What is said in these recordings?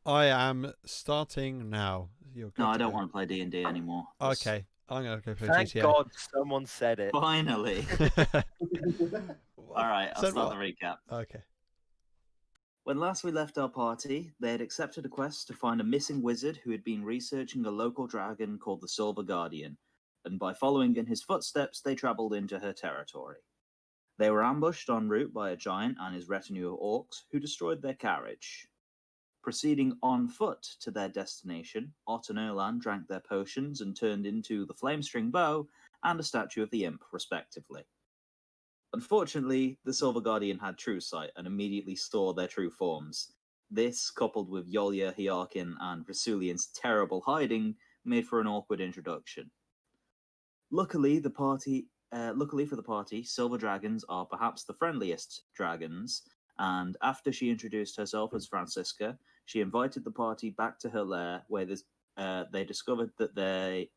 I am starting now. You're good No, I to don't go. want to play D&D anymore. Okay, I'm gonna go play Thank GTA. God someone said it. Finally. All right, I'll Said start what? the recap. Okay. When last we left our party, they had accepted a quest to find a missing wizard who had been researching a local dragon called the Silver Guardian, and by following in his footsteps, they travelled into her territory. They were ambushed en route by a giant and his retinue of orcs, who destroyed their carriage. Proceeding on foot to their destination, Ott and Erlan drank their potions and turned into the Flamestring Bow and a statue of the Imp, respectively. Unfortunately, the Silver Guardian had true sight and immediately saw their true forms. This, coupled with Yolya, Hyarkin, and Rasulian's terrible hiding, made for an awkward introduction. Luckily for the party, silver dragons are perhaps the friendliest dragons, and after she introduced herself as Francisca, she invited the party back to her lair, where they discovered that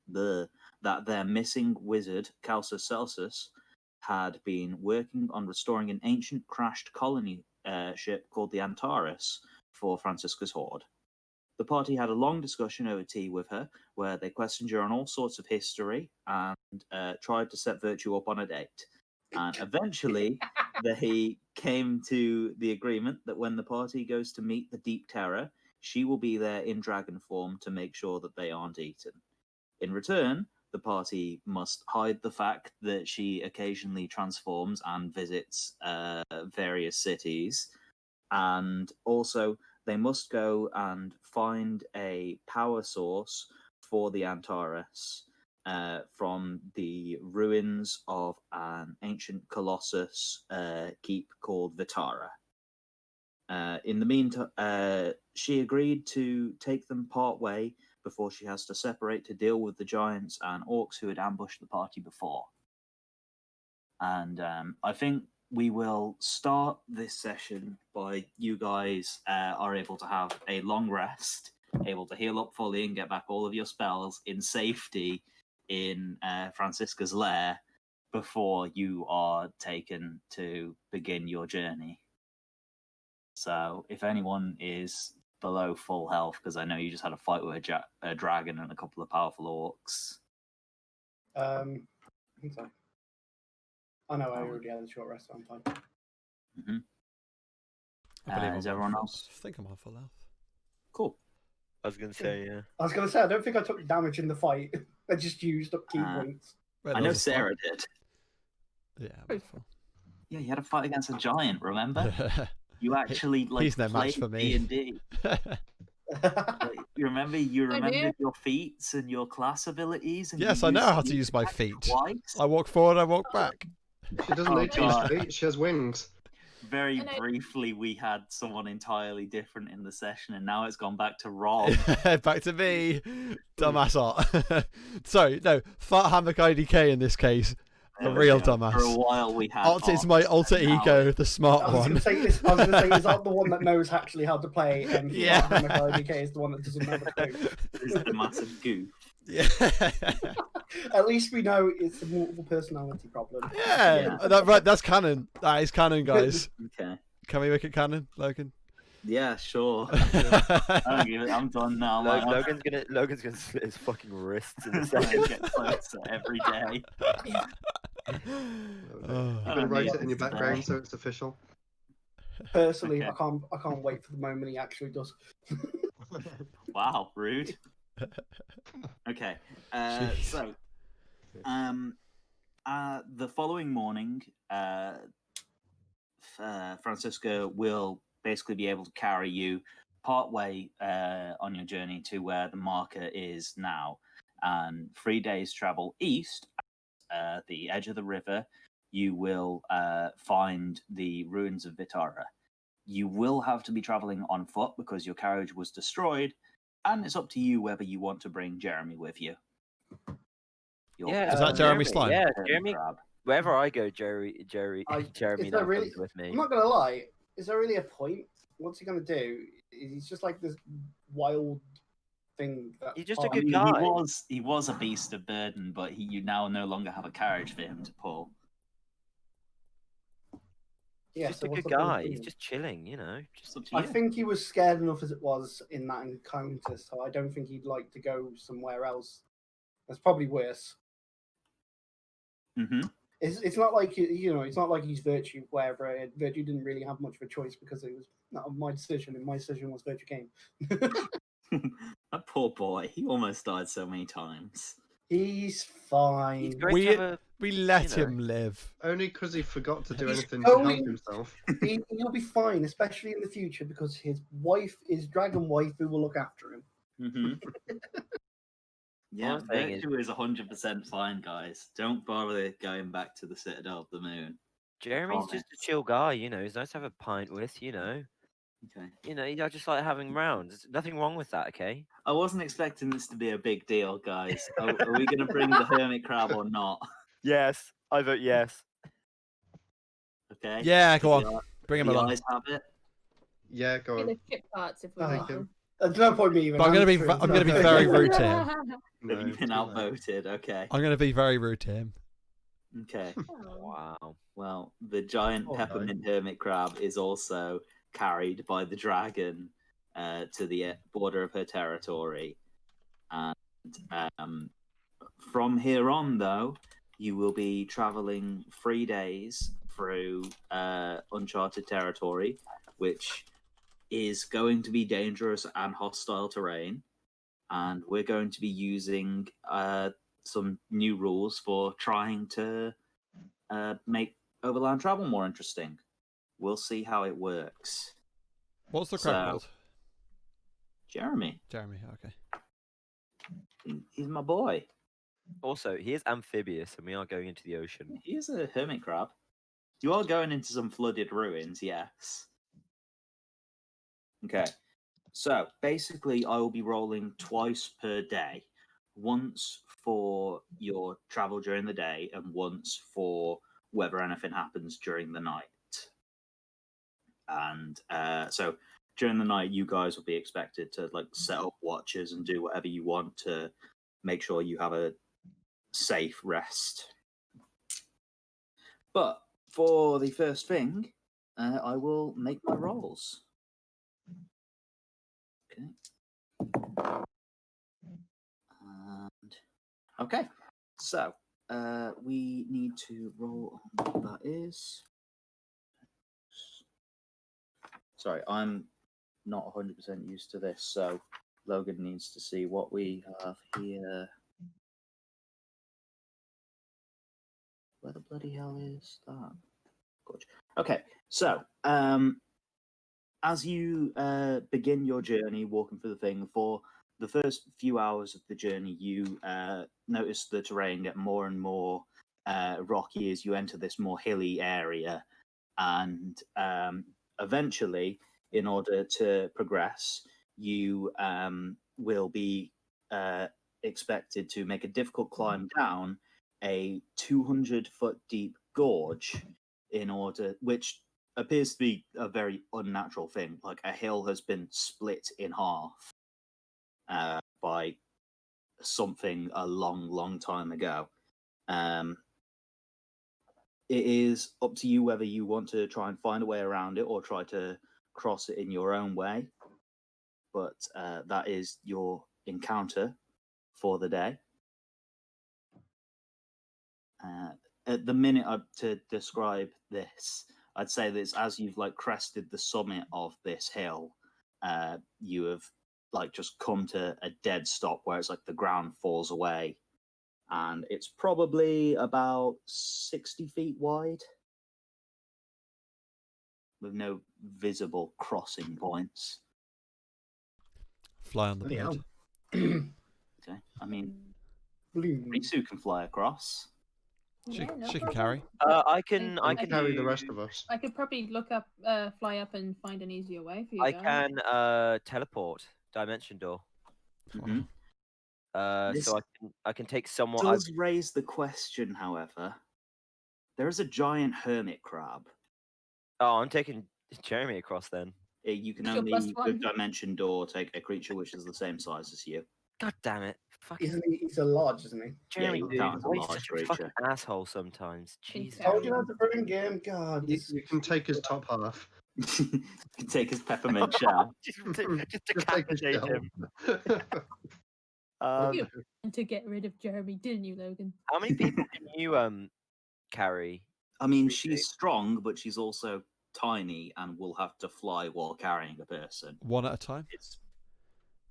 their missing wizard, Calsus Celsus, had been working on restoring an ancient crashed colony ship called the Antares for Francisca's horde. The party had a long discussion over tea with her, where they questioned her on all sorts of history and tried to set Virtue up on a date. And eventually, they came to the agreement that when the party goes to meet the Deep Terror, she will be there in dragon form to make sure that they aren't eaten. In return, the party must hide the fact that she occasionally transforms and visits various cities, and also they must go and find a power source for the Antares from the ruins of an ancient colossus keep called Vitara. In the meantime, she agreed to take them part way before she has to separate to deal with the giants and orcs who had ambushed the party before. And I think we will start this session by you guys are able to have a long rest, able to heal up fully and get back all of your spells in safety in Francisca's lair before you are taken to begin your journey. So if anyone is below full health, because I know you just had a fight with a dragon and a couple of powerful orcs. I think so. Oh no, I already had a short rest, so I'm fine. Mm-hmm. I believe Is everyone else? I think I'm on full health. Cool. I was going to say, yeah. I was going to say, I don't think I took damage in the fight. I just used up key points. I know Sarah did. Yeah, I'm full. Yeah, you had a fight against a giant, remember? You actually He's no match played for me. D&D. You remembered your feats and your class abilities. And yes, I know how to use my feet. Twice. I walk forward, I walk back. She doesn't need to use feet, she has wings. Very briefly, we had someone entirely different in the session, and now it's gone back to Rob. Back to me, dumbass art. Sorry, no, Fat Hammock IDK in this case. A real dumbass. For a while, we had. Art is my alter ego, the smart one. I was going to say, is Art the one that knows actually how to play, and yeah. IDK is the one that doesn't know how to do. Is the massive goof. Yeah. At least we know it's a multiple personality problem. Yeah. Right, that's canon. That is canon, guys. Okay. Can we make it canon, Logan? Yeah, sure. I'm done now. Logan's gonna slit his fucking wrists in a second. Get closer every day. I'm gonna write it in your background so it's official. Personally, okay. I can't wait for the moment he actually does. Wow, rude. Okay, so the following morning, Francisca will basically be able to carry you partway on your journey to where the marker is now, and 3 days travel east. At the edge of the river, you will find the ruins of Vitara. You will have to be traveling on foot because your carriage was destroyed, and it's up to you whether you want to bring Jeremy with you. Is that Jeremy Slime? Yeah, Jeremy. Wherever I go, Jeremy now really, comes with me. I'm not gonna lie. Is there really a point? What's he gonna do? He's just like this wild thing. He's just a good guy. He was a beast of burden, but you now no longer have a carriage for him to pull. Yeah, Just so a what's good the point of guy. doing He's it? just chilling, you know. It's up to I you. think he was scared enough as it was in that encounter, so I don't think he'd like to go somewhere else. That's probably worse. Mm-hmm. It's not like it's not like he's Virtue, where Virtue didn't really have much of a choice because it was not my decision, and my decision was Virtue came. That poor boy. He almost died so many times. He's fine. He's great to have a. We let you know. him live. Only because he forgot to do He's anything to help going- himself. He'll be fine, especially in the future, because his wife is Dragon Wife, who will look after him. Mm-hmm. Yeah, I'm saying is- Virtue is 100% fine, guys. Don't bother going back to the Citadel of the Moon. Jeremy's just a promise. chill guy, you know. He's nice to have a pint with, you know. Okay. You know, I just like having rounds. There's nothing wrong with that, okay? I wasn't expecting this to be a big deal, guys. Are we going to bring the Hermit Crab or not? Yes, I vote yes. Okay. Yeah, go The on. Bring him the along. eyes have it. Yeah, go Get on. the chip parts if we I want like him. them. There's no point me even. But I'm gonna be answering. very rude to him. No, You've been too late. outvoted. Okay. I'm going to be very rude to him. Okay. Oh. Wow. Well, the giant Oh, peppermint hermit crab is also carried by the dragon to the border of her territory. And from here on, though, you will be traveling 3 days through uncharted territory, which is going to be dangerous and hostile terrain. And we're going to be using some new rules for trying to make overland travel more interesting. We'll see how it works. What's the crab So- called? Jeremy, Jeremy, okay. he's my boy. Also, he is amphibious, and we are going into the ocean. He is a hermit crab. You are going into some flooded ruins, yes. Okay. So basically, I will be rolling twice per day. Once for your travel during the day, and once for whether anything happens during the night. And so during the night, you guys will be expected to like set up watches and do whatever you want to make sure you have a safe rest. But for the first thing, I will make my rolls. Okay. And okay, so we need to roll on what that is. Sorry, I'm not 100% used to this, so Logan needs to see what we have here. Where the bloody hell is that? Good. Okay, so as you begin your journey walking through the thing, for the first few hours of the journey, you notice the terrain get more and more rocky as you enter this more hilly area. And eventually, in order to progress, you will be expected to make a difficult climb down a 200-foot deep gorge, which appears to be a very unnatural thing. Like a hill has been split in half by something a long, long time ago. It is up to you whether you want to try and find a way around it or try to cross it in your own way. But that is your encounter for the day. At the minute, to describe this, I'd say that it's as you've like crested the summit of this hill, you have like just come to a dead stop where it's like the ground falls away, and it's probably about 60 feet wide with no visible crossing points. Fly on the Bloody hell. bird. Okay, I mean, Bloom. Risu can fly across. She, Yeah, no she can problem. carry. I can I And carry the do- rest of us. I could probably fly up and find an easier way for you I guys. can teleport dimension door. Mhm. This So I can take someone. does raise the question, however. There is a giant hermit crab. Oh, I'm taking Jeremy across then. You can It's your only, plus with one. Dimension Door, take a creature which is the same size as you. God damn it! Fucking Isn't he? He's a large, isn't he? Jeremy, you dude, count as a why are you large such a fucking creature. asshole sometimes? Jesus. Yeah. Told you not to bring him. God, You, this. you can take his top half. You can take his peppermint shell. just Just take his decapitate shell. him. You wanted to get rid of Jeremy, didn't you, Logan? How many people can you carry? I mean, Really she's strong, but she's also tiny and will have to fly while carrying a person. One at a time, It's,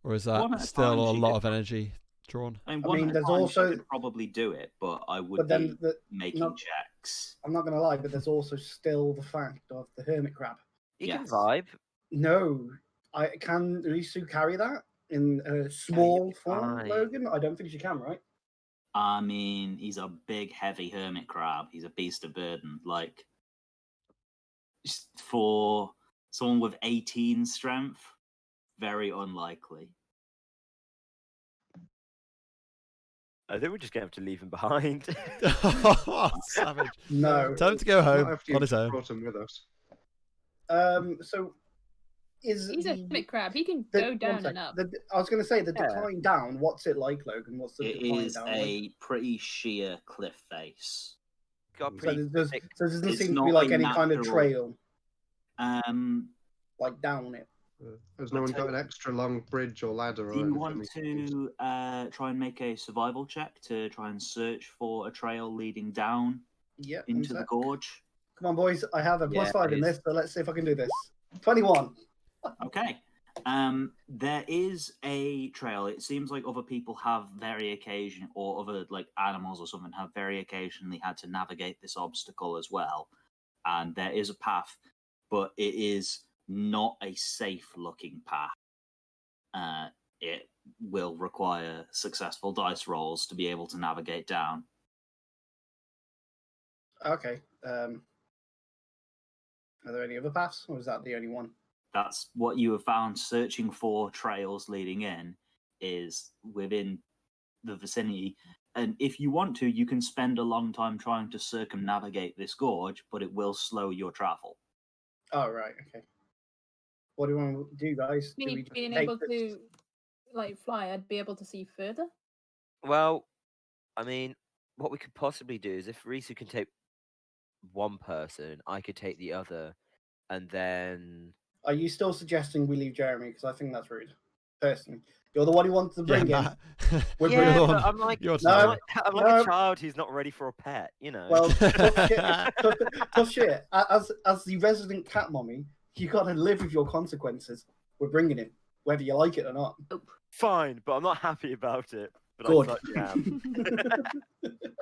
or is One that at a still time, a she lot could- of energy drawn? I mean, I one mean, at a there's time, also- she could probably do it, but I would But then, be making no- checks. I'm not gonna lie, but there's also still the fact of the hermit crab. You can Yes. vibe. No, can Risu carry that in a small form, fine. Logan? I don't think she can, right? I mean, he's a big, heavy hermit crab. He's a beast of burden. Like, just for someone with 18 strength, very unlikely. I think we're just gonna have to leave him behind. Savage. No. Time to go Not home after on you've his own. brought him with us. So is He's a hermit crab. He can the- go one down sec. and up. I was going to say the Yeah. decline down. What's it like, Logan? What's the It decline is down a pretty sheer cliff face. Got like? pretty So thick. there doesn't it's seem to not be like a any kind of natural- trail Do like down it. Has no one got an extra long bridge or ladder or you anything? want we can use? to try and make a survival check to try and search for a trail leading down Yeah. one into the sec. gorge? Come on, boys. I have a Yeah, +5 in please. this, so let's see if I can do this. 21. Okay. There is a trail. It seems like other people have very occasion, or other like animals or something have very occasionally had to navigate this obstacle as well. And there is a path, but it is not a safe looking path. It will require successful dice rolls to be able to navigate down. Okay. Are there any other paths, or is that the only one? That's what you have found searching for trails leading in is within the vicinity. And if you want to, you can spend a long time trying to circumnavigate this gorge, but it will slow your travel. Oh, right. Okay. What do you want to do, guys? Do Me we just being take able this? to like fly, I'd be able to see further. Well, I mean, what we could possibly do is if Risu can take one person, I could take the other, and then Are you still suggesting we leave Jeremy? Because I think that's rude. Personally, you're the one who wants to bring him. Matt. We're You're yeah, the but one- I'm like, you're No, I'm sorry. like, I'm like no. a child who's not ready for a pet, you know. Well, tough shit. Tough shit. As the resident cat mommy, you got to live with your consequences. We're bringing him, whether you like it or not. Fine, but I'm not happy about it. But Good. I fucking am.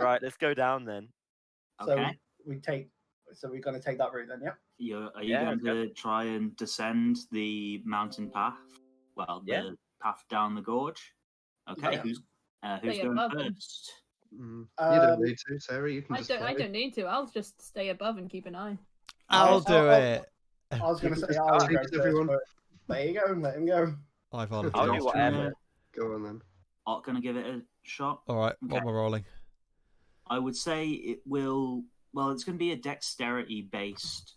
Right, let's go down then. Okay. So we're going to take that route then, yeah? Are you Yeah, going to try and descend the mountain path? Well, Yeah. the path down the gorge? Okay, Yeah. who's Stay going above them. first? You don't Um, need to, Sarah. You can I just don't. I fly. don't need to. I'll just stay above and keep an eye. I'll I'll- do I'll- it. I was going to You say, can I'll just go tease first, everyone. but there you go. Let him go. I I'll volunteer. do whatever. Go on then. Art going to give it a shot? All right, what Okay. am I rolling? I would say it will. Well, it's going to be a dexterity-based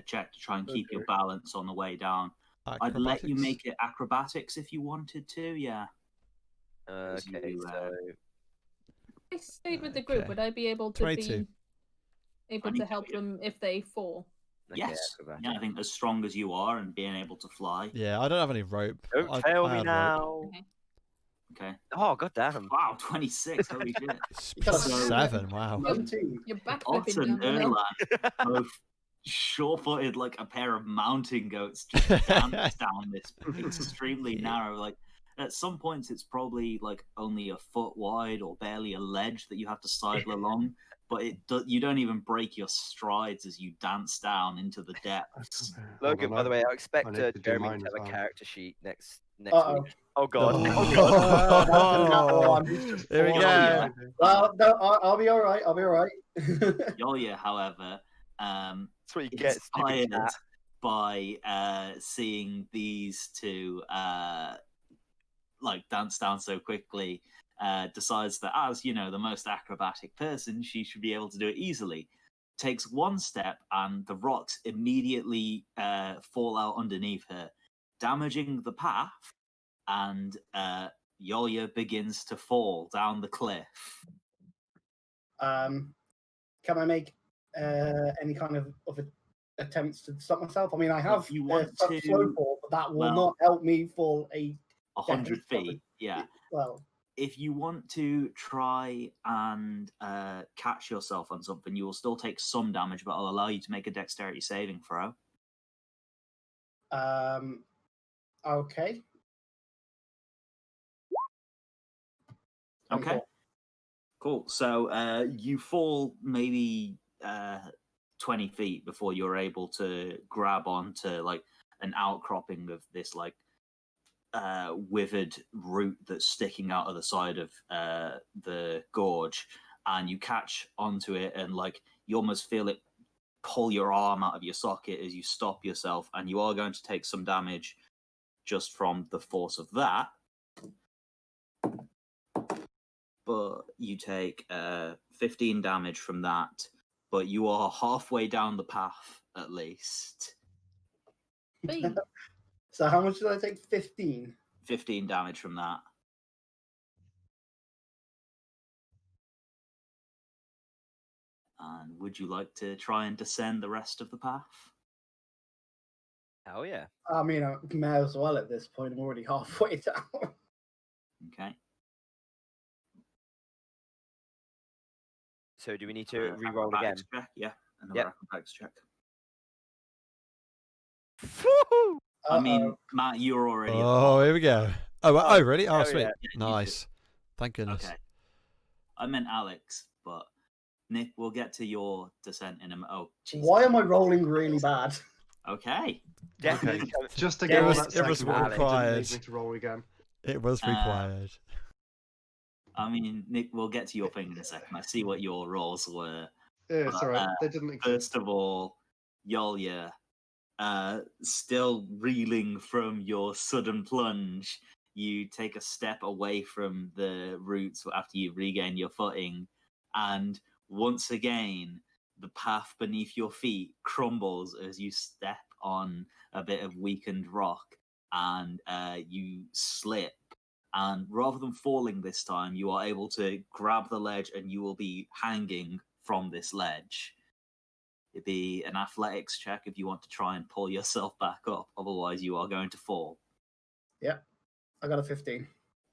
check to try and keep your Okay. balance on the way down. I'd let you Acrobatics? make it acrobatics if you wanted to. Yeah. As Okay, you, so If I stayed with the group, Okay. would I be able to 22. be able 22, to help yeah. them if they fall? okay, Yes. acrobatic. Yeah, I think as strong as you are and being able to fly. Yeah, I don't have any rope. Don't I fail had me rope. now. Okay. Okay. Oh goddamn! Wow, 26. Holy shit. gotta- 7, wow. Run team. You're Otter backflipping and down the hill. Erlan both sure-footed like a pair of mountain goats just dance down this extremely narrow. Like at some points, it's probably like only a foot wide or barely a ledge that you have to sidle along. But you don't even break your strides as you dance down into the depths. Logan, by the way, I expect need to do Jeremy mine to as have a well. character sheet next Uh-oh. week. Oh god! Oh. Oh god! That's gonna matter one. Here we Oh, go. yeah. Well, no, I'll be all right. I'll be all right. Yolia, however, That's what you get, stupid inspired cat. by seeing these two like dance down so quickly, decides that as the most acrobatic person, she should be able to do it easily. Takes one step and the rocks immediately fall out underneath her, damaging the path and Yolya begins to fall down the cliff. Can I make any kind of attempts to stop myself? I mean, I have you want to, slow fall, but that will well, not help me fall 100 feet. Yeah. Well, if you want to try and catch yourself on something, you will still take some damage, but I'll allow you to make a dexterity saving throw. Okay. Okay. Cool. So you fall maybe 20 feet before you're able to grab onto like an outcropping of this like withered root that's sticking out of the side of the gorge, and you catch onto it, and like you almost feel it pull your arm out of your socket as you stop yourself, and you are going to take some damage just from the force of that. But you take 15 damage from that, but you are halfway down the path at least. So how much did I take? 15? 15 damage from that. And would you like to try and descend the rest of the path? Hell yeah. I mean, I may as well at this point. I'm already halfway down. Okay. So do we need to re-roll again? Acrobatics check? Yeah, another acrobatics check. Woohoo! I mean, Matt, you're already. Oh, here we go. Oh, really? Oh, hell sweet. yeah. Nice. Thank goodness. Okay. I meant Alex, but Nick, we'll get to your descent in a minute. Oh, Jesus. Why am I rolling really bad? Okay. Definitely. Just to get all that it was second roll, it didn't required. need me to roll again. It was required. I mean, Nick, we'll get to your thing in a second. I see what your rolls were. Yeah, it's alright. They didn't exist. First of all, Yolya, still reeling from your sudden plunge, you take a step away from the roots after you regain your footing, and once again, the path beneath your feet crumbles as you step on a bit of weakened rock, and you slip. And rather than falling this time, you are able to grab the ledge, and you will be hanging from this ledge. It'd be an athletics check if you want to try and pull yourself back up. Otherwise, you are going to fall. Yeah, I got a 15.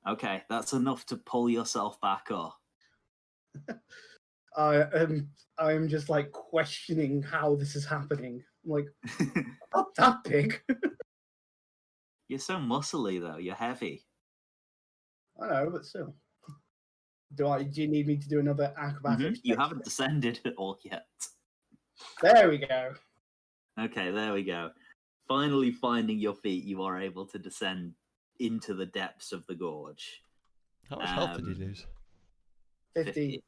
Okay, that's enough to pull yourself back up. I'm just like questioning how this is happening. I'm like, not that big. You're so muscly, though. You're heavy. I know, but still. Do you need me to do another acrobatics? You haven't descended at all yet. There we go. Okay, there we go. Finally finding your feet, you are able to descend into the depths of the gorge. How much health did you lose? 50.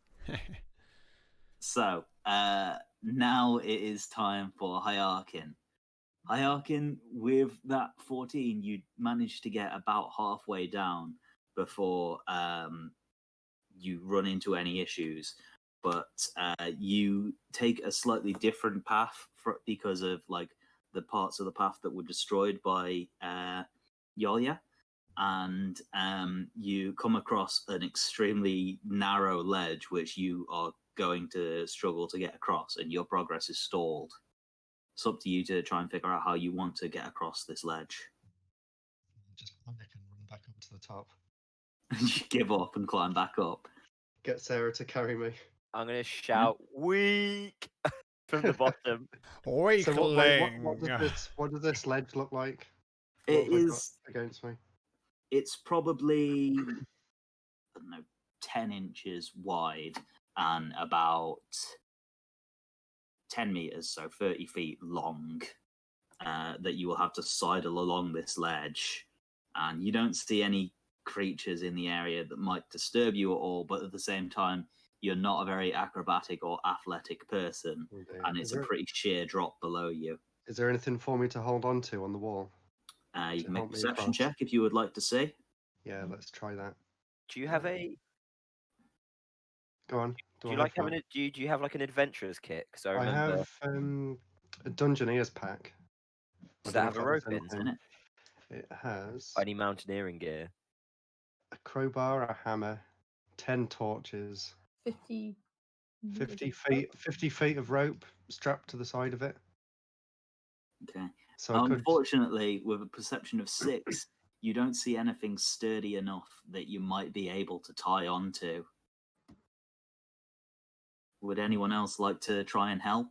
So, now it is time for Hyarkin. Hyarkin, with that 14, you managed to get about halfway down before you run into any issues. But you take a slightly different path because of like the parts of the path that were destroyed by Yolya, and you come across an extremely narrow ledge which you are going to struggle to get across, and your progress is stalled. It's up to you to try and figure out how you want to get across this ledge. Just panic and run back up to the top. You give up and climb back up. Get Sarah to carry me. I'm going to shout, weak, from the bottom. Weakling. So what does this ledge look like? It What have I got is against me. It's probably, I don't know, 10 inches wide and about 10 meters, so 30 feet long, that you will have to sidle along this ledge. And you don't see any creatures in the area that might disturb you at all, but at the same time, you're not a very acrobatic or athletic person, and it's a pretty sheer drop below you. Is there anything for me to hold on to on the wall? You can make a help me perception across? check if you would like to see. Yeah, let's try that. Do you have a? Go on. Do you like having a? Do you have like an adventurer's kit? Because I I remember. have a Dungeoneer's pack. Does I that don't have a know rope if in? that's anything. It has Any mountaineering gear? a crowbar, a hammer, 10 torches, 50. 50 feet of rope strapped to the side of it. Okay. So I could. Unfortunately, with a perception of 6, you don't see anything sturdy enough that you might be able to tie onto. Would anyone else like to try and help?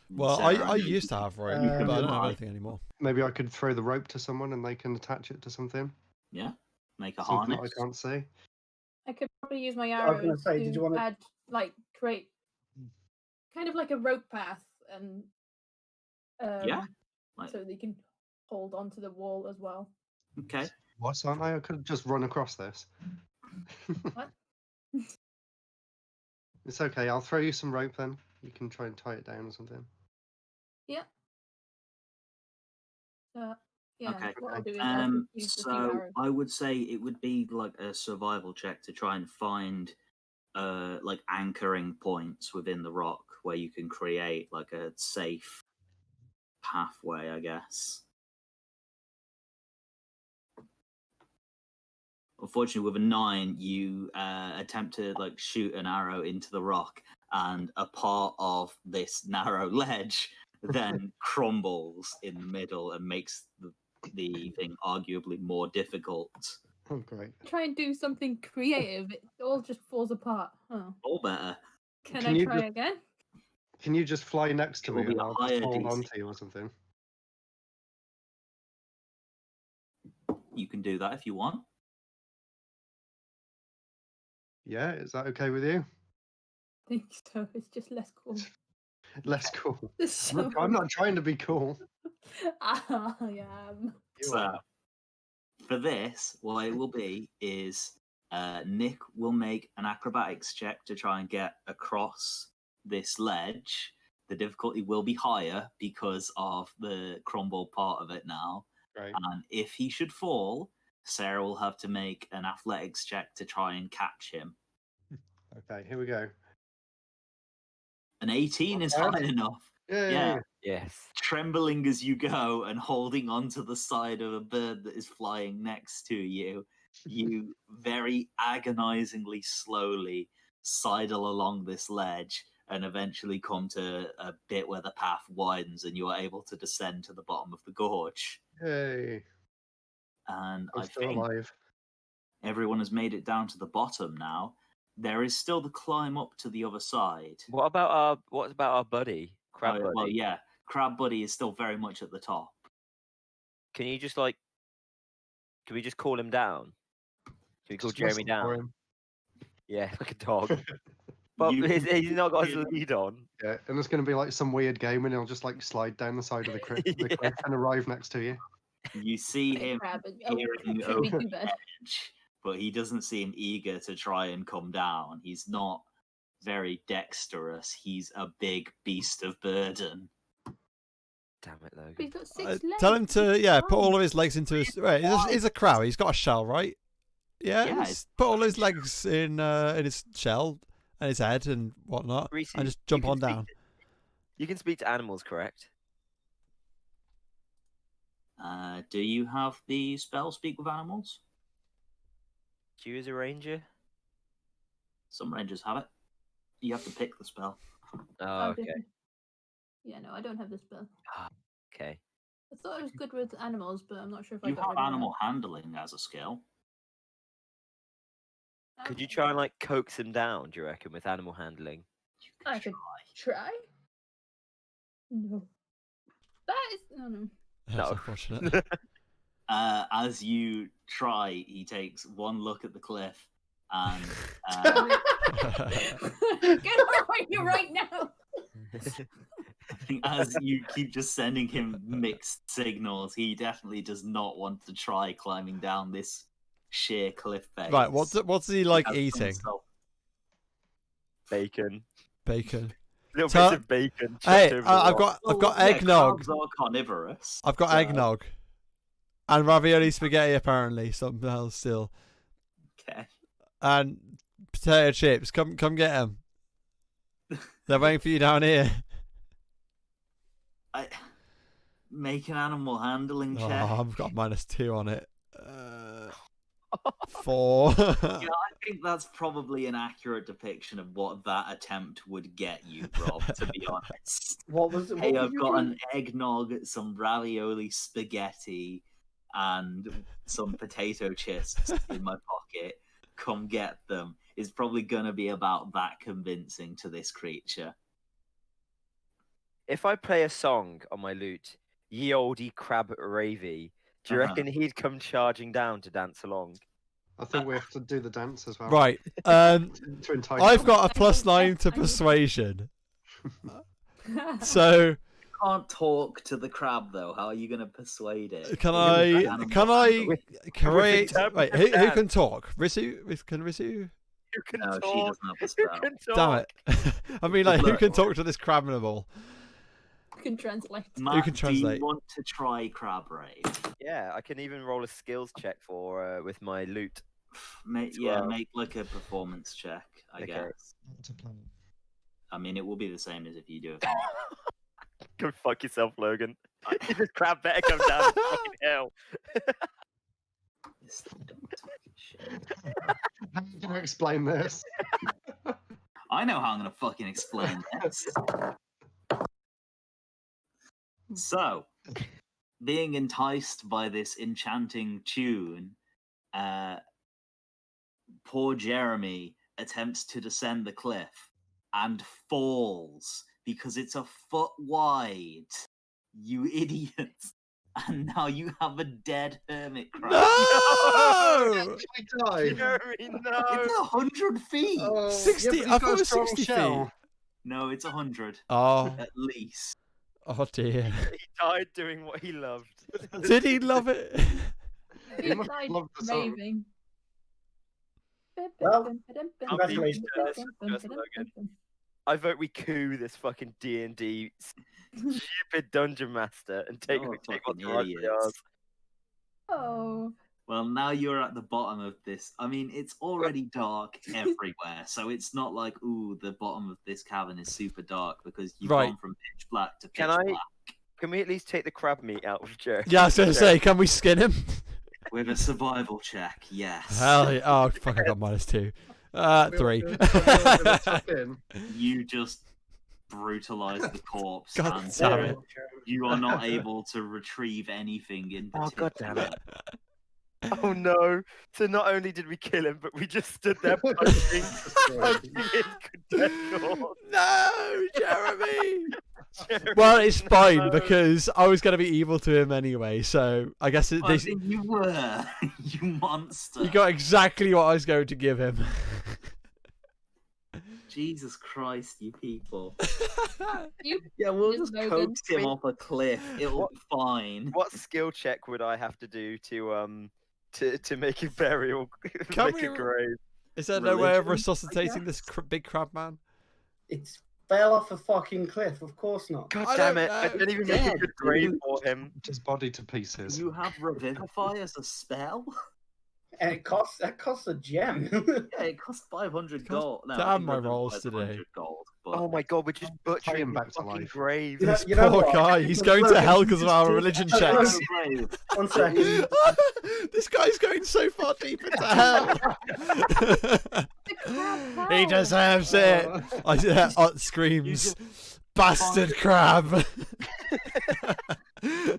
Well, Sarah, I know used to you have rope, you can but I don't have rely. anything anymore. Maybe I could throw the rope to someone and they can attach it to something. Yeah, make a Something harness. that I can't see. I could probably use my I was arrow gonna say, did you wanna- add, like, create kind of like a rope path and Yeah, like- so they can hold onto the wall as well. Okay. What, aren't I? I could just run across this. What? It's okay. I'll throw you some rope then. You can try and tie it down or something. Yeah. Yeah. Okay. What I'll do is I'll use a few So arrows. I would say it would be like a survival check to try and find like anchoring points within the rock where you can create like a safe pathway, I guess. Unfortunately, with a 9, you attempt to like shoot an arrow into the rock, and a part of this narrow ledge then crumbles in the middle and makes the thing arguably more difficult. Oh, great. Try and do something creative. It all just falls apart. Oh. Or better. Can Can I you try just- again? Can you just fly next to It will me be and a I'll higher just hold DC. onto you or something? You can do that if you want. Yeah, is that okay with you? I think so. It's just less cool. Less cool. It's so I'm not trying to be cool. I am. You So, are. for this, what it will be is Nick will make an acrobatics check to try and get across this ledge. The difficulty will be higher because of the crumble part of it now. Right. And if he should fall, Sarah will have to make an athletics check to try and catch him. Okay, here we go. An 18 is Not high bad. enough. Yeah. Yes. Trembling as you go and holding onto the side of a bird that is flying next to you, you very agonizingly slowly sidle along this ledge and eventually come to a bit where the path widens and you are able to descend to the bottom of the gorge. Yay. And I'm I still think alive. everyone has made it down to the bottom now. There is still the climb up to the other side. What about our buddy, Crab Buddy? Well, yeah, Crab Buddy is still very much at the top. Can you just like? Can we just call him down? Can we call Just Jeremy whistle for down? him. Yeah, like a dog. But You- he's not got his you- lead on. Yeah, and it's going to be like some weird game, and he'll just like slide down the side of the cliff, Yeah. and arrive next to you. You see Big him crab. peering Shouldn't be over too the bad. edge, but he doesn't seem eager to try and come down. He's not very dexterous. He's a big beast of burden. Damn it, Logan. He's got 6 legs. Tell him to put fine. all of his legs into his. Right, he's a crow. He's got a shell, right? Yeah. Yeah, Just put all his legs in his shell and his head and whatnot, Reese, and just you jump can on speak down. You can speak to animals, correct? Do you have the spell Speak with Animals? Do you as a ranger? Some rangers have it. You have to pick the spell. Oh, okay. Yeah, no, I don't have the spell. Okay. I thought I was good with animals, but I'm not sure if I You got have rid of animal handling as a skill. that. Could you try and like coax him down? Do you reckon with animal handling? You can I could try. try? No. That is no. That's No. unfortunate. As you try, he takes one look at the cliff and Get away you right now! I think as you keep just sending him mixed signals, he definitely does not want to try climbing down this sheer cliff face. Right, what's he like Has eating? himself- Bacon. Bacon. Little Tell- bits of bacon. Hey, chucked over the I've rock. got yeah, eggnog. crabs are carnivorous. I've got so- eggnog. And ravioli spaghetti apparently, something else still. Okay. And potato chips. Come get them. They're waiting for you down here. Make an animal handling check. Oh, I've got -2 on it. 4. Yeah, I think that's probably an accurate depiction of what that attempt would get you, Rob, to be honest. What was it? Hey, What were I've you got doing? an eggnog, some ravioli spaghetti, and some potato chips in my pocket. Come get them. Is probably going to be about that convincing to this creature. If I play a song on my lute, Ye Olde Crab Ravy, do you Uh-huh. reckon he'd come charging down to dance along? I think we have to do the dance as well. Right. To entice I've them. got a +9 to I know. persuasion. So Can't talk to the crab though. How are you going to persuade it? can It's I an can animal. I create? interpretive Wait, who dance. can talk? Risu? Can Risu? Who can No, she talk? doesn't have the Who spell. can Damn talk? it! I mean, like, who Look. can talk to this crab animal? You can translate. Matt, can do translate. you want to try crab raid? Yeah, I can even roll a skills check for with my lute. Make like a performance check, I Okay. guess. Not to plan. I mean, it will be the same as if you do it. Go fuck yourself, Logan. This crab better come down the fucking hill. This thing don't talk shit. How are you going to explain this? I know how I'm gonna fucking explain this. So, being enticed by this enchanting tune, poor Jeremy attempts to descend the cliff and falls because it's a foot wide. You idiots. And now you have a dead hermit crab. No! Actually die. Jeremy, no. It's 100 feet. Oh, 60 yeah, but he's I got thought a it was strong 60 shell. feet. No, it's 100 Oh, at least. oh dear. He died doing what he loved. Did he love it? He He must died love the song. raving. Well, congratulations, guys. Just Logan. I vote we coup this fucking D&D stupid dungeon master and take Oh, what's fucking rightfully idiots. ours. Oh, Well, now you're at the bottom of this. I mean, it's already dark everywhere, so it's not like, ooh, the bottom of this cavern is super dark because you've Right. gone from pitch black to pitch Can I- black Can we at least take the crab meat out of Jeremy? Yeah, I was gonna say, can we skin him? with a survival check. Yes. Hell yeah. Oh, fuck, I got -2. 3. Tuck in. You just brutalize the corpse, God and damn it. you are not able to retrieve anything in Oh, particular. God damn it. Oh no! So not only did we kill him, but we just stood there punching his dead corpse. No, Jeremy! Jeremy, Well, it's fine no. because I was going to be evil to him anyway, so I guess I think you were, you monster. you got exactly what I was going to give him. Jesus Christ, you people. you Yeah, we'll Yes, just Logan. coax him off a cliff. It'll be fine. What skill check would I have to do to make a burial, Can make we- a grave? Is there no way of Religion, I resuscitating this guess? big crab man? It's fell off a fucking cliff. Of course not. God I damn don't it! I know. didn't even make a Dead, good grave dude. for him. His body to pieces. You have Revivify as a spell? And it costs a gem. Yeah, it costs 500 God gold. No, I damn think my Revivify rolls is today. 100 gold, but Oh my god, we're just butchering him back his to fucking life. grave. You know- This you know poor what? guy, he's going to Logan, hell because of just our do- religion no, no, checks. Brave. 1 second. This guy's going so far deep into hell. the crab He hell. deserves it. I screams, bastard crab.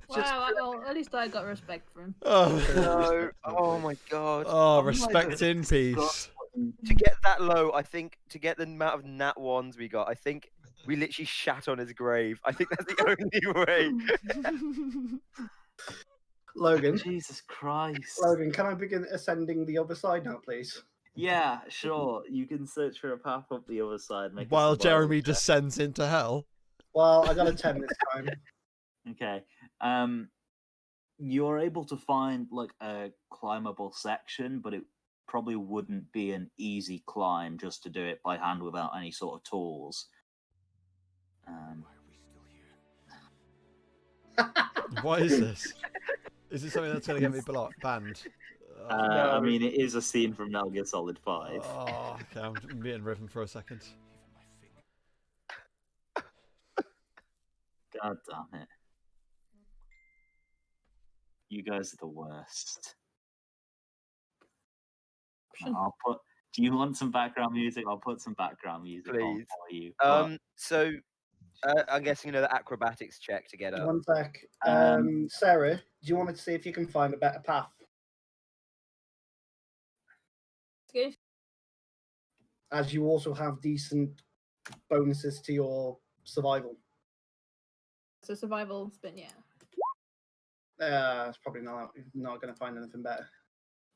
Wow, well, at least I got respect for him. Oh, No. Oh my god. oh, respect in peace. To get that low, I think to get the amount of nat ones we got, I think we literally shat on his grave. I think that's the only way. Logan, Jesus Christ. Logan, can I begin ascending the other side now, please? Yeah, sure. You can search for a path up the other side. Make a While survival Jeremy check. descends into hell. Well, I got a 10 this time. Okay. You're able to find like a climbable section, but it probably wouldn't be an easy climb just to do it by hand without any sort of tools. What is this? Is this something that's going to get me banned? I mean, it is a scene from Metal Gear Solid 5. Oh, okay, I'm being riven for a second. God damn it. You guys are the worst. option. I'll put. Do you want some background music? I'll put some background music on Please. for you. but, So I'm guessing the acrobatics check to get up. One sec. Um, Sarah, do you want to see if you can find a better path? Good. As you also have decent bonuses to your survival. So survival's been, yeah. It's probably not going to find anything better.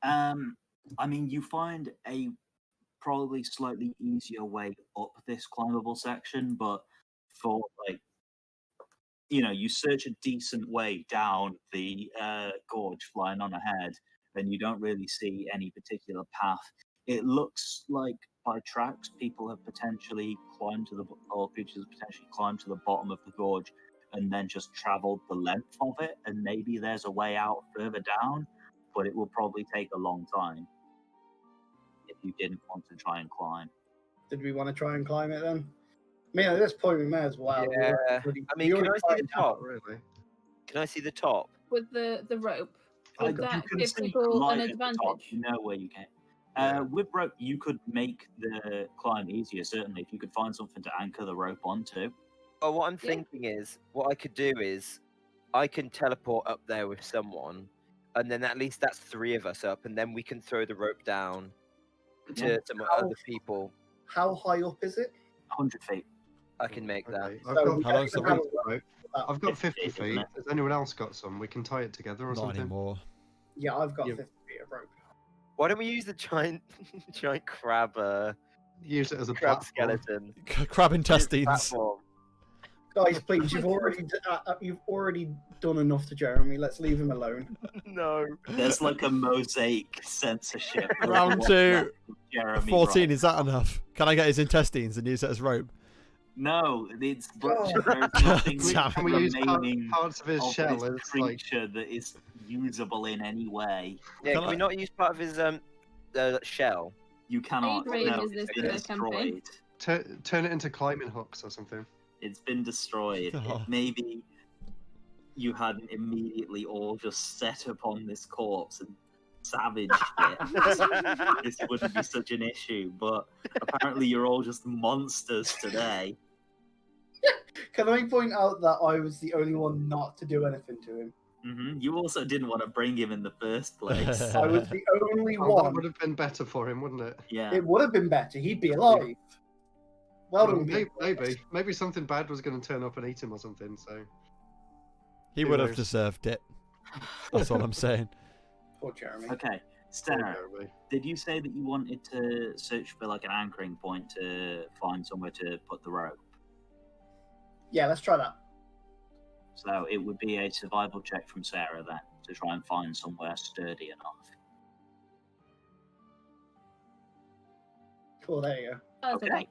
I mean, you find a probably slightly easier way up this climbable section, but for you search a decent way down the gorge flying on ahead, and you don't really see any particular path. It looks like by tracks, people have potentially climbed or creatures have potentially climbed to the bottom of the gorge and then just traveled the length of it, and maybe there's a way out further down, but it will probably take a long time if you didn't want to try and climb. Did we want to try and climb it then? I mean, at this point, we may as well. Yeah. I mean, can I see the top? Really? Can I see the top? With the rope. Would You that can give see people light an at the top, advantage? you know where you can. Yeah. With rope, you could make the climb easier, certainly, if you could find something to anchor the rope onto. Oh, what I'm Yeah. thinking is, what I could do is, I can teleport up there with someone, and then at least that's 3 of us up, and then we can throw the rope down to some other people. How high up is it? 100 feet. I can make that. Okay. So I've got we How long's the definitely rope? have a rope. I've got 50 50 feet, feet. isn't it? Has anyone else got some? We can tie it together or Not something. anymore. Yeah, I've got Yeah. 50 feet of rope. Why don't we use the giant crab Use it as a crab platform. skeleton? Crab Use intestines. platform. Guys, please, you've already done enough to Jeremy. Let's leave him alone. No. There's like a mosaic censorship. of Round what's 2, left of Jeremy 14, Ross. is that enough? Can I get his intestines and use it as rope? No, it's Oh. there's nothing Damn. Can we use remaining parts of his of shell this as like creature that is usable in any way. Yeah, Can can we I- not use part of his shell? You cannot. Aid range No, is this it's been campaign? destroyed. turn it into climbing hooks or something? It's been destroyed. Oh. Maybe you hadn't immediately all just set upon this corpse and savaged it. This wouldn't be such an issue, but apparently you're all just monsters today. Can I point out that I was the only one not to do anything to him? You also didn't want to bring him in the first place. I was the only Oh, that one. would have been better for him, wouldn't it? Yeah. It would have been better. He'd be alive. Well done, Maybe something bad was going to turn up and eat him or something. So He Who would have knows? deserved it. That's all I'm saying. Poor Jeremy. Okay, poor Stara, Jeremy. did you say that you wanted to search for like an anchoring point to find somewhere to put the rope? Yeah, let's try that. So it would be a survival check from Sarah then to try and find somewhere sturdy enough. Cool, there you go. Oh, that's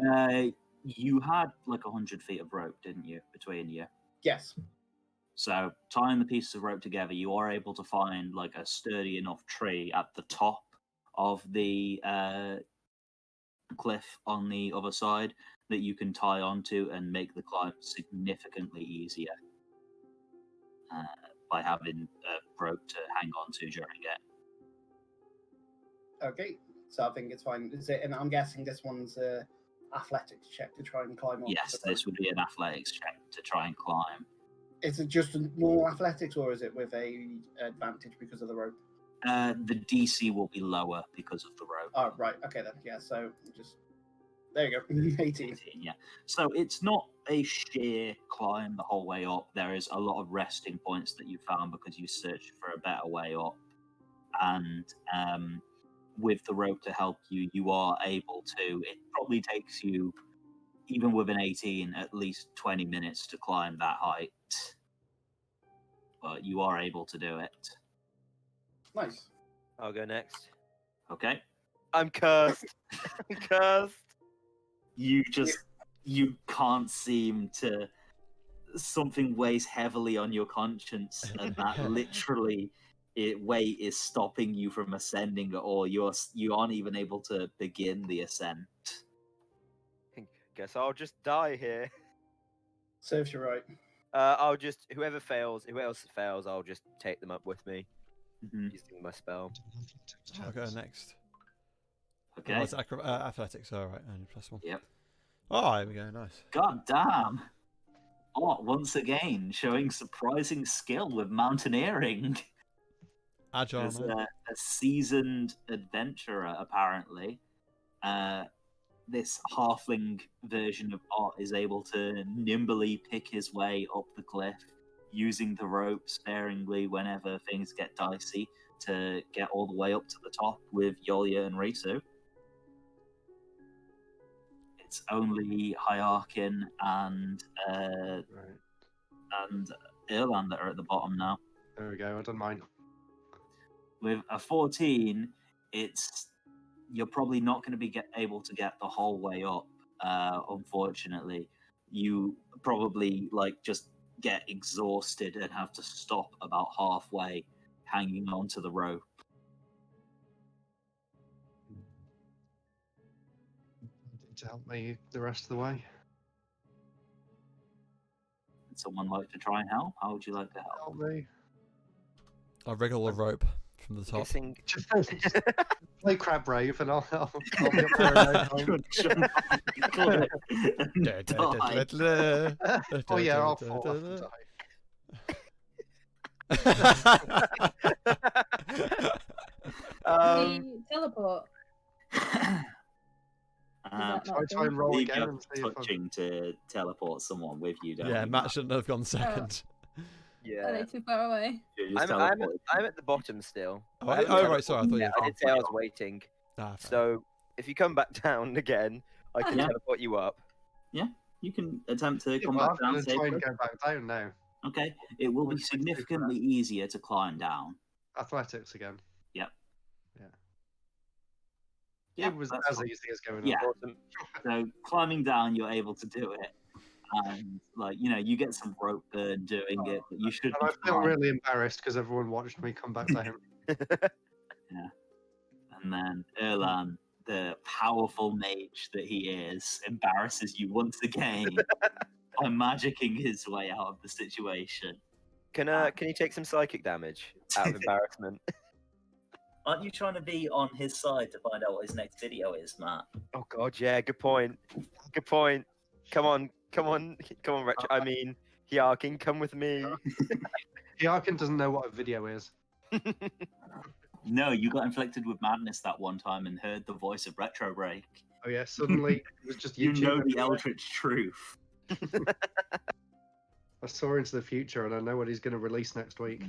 Okay. You had like 100 feet of rope, didn't you, between you? Yes. So tying the pieces of rope together, you are able to find like a sturdy enough tree at the top of the cliff on the other side that you can tie onto and make the climb significantly easier by having a rope to hang on to during it. Okay. So I think it's fine. Is it? And I'm guessing this one's athletics check to try and climb up. Yes, this would be an athletics check to try and climb. Is it just a normal athletics, or is it with a advantage because of the rope? The DC will be lower because of the rope. Oh, right. Okay then. Yeah. So just there you go. 18. Yeah. So it's not a sheer climb the whole way up. There is a lot of resting points that you found because you searched for a better way up. And with the rope to help you, you are able to. It probably takes you, even with an 18, at least 20 minutes to climb that height. But you are able to do it. Nice. I'll go next. Okay? I'm cursed. I'm cursed. You can't seem to. Something weighs heavily on your conscience, and that literally weight is stopping you from ascending at all. You aren't even able to begin the ascent. Guess I'll just die here. Serves you right. I'll just whoever else fails, I'll just take them up with me Mhm. using my spell. I'll go next. Okay. Oh, it's athletics. All right, only +1. Yep. Oh, there we go. Nice. God damn. Art once again showing surprising skill with mountaineering. Agile, As man. a seasoned adventurer, apparently. This halfling version of Art is able to nimbly pick his way up the cliff, using the rope sparingly whenever things get dicey to get all the way up to the top with Yolia and Risu. It's only Hyakin and Right. Erland that are at the bottom now. There we go. I don't mind. With a 14, you're probably not going to be able to get the whole way up. Unfortunately, you probably just get exhausted and have to stop about halfway, hanging onto the rope. To help me the rest of the way. Would someone like to try and help? How would you like to help? Help me. I'll wriggle the rope from the top. Guessing. Just play Crab Brave and I'll be up there in no time. Oh yeah, I'll fall off and die. The teleport. Um, Is that not Try and roll believe again you're and see if I... touching to teleport someone with you, don't Yeah, you, Matt shouldn't have gone second. Are Yeah. they too far away? You're just I'm teleporting. at the bottom still. Oh, I haven't right, sorry, I thought you Yeah, were... I did say I was waiting. Ah, fair. So if you come back down again, I can Yeah. teleport you up. You can attempt to Yeah, come well, back I'm down going to try safely. and go back down now. Okay, it will be What's the difference? significantly easier to climb down. Athletics again. Yep. Yeah, it was that's as fine. easy as going Yeah. up. Awesome. So climbing down, you're able to do it, and you get some rope burn doing it, but you should. And Be I feel fine. really embarrassed because everyone watched me come back down. And then Erlan, the powerful mage that he is, embarrasses you once again by magicking his way out of the situation. Can you take some psychic damage out of embarrassment? Aren't you trying to be on his side to find out what his next video is, Matt? Oh god, yeah, good point. Good point. Come on, Retro. I mean, Hyakin, come with me. Hyakin doesn't know what a video is. No, you got inflicted with madness that one time and heard the voice of Retro Break. Oh yeah, suddenly it was just You YouTube. know the everywhere. eldritch truth. I saw into the future and I know what he's going to release next week.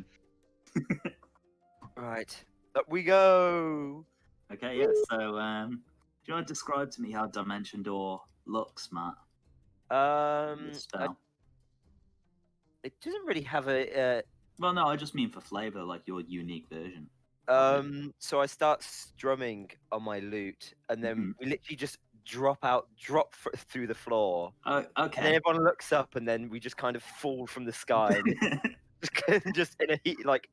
Right, up we go. Okay, yeah. So, do you want to describe to me how Dimension Door looks, Matt? This spell. It doesn't really have a. Well, no, I just mean for flavor, like your unique version. So I start strumming on my lute, and then we literally just drop through the floor. Oh, And then okay. everyone looks up, and then we just kind of fall from the sky, just in a heap. Like,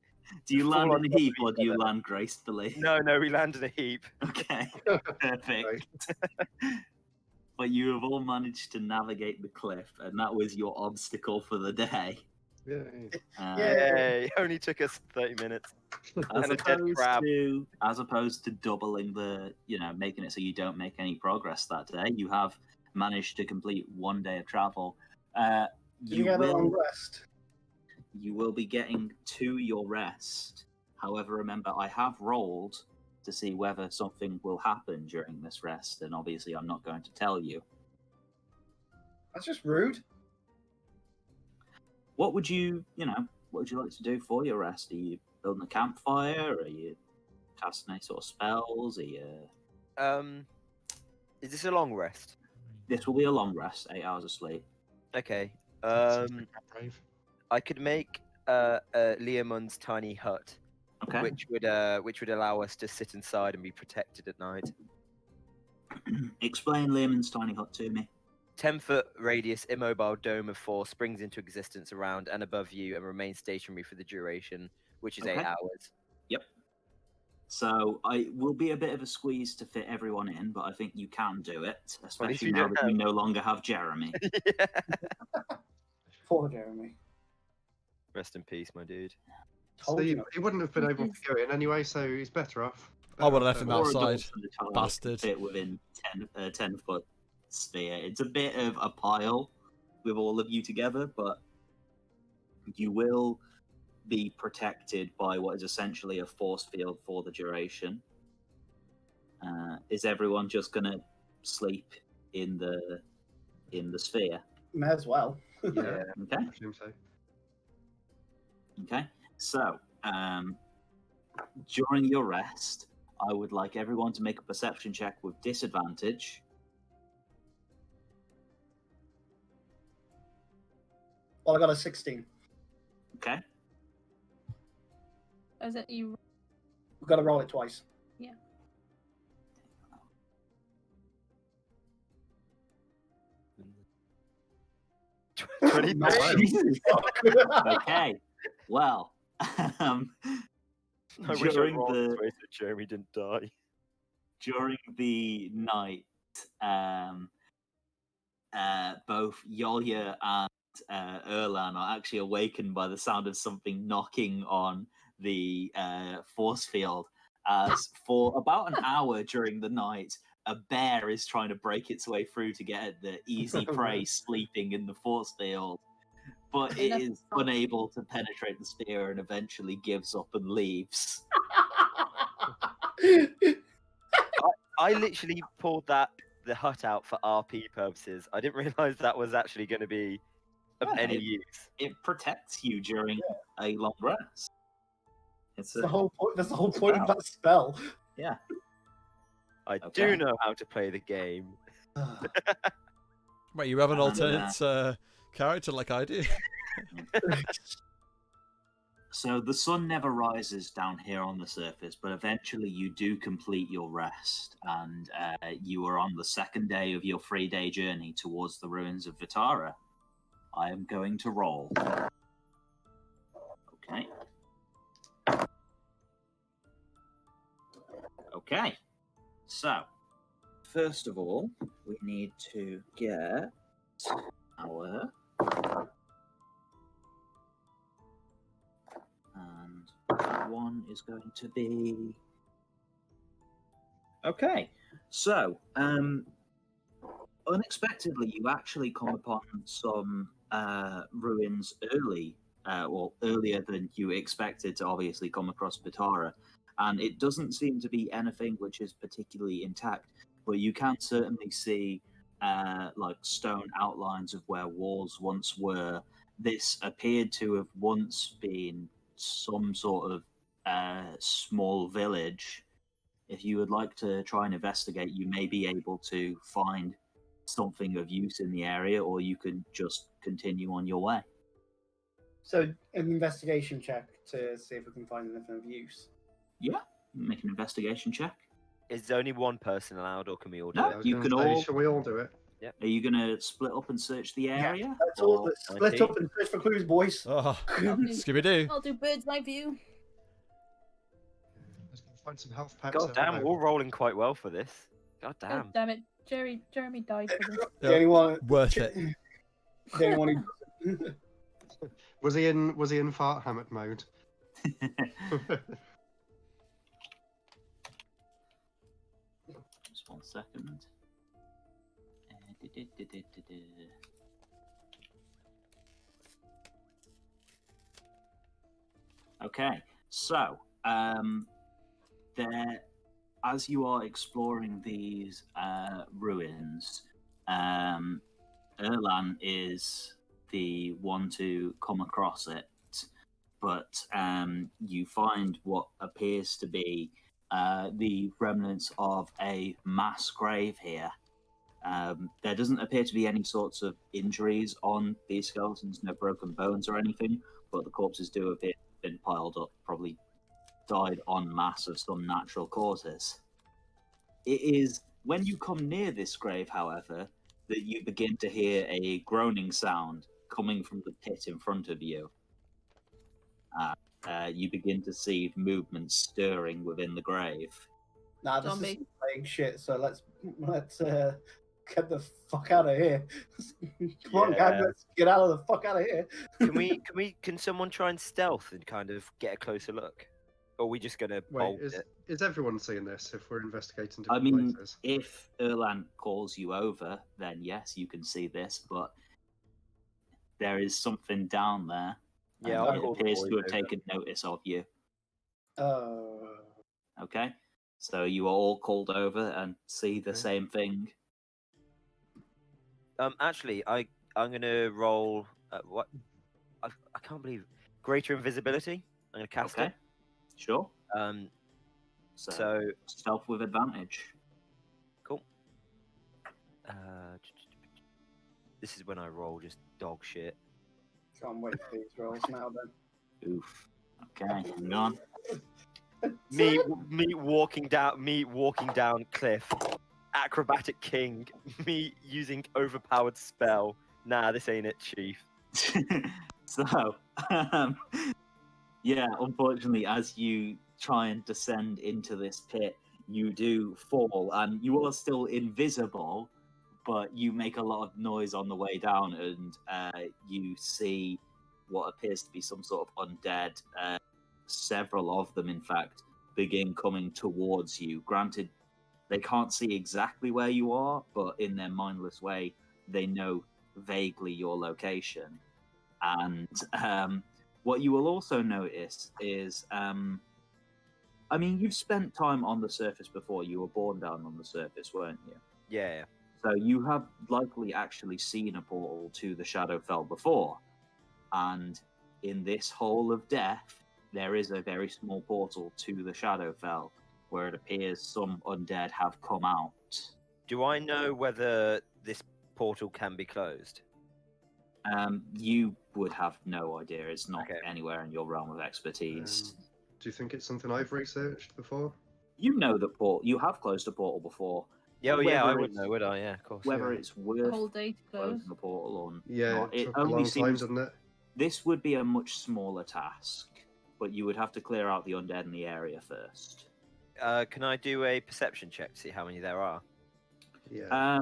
Do you land fall in on a top of heap or each do you other. land gracefully? no, we land in a heap. Okay, perfect. But you have all managed to navigate the cliff, and that was your obstacle for the day. Yeah. Yay! Only took us 30 minutes. And a dead crab. As opposed to doubling the, making it so you don't make any progress that day, you have managed to complete 1 day of travel. You get a long rest. You will be getting to your rest. However, remember, I have rolled to see whether something will happen during this rest, and obviously I'm not going to tell you. That's just rude. What would you like to do for your rest? Are you building a campfire? Are you casting any sort of spells? Are you... Is this a long rest? This will be a long rest, 8 hours of sleep. Okay. Brave. I could make Leomund's tiny hut, Okay. which would allow us to sit inside and be protected at night. Explain Lehman's tiny hut to me. 10-foot radius immobile dome of 4 springs into existence around and above you and remains stationary for the duration, which is 8 Okay. hours. Yep. So I will be a bit of a squeeze to fit everyone in, but I think you can do it, especially you now don't that you no longer have Jeremy. Poor Jeremy. Rest in peace, my dude. Told So you. he wouldn't have been able to go in anyway, so he's better off. I would have left him Four outside. adults and a child Bastard. fit within 10-foot sphere. It's a bit of a pile with all of you together, but you will be protected by what is essentially a force field for the duration. Is everyone just gonna sleep in the sphere? May as well. Yeah, Okay. I assume so. Okay. So, during your rest, I would like everyone to make a perception check with disadvantage. Well, I got a 16. Okay. Is it you? We've got to roll it twice. Yeah. Okay. Well, I wish I during rolled the this way so Jeremy didn't die. during the night, both Yolya and Erlan are actually awakened by the sound of something knocking on the force field. As for about an hour during the night, a bear is trying to break its way through to get at the easy prey sleeping in the force field, but it is unable to penetrate the sphere and eventually gives up and leaves. I literally pulled the hut out for RP purposes. I didn't realize that was actually going to be of Yeah, any use. It protects you during a long rest. It's That's the whole point. That's the whole point of that spell. Yeah. I Okay. do know how to play the game. Wait, you have an And, alternate character like I do? So the sun never rises down here on the surface, but eventually you do complete your rest, and you are on the second day of your 3-day journey towards the ruins of Vitara. I am going to roll. Okay. Okay. So, first of all, we need to get our... And one is going to be... Okay. So, unexpectedly, you actually come upon some ruins earlier than you expected to obviously come across Vitara. And it doesn't seem to be anything which is particularly intact, but you can certainly see like stone outlines of where walls once were. This appeared to have once been some sort of small village. If you would like to try and investigate, you may be able to find something of use in the area, or you can just continue on your way. So, an investigation check to see if we can find anything of use. Yeah, make an investigation check. Is there only one person allowed, or can we all do No. it? I was You gonna can say, all- Shall we all do it? Are you going to split up and search the area? Let's all or- split up and search for clues, boys. Oh, Scooby Doo. I'll do bird's eye view. Let's go find some health packs. God damn, we're all rolling quite well for this. God Oh, damn. damn it. Jeremy died for this. The only one, Worth it. the only one who Was he in fart hammock mode? Just 1 second. Okay, so there, as you are exploring these ruins, Erlan is the one to come across it, but you find what appears to be the remnants of a mass grave here. There doesn't appear to be any sorts of injuries on these skeletons, no broken bones or anything, but the corpses do appear to have been piled up, probably died en masse of some natural causes. It is when you come near this grave, however, that you begin to hear a groaning sound coming from the pit in front of you. You begin to see movement stirring within the grave. Nah, this Zombie. is playing shit. So let's get the fuck out of here. Come on, Yeah. gang, let's get out of the fuck out of here. Can someone try and stealth and kind of get a closer look? Or are we just gonna Wait, bolt it? is everyone seeing this if we're investigating I different mean, places? if Erlan calls you over, then yes, you can see this, but there is something down there. Yeah, and I'll it call the appears boys to have over. taken notice of you. Uh, Okay, so you are all called over and see the Okay. same thing. Actually, I'm gonna roll. What? I can't believe greater invisibility. I'm gonna cast Okay, sure. it. So stealth with advantage. Cool. This is when I roll just dog shit. can't wait for these rolls now then. Oof. Okay, hang on. Me walking down cliff. Acrobatic king. Me using overpowered spell. Nah, this ain't it, chief. So, yeah, unfortunately, as you try and descend into this pit, you do fall, and you are still invisible, but you make a lot of noise on the way down, and you see what appears to be some sort of undead. Several of them, in fact, begin coming towards you. Granted, they can't see exactly where you are, but in their mindless way, they know vaguely your location. And what you will also notice is, I mean, you've spent time on the surface before. You were born down on the surface, weren't you? Yeah. So you have likely actually seen a portal to the Shadowfell before. And in this Hole of Death, there is a very small portal to the Shadowfell where it appears some undead have come out. Do I know whether this portal can be closed? You would have no idea. It's not Okay. anywhere in your realm of expertise. Do you think it's something I've researched before? You know the portal. You have closed a portal before. Yeah, oh, yeah, I Whether would it's- know, would I? Yeah, of course. Whether Yeah. it's worth Whole day to close. closing a portal or Yeah, not, it it took a only long time, seems didn't it? this would be a much smaller task, but you would have to clear out the undead in the area first. Can I do a perception check to see how many there are? Yeah.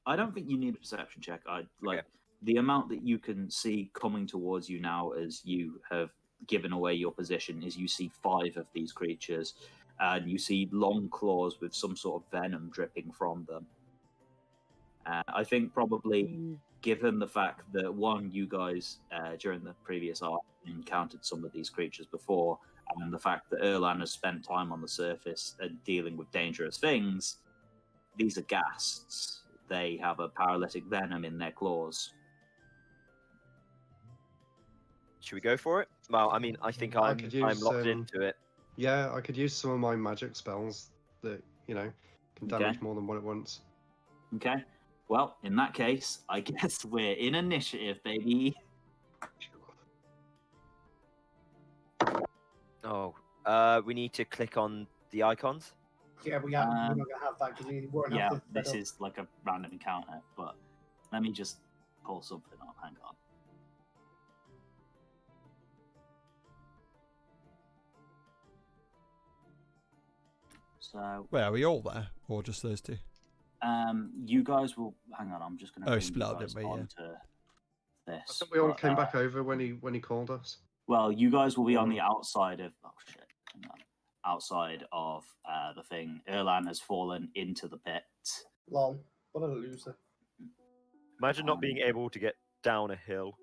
I don't think you need a perception check. Okay. The amount that you can see coming towards you now, as you have given away your position, is you see 5 of these creatures, and you see long claws with some sort of venom dripping from them. I think probably, given the fact that one, you guys during the previous arc encountered some of these creatures before, and the fact that Erlan has spent time on the surface and dealing with dangerous things, these are ghasts. They have a paralytic venom in their claws. Should we go for it? Well, I mean, I think I I'm could use, locked into it. Yeah, I could use some of my magic spells that, can damage Okay. more than one at once. Okay. Well, in that case, I guess we're in initiative, baby. Oh, we need to click on the icons. Yeah, we're not going to have that because we weren't Yeah, have this is like a random encounter, but let me just pull something up. Hang on. So, Wait, are we all there, or just those two? you guys will hang on. I'm just going to bring split you up, guys didn't we? Yeah. onto I this. think we all but, came back over when he called us. Well, you guys will be on the outside of. Oh shit! Hang on. Outside of the thing. Erlan has fallen into the pit. Lol. What a loser. Imagine not being able to get down a hill.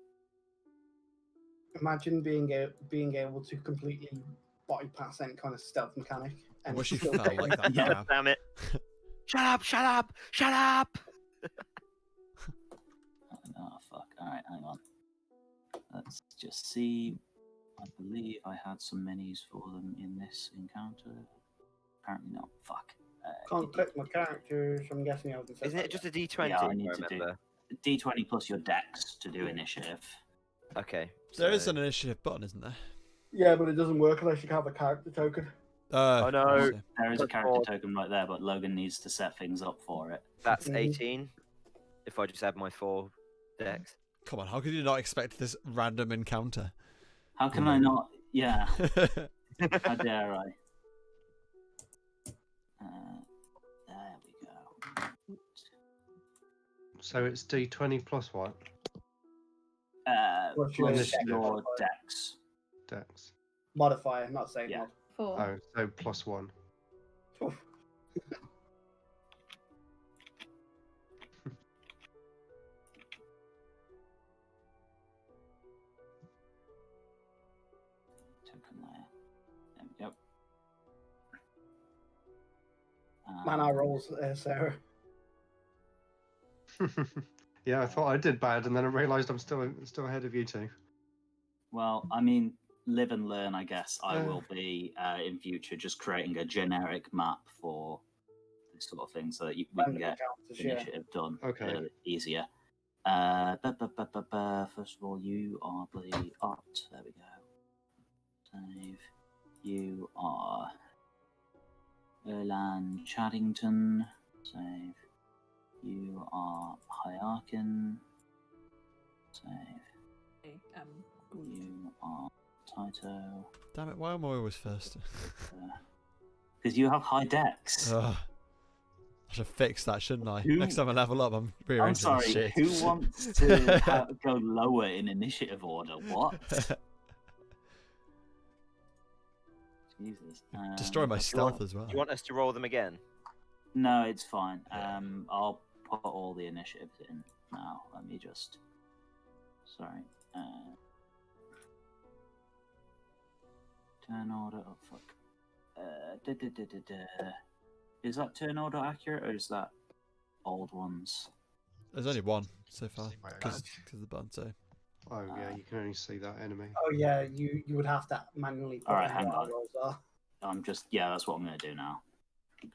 Imagine being able to completely bypass any kind of stealth mechanic. I And wish he still felt fail. like that. Yeah. now. Damn it! Shut up! Shut up! Shut up! Oh fuck! All right, hang on. Let's just see. I believe I had some minis for them in this encounter. Apparently not. Fuck. Can't click my characters. I'm guessing I was. Isn't it just a D20? Yeah, I if need to do- remember? D20 plus your dex to do initiative. Okay. There is so- an initiative button, isn't there? Yeah, but it doesn't work unless you have a character token. Oh, no. I see. There is a Good character lord. token right there, but Logan needs to set things up for it. That's Mhm. 18. If I just add my 4 decks. Come on, how could you not expect this random encounter? How can I not? Yeah. Well, How dare I? There we go. So it's D20 plus what? What's your Plus initiative? your dex. Dex. Modifier, not save Yeah. mod. 4. Oh, so +1. Token layer. There we go. Man, I rolls, Sarah. Yeah, I thought I did bad, and then I realised I'm still ahead of you two. Well, I mean, live and learn, I guess. I Yeah. will be in future just creating a generic map for this sort of thing so that we can Random get encounters, yeah. initiative done Okay. easier. First of all, you are bloody art. There we go. Save. You are Erland Chaddington. Save. You are Hierarchin. Save. You are Taito. Damn it, why am I always first? Because you have high decks. Ugh. I should fix that, shouldn't I? Who- Next time I level up, I'm I'm rearranging sorry, this shit. who wants to go lower in initiative order? What? Jesus. Destroy my do you stealth want- as well. Do you want us to roll them again? No, it's fine. I'll put all the initiatives in now. Let me just. Sorry. Turn order. Oh fuck. Is that turn order accurate or is that old ones? There's only one so far See my because own. of the button. So Oh yeah, you can only see that enemy. Oh yeah, you would have to manually put Alright, in hang what on. our rolls are. I'm just. Yeah, that's what I'm going to do now.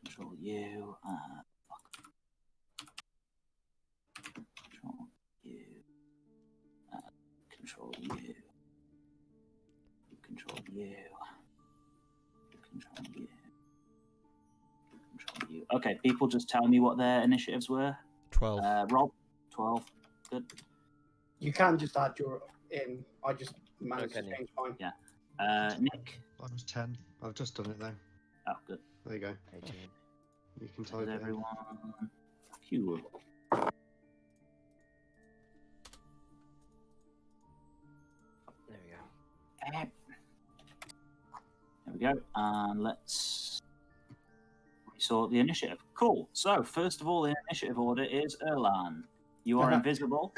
Control U. Fuck. Control U. Control U. Control U. Control U. Control U. Okay, people just tell me what their initiatives were. 12. Rob, 12. Good. You can just add your in. I just managed Okay, to change mine. Yeah. Nick. Mine was 10. I've just done it though. Oh, good. There you go. 18. You can Is type it in. everyone. Cool. There we go. There we go. And let's resort the initiative. Cool. So, first of all, in initiative order is Erlan. You are invisible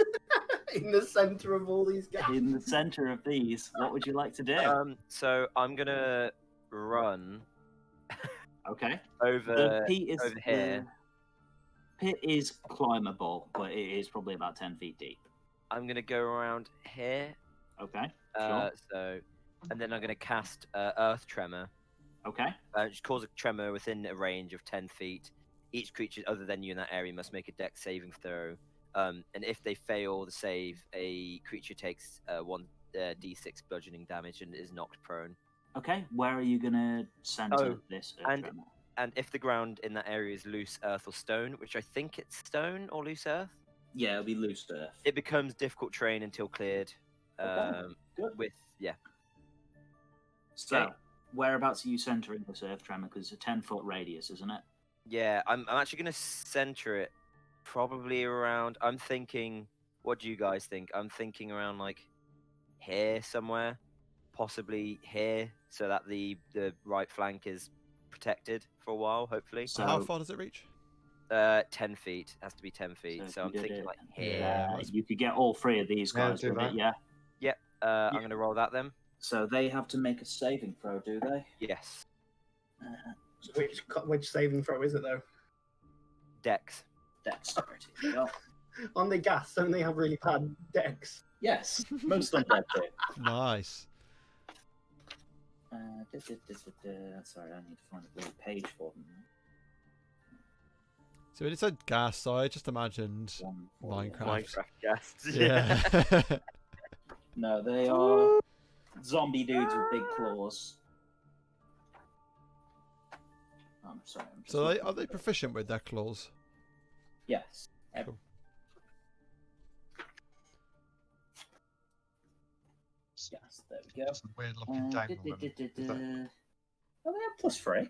In the center of all these guys. in the center of these. What would you like to do? So I'm gonna run Okay. over The pit is over here. The pit is climbable, but it is probably about 10 feet deep. I'm gonna go around here. Okay. Sure. So, and then I'm gonna cast Earth Tremor. Okay. Just cause a tremor within a range of 10 feet. Each creature other than you in that area must make a dex saving throw. And if they fail the save, a creature takes 1d6 bludgeoning damage and is knocked prone. Okay. Where are you gonna center Oh, this and- tremor? And if the ground in that area is loose earth or stone, which I think it's stone or loose earth, Yeah, it'll be loose earth. it becomes difficult terrain until cleared. Okay, good. With So, okay. whereabouts are you centering this earth tremor? Because it's a 10-foot radius, isn't it? Yeah, I'm actually gonna center it probably around. I'm thinking. What do you guys think? I'm thinking around like here somewhere, possibly here, so that the right flank is protected for a while. Hopefully, So, How far does it reach? 10 feet. It has to be 10 feet. if So you I'm did thinking it like Yeah. here. you could get all three of these Yeah, guys do with that. it, yeah? I'm gonna roll that then. So they have to make a saving throw, do they? Yes. Which saving throw is it though? Dex. Dexterity. Well, On the gas, don't they have really bad decks? yes, most undead do. Nice. Sorry, I need to find a little page for them. So when it said gas, so I just imagined 1, 4, Minecraft. Minecraft guests. Yeah. No, they are zombie dudes with big claws. I'm sorry. I'm just So looking are they for the- proficient with their claws? Yes. Cool. Yes, there we go. It's a weird looking dangle. Oh, they have +3.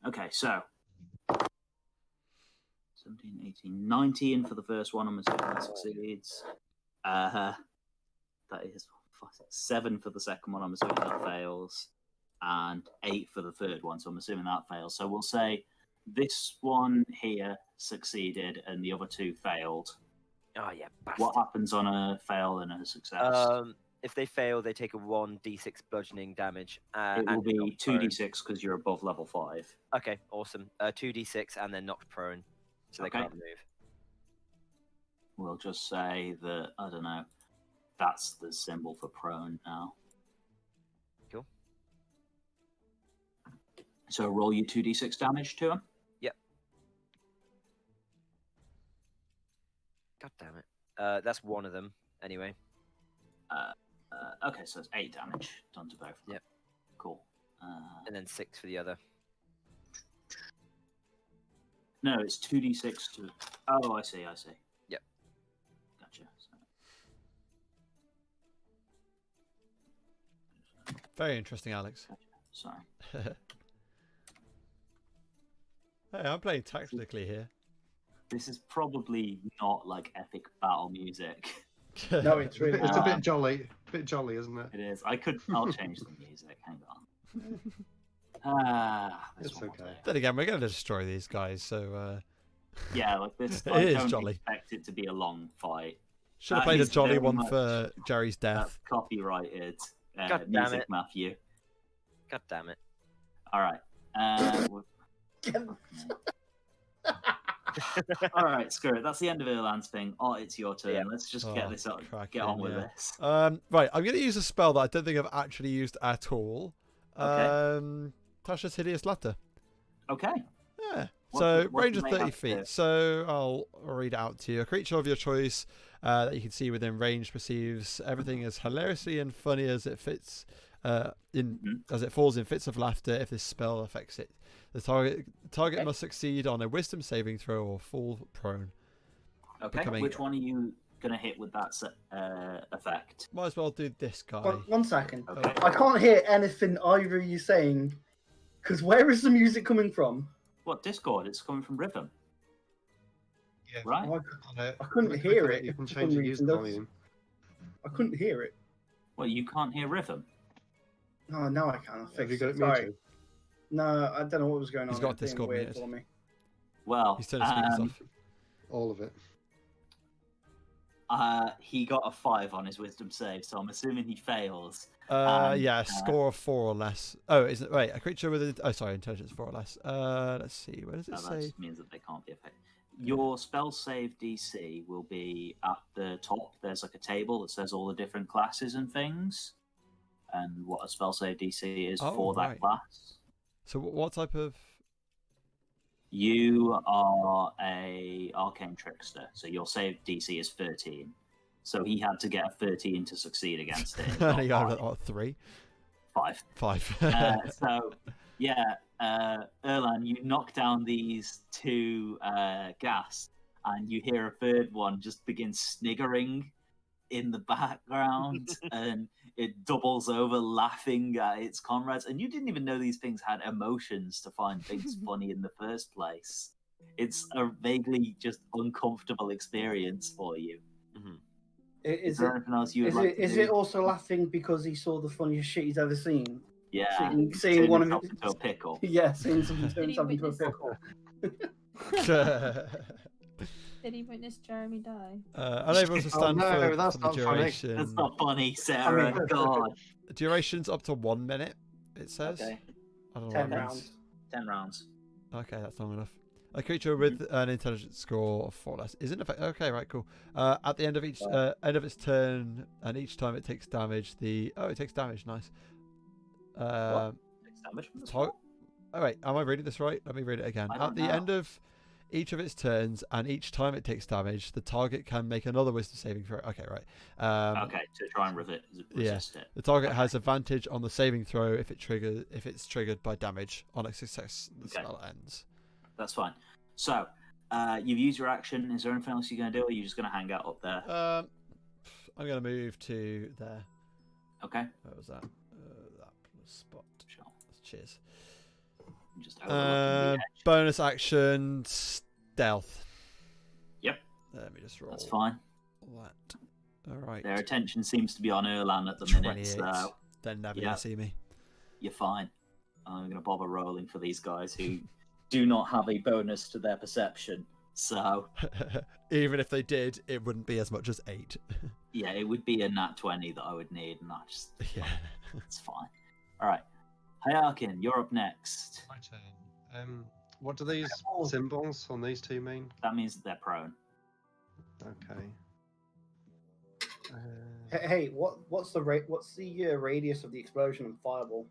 Okay, so 17, 18, 19 for the first one. I'm assuming that succeeds. That is 7 for the second one. I'm assuming that fails. and 8 for the third one. So I'm assuming that fails. So we'll say this one here succeeded and the other 2 failed. Oh yeah, bastard. What happens on a fail and a success? If they fail, they take a 1d6 bludgeoning damage. It will and be knocked prone. 2d6 because you're above level 5. Okay, awesome. 2d6 and then knocked prone, so they Okay. can't move. We'll just say that, I don't know, that's the symbol for prone now. Cool. So roll you 2d6 damage to him. Yep. God damn it. That's one of them, anyway. Okay, so it's 8 damage done to both. Yep. Cool. And then 6 for the other. No, it's 2d6 to... Oh, I see. Yep. Gotcha. Very interesting, Alex. Sorry. Hey, I'm playing tactically here. This is probably not like epic battle music. No, it's really. It's a bit jolly, isn't it? It is. I'll change the music. Hang on. This It's one will okay. do. Then again, we're going to destroy these guys, so Yeah, like this. It I is don't jolly. expect it to be a long fight. should have That played a is jolly very one much- for Jerry's That's death. copyrighted God damn music, it. Matthew. God damn it. All right. All right, screw it. That's the end of Erland's thing. Oh, it's your turn. Yeah. Let's just Oh, get this up. cracking, Get on with yeah. this. Right, I'm going to use a spell that I don't think I've actually used at all. Okay. Tasha's Hideous Laughter. Okay. Yeah. What So does- what range does of it 30 have to do? feet. So I'll read it out to you. A creature of your choice that you can see within range perceives everything as hilariously and funny as it fits as it falls in fits of laughter. If this spell affects it, the target Okay. must succeed on a Wisdom saving throw or fall prone. Okay. Becoming- Which one are you gonna hit with that effect? Might as well do this guy. One second. Okay. I can't hear anything either of you saying. Because where is the music coming from? What Discord? It's coming from Rhythm, Yeah. right? I, On it. I couldn't Click hear on it You can for change some the user reason. volume. I couldn't hear it. Well, you can't hear Rhythm. No, now I can. I fixed Have you got it. it Sorry. muted? No, I don't know what was going on. He's got It was being Discord weird muted. for me. Well, He's turned his speakers off. All of it. he got a 5 on his Wisdom save, so I'm assuming he fails. Yeah, score of 4 or less. Oh, is it? Wait, a creature with intelligence 4 or less. Let's see. Where does it No, that say? just means that they can't be affected. Your spell save DC will be at the top. There's like a table that says all the different classes and things, and what a spell save DC is Oh, for that right. class. So what type of? You are a arcane trickster, so your save DC is 13. So he had to get a 13 to succeed against it. He He got got 3, 5. 5. So, yeah, Erlan, you knock down these 2 gas, and you hear a third one just begin sniggering in the background, and it doubles over laughing at its comrades. And you didn't even know these things had emotions to find things funny in the first place. It's a vaguely just uncomfortable experience for you. Is Is there it? anything else you would Is like it? to Is do? it also laughing because he saw the funniest shit he's ever seen? Yeah, Seeing turn one of yourself his, into a pickle. yeah, seeing someone turn Did he himself into a witness- pickle. Did he witness Jeremy die? Unable to Oh, stand no, for that's the not funny. duration. That's not funny, Sarah. God. Duration's up to 1 minute. It says. Okay. I don't know 10 what that means. rounds. 10 rounds. Okay, that's long enough. A creature with an intelligence score of 4 or less is in effect. Okay, right, cool. At the end of each end of its turn, and each time it takes damage, it takes damage. Nice. Takes damage from the spell? Oh wait, am I reading this right? Let me read it again. I At don't the know. end of each of its turns, and each time it takes damage, the target can make another Wisdom saving throw. Okay, right. Okay, to try and resist it. The target has advantage on the saving throw if it's triggered by damage on a success. The Okay. spell ends. That's fine. So, you've used your action. Is there anything else you're going to do, or are you just going to hang out up there? I'm gonna move to there. Okay. Where was that? That spot. Sure. Cheers. I'm just overlooking the edge. Bonus action stealth. Yep. Let me just roll That's fine. that. All right. Their attention seems to be on Erlan at the minute, 28. so... They're never Yeah. gonna see me. you're fine. I'm going to bother rolling for these guys who do not have a bonus to their perception. So, even if they did, it wouldn't be as much as 8. yeah, it would be a nat 20 that I would need, and Yeah. it's fine. All right. Hyarkin, you're up next. My turn. What do these Oh. symbols on these two mean? That means that they're prone. Okay. Hey, what's the radius of the explosion and fireball?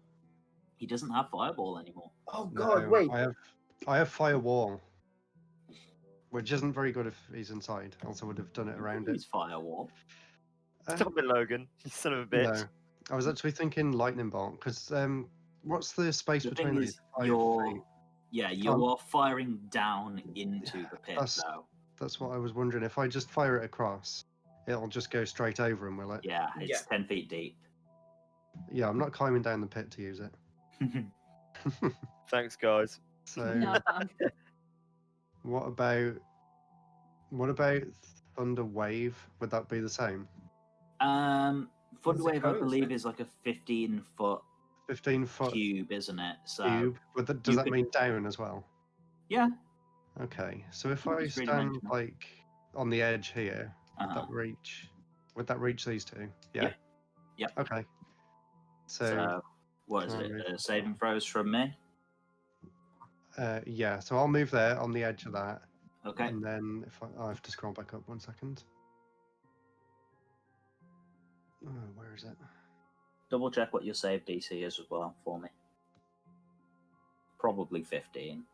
He doesn't have fireball anymore. Oh God, no, wait. I have firewall, which isn't very good if he's inside. Else I would have done it around it. He's firewall. Stop it, Logan. You son of a bitch. No, I was actually thinking lightning bolt because what's the space The between thing these? is, 5 you're feet? you're firing down into the pit, That's- though. That's what I was wondering. If I just fire it across, it'll just go straight over him, will it? Yeah, it's 10 feet deep. Yeah, I'm not climbing down the pit to use it. Thanks, guys. So No, fam. what about thunder wave? Would that be the same? Thunderwave, I code, believe, isn't it? is like a 15-foot 15-foot cube, isn't it? So cube. Does you that could- mean down as well? yeah, Okay, so if Yeah, I it's really stand mentioned. like on the edge here, would uh-huh. that reach? Would that reach these two? Yeah. Yep. Okay. So So what is try it? and move Saving throws from me. yeah, so I'll move there on the edge of that, Okay. and then if I have to scroll back up 1 second. Oh, where is it? Double check what your save DC is as well for me. Probably 15.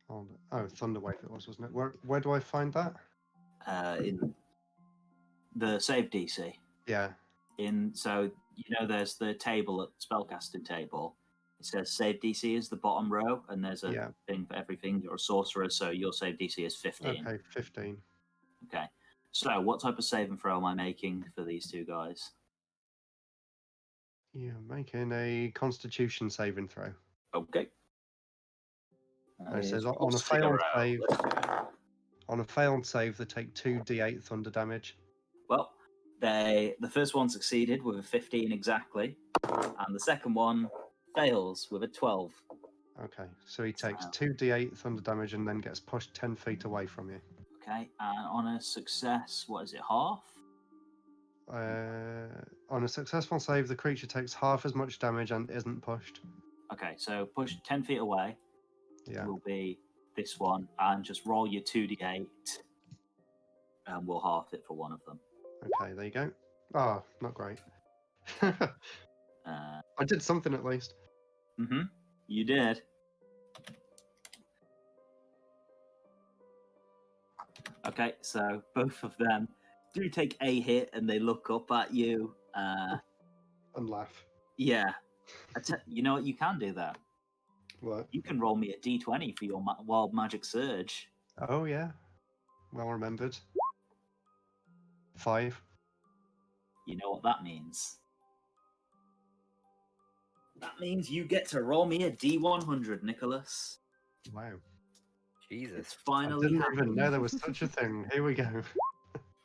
Oh, Thunderwave it was, wasn't it? Where do I find that? In the save DC. Yeah. So there's the table at spellcasting table. It says save DC is the bottom row, and there's a Yeah. thing for everything. You're a sorcerer, so your save DC is 15. Okay, 15. Okay. So what type of save and throw am I making for these two guys? Yeah, making a Constitution saving throw. Okay. And it says That is on a failed +0. save. On a failed save, they take 2d8 thunder damage. Well, the first one succeeded with a 15 exactly, and the second one fails with a 12. Okay, so he takes Wow. 2d8 thunder damage and then gets pushed 10 feet away from you. Okay, and on a success, what is it, half? On a successful save, the creature takes half as much damage and isn't pushed. Okay, so push 10 feet away Yeah. will be this one, and just roll your 2d8, and we'll half it for one of them. Okay, there you go. Ah, not great. Uh, I did something at least. You did. Okay, so both of them do take a hit, and they look up at you. And laugh. Yeah. You know what you can do, though? What? You can roll me a d20 for your Wild Magic Surge. Oh, yeah. Well remembered. 5. You know what that means? That means you get to roll me a d100, Nicholas. Wow. It's Jesus. finally I didn't happened. even know there was such a thing. Here we go.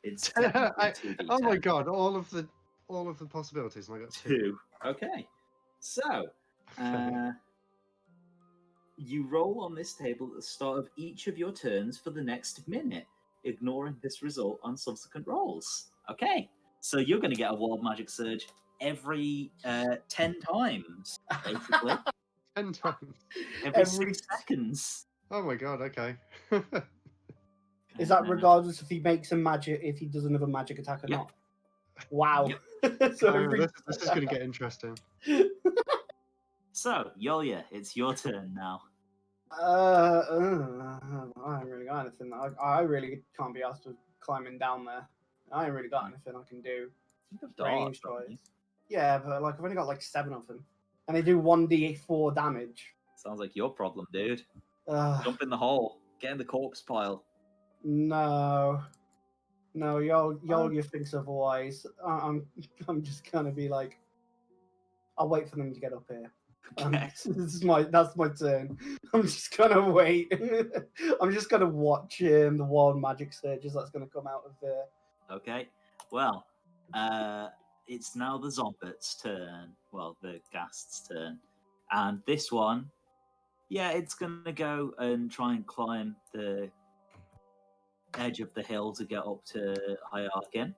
It's I- 2d10. oh my god! All of the possibilities, and I got 2. 2. Okay. So, you roll on this table at the start of each of your turns for the next minute, ignoring this result on subsequent rolls. Okay. So you're going to get a Wild Magic Surge every 10 times, basically. 10 times. every Every- 6 seconds. Oh my god! Okay. Is that regardless if he makes a magic, if he does another magic attack or Yeah. not? Wow. Yep. So Oh, every- this is going to get interesting. So, Yolya, it's your turn now. I ain't really got anything. I really can't be asked to climbing down there. I ain't really got anything I can do range wise. Yeah, but like I've only got like 7 of them, and they do 1d4 damage. Sounds like your problem, dude. Ugh, Jump in the hole. Get in the corpse pile. no, Yolya thinks otherwise. I'm just gonna be like, I'll wait for them to get up here. Okay. That's my turn. I'm just gonna wait. I'm just gonna watch the wild magic surges that's gonna come out of there. Okay. Well, it's now the Zombit's turn. Well, the Ghast's turn. And this one, yeah, it's going to go and try and climb the edge of the hill to get up to Hyarkin.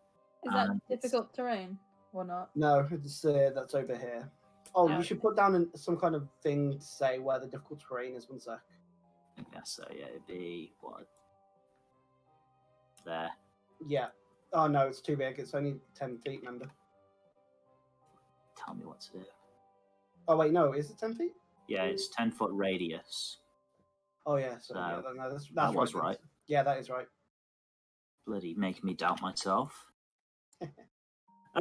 Is that difficult terrain or not? No, it's that's over here. Oh, Yeah. you should put down some kind of thing to say where the difficult terrain is. 1 sec. I guess so, yeah, it'd be, what? There. Yeah. Oh no, it's too big. It's only 10 feet, remember? Tell me what to do. Oh wait, no, is it 10 feet? Yeah, it's 10-foot radius. Oh yeah, so No, yeah, no, that's that was then. right. Yeah, that is right. Bloody making me doubt myself.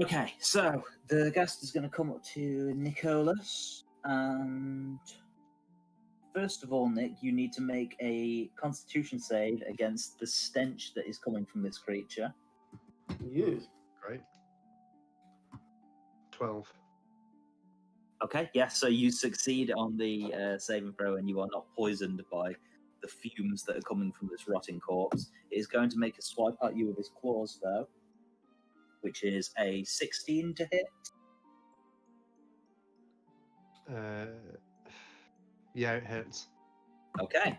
Okay, so the Ghast is going to come up to Nicholas, and first of all, Nick, you need to make a Constitution save against the stench that is coming from this creature. You. Great. 12. Okay, yeah, so you succeed on the saving throw, and you are not poisoned by the fumes that are coming from this rotting corpse. It is going to make a swipe at you with his claws, though, which is a 16 to hit. Yeah, it hits. Okay,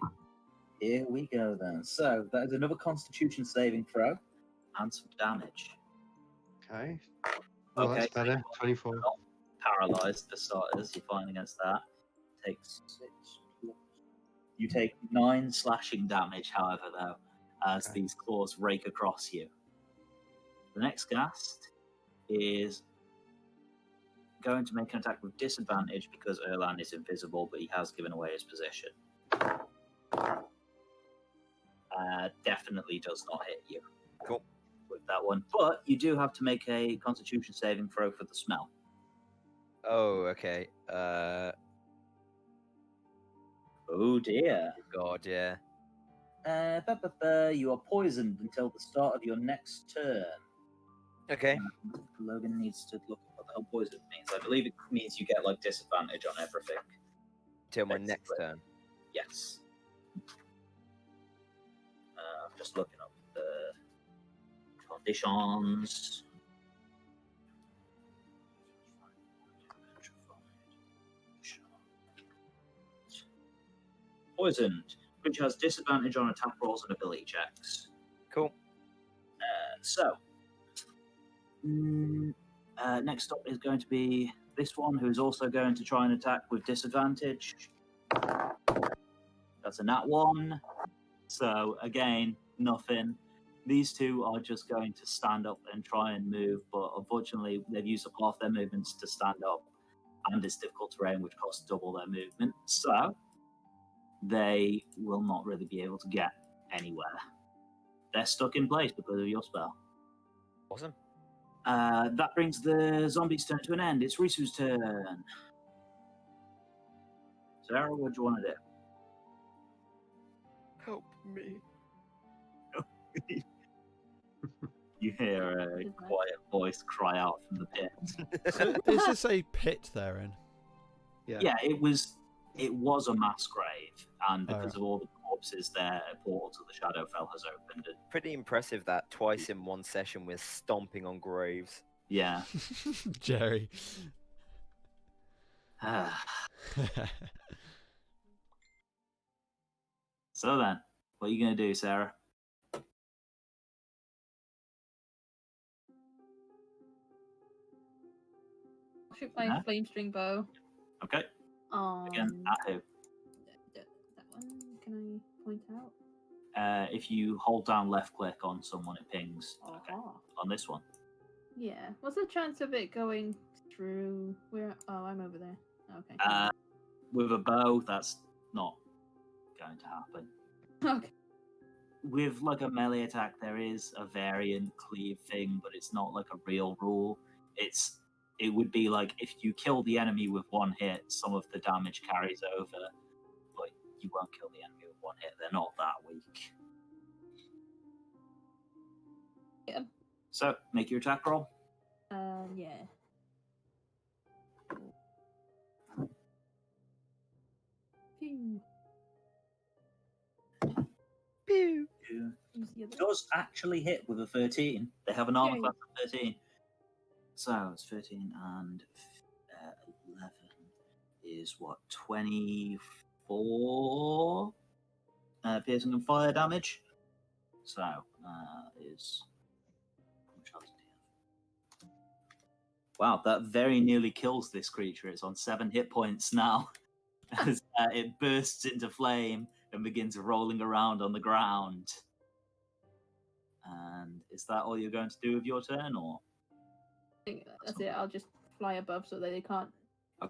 here we go then. So that is another Constitution saving throw and some damage. Okay. Well, Okay, that's better. 24. Not paralyzed for starters. You're fine against that. Takes 6. You take 9 slashing damage, however, though, as Okay. these claws rake across you. The next Ghast is going to make an attack with disadvantage because Erlan is invisible, but he has given away his position. Definitely does not hit you. Cool. With that one. But you do have to make a Constitution saving throw for the smell. Oh, okay. Oh dear. God, yeah. You are poisoned until the start of your next turn. Okay. Logan needs to look at what the hell poison means. I believe it means you get like disadvantage on everything. Till my next turn. Yes. I'm just looking up the conditions. Poisoned, which has disadvantage on attack rolls and ability checks. Cool. Next up is going to be this one, who is also going to try and attack with disadvantage. That's a nat 1. So, again, nothing. These two are just going to stand up and try and move, but unfortunately, they've used up half their movements to stand up, and it's difficult terrain, which costs double their movement. So, they will not really be able to get anywhere. They're stuck in place because of your spell. Awesome. That brings the zombie's turn to an end. It's Risu's turn. Sarah, what do you want to do? Help me. You hear a quiet voice cry out from the pit. So is this a pit they're in? Yeah, it was a mass grave, and because Alright. of all the corpses there, a portal to the Shadowfell has opened. And, Pretty impressive that twice in one session we're stomping on graves. yeah. Jerry. So then, what are you going to do, Sarah? Shoot my Yeah. flame string bow. Okay, again, at who? That one, can I point out? If you hold down left click on someone, it pings. Okay, Aha. on this one. Yeah. What's the chance of it going through? Where? Oh, I'm over there. Okay. With a bow, that's not going to happen. Okay. With like a melee attack, there is a variant cleave thing, but it's not like a real rule. It would be like if you kill the enemy with one hit, some of the damage carries over, but you won't kill the enemy with one hit. They're not that weak. Yeah. So make your attack roll. Yeah. Pew. Pew. Use the other. Does actually hit with a 13. They have an armor Yay. class of 13. So it's 13 and 11 is what, 24 piercing and fire damage. So is wow, that very nearly kills this creature. It's on 7 hit points now as it bursts into flame and begins rolling around on the ground. And is that all you're going to do with your turn, or? I think that's it. I'll just fly above so that they can't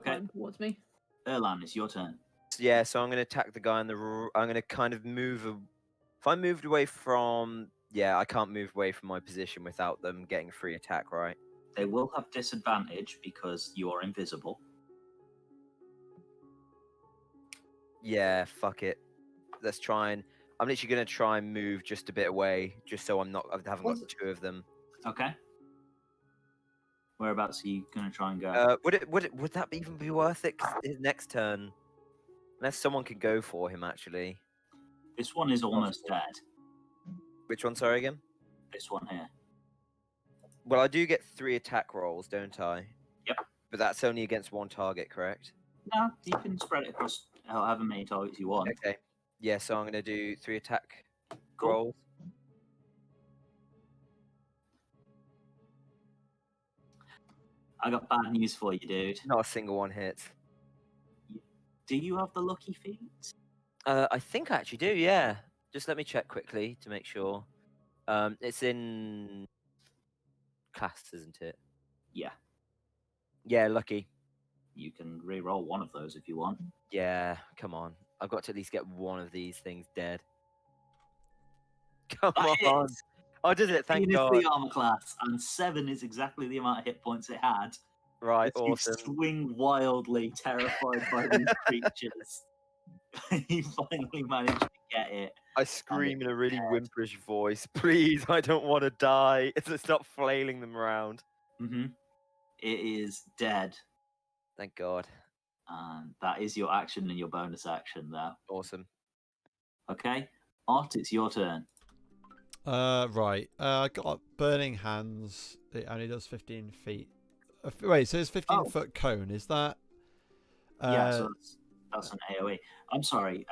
climb towards me. Erlan, it's your turn. Yeah, so I'm going to attack the guy in the. I'm going to kind of move. If I moved away from. Yeah, I can't move away from my position without them getting a free attack, right? They will have disadvantage because you are invisible. Yeah, fuck it. Let's try and. I'm literally going to try and move just a bit away, just so I haven't got 2 of them. Okay. Whereabouts are you going to try and go? Would that even be worth it? 'Cause his next turn, unless someone could go for him, actually. This one is almost dead. Which one? Sorry, again. This one here. Well, I do get 3 attack rolls, don't I? Yep. But that's only against 1 target, correct? No, you can spread it across however many targets you want. Okay. Yeah, so I'm going to do 3 attack Cool. rolls. I got bad news for you, dude. Not a single one hits. Do you have the lucky feat? I think I actually do, yeah. Just let me check quickly to make sure. It's in class, isn't it? Yeah. Yeah, lucky. You can re-roll one of those if you want. Yeah, come on. I've got to at least get one of these things dead. Come on. Oh, does it? Thank God. The armor class, and 7 is exactly the amount of hit points it had. Right, As awesome. You swing wildly, terrified by these creatures. You finally managed to get it. I scream in a really whimperish voice, please, I don't want to die. Stop flailing them around. Mm-hmm. It is dead. Thank God. And that is your action and your bonus action there. Awesome. Okay. Art, it's your turn. Right. I got Burning Hands. It only does 15 feet. Wait, so it's 15-foot cone. Is that? Yeah, so that's an AoE. I'm sorry.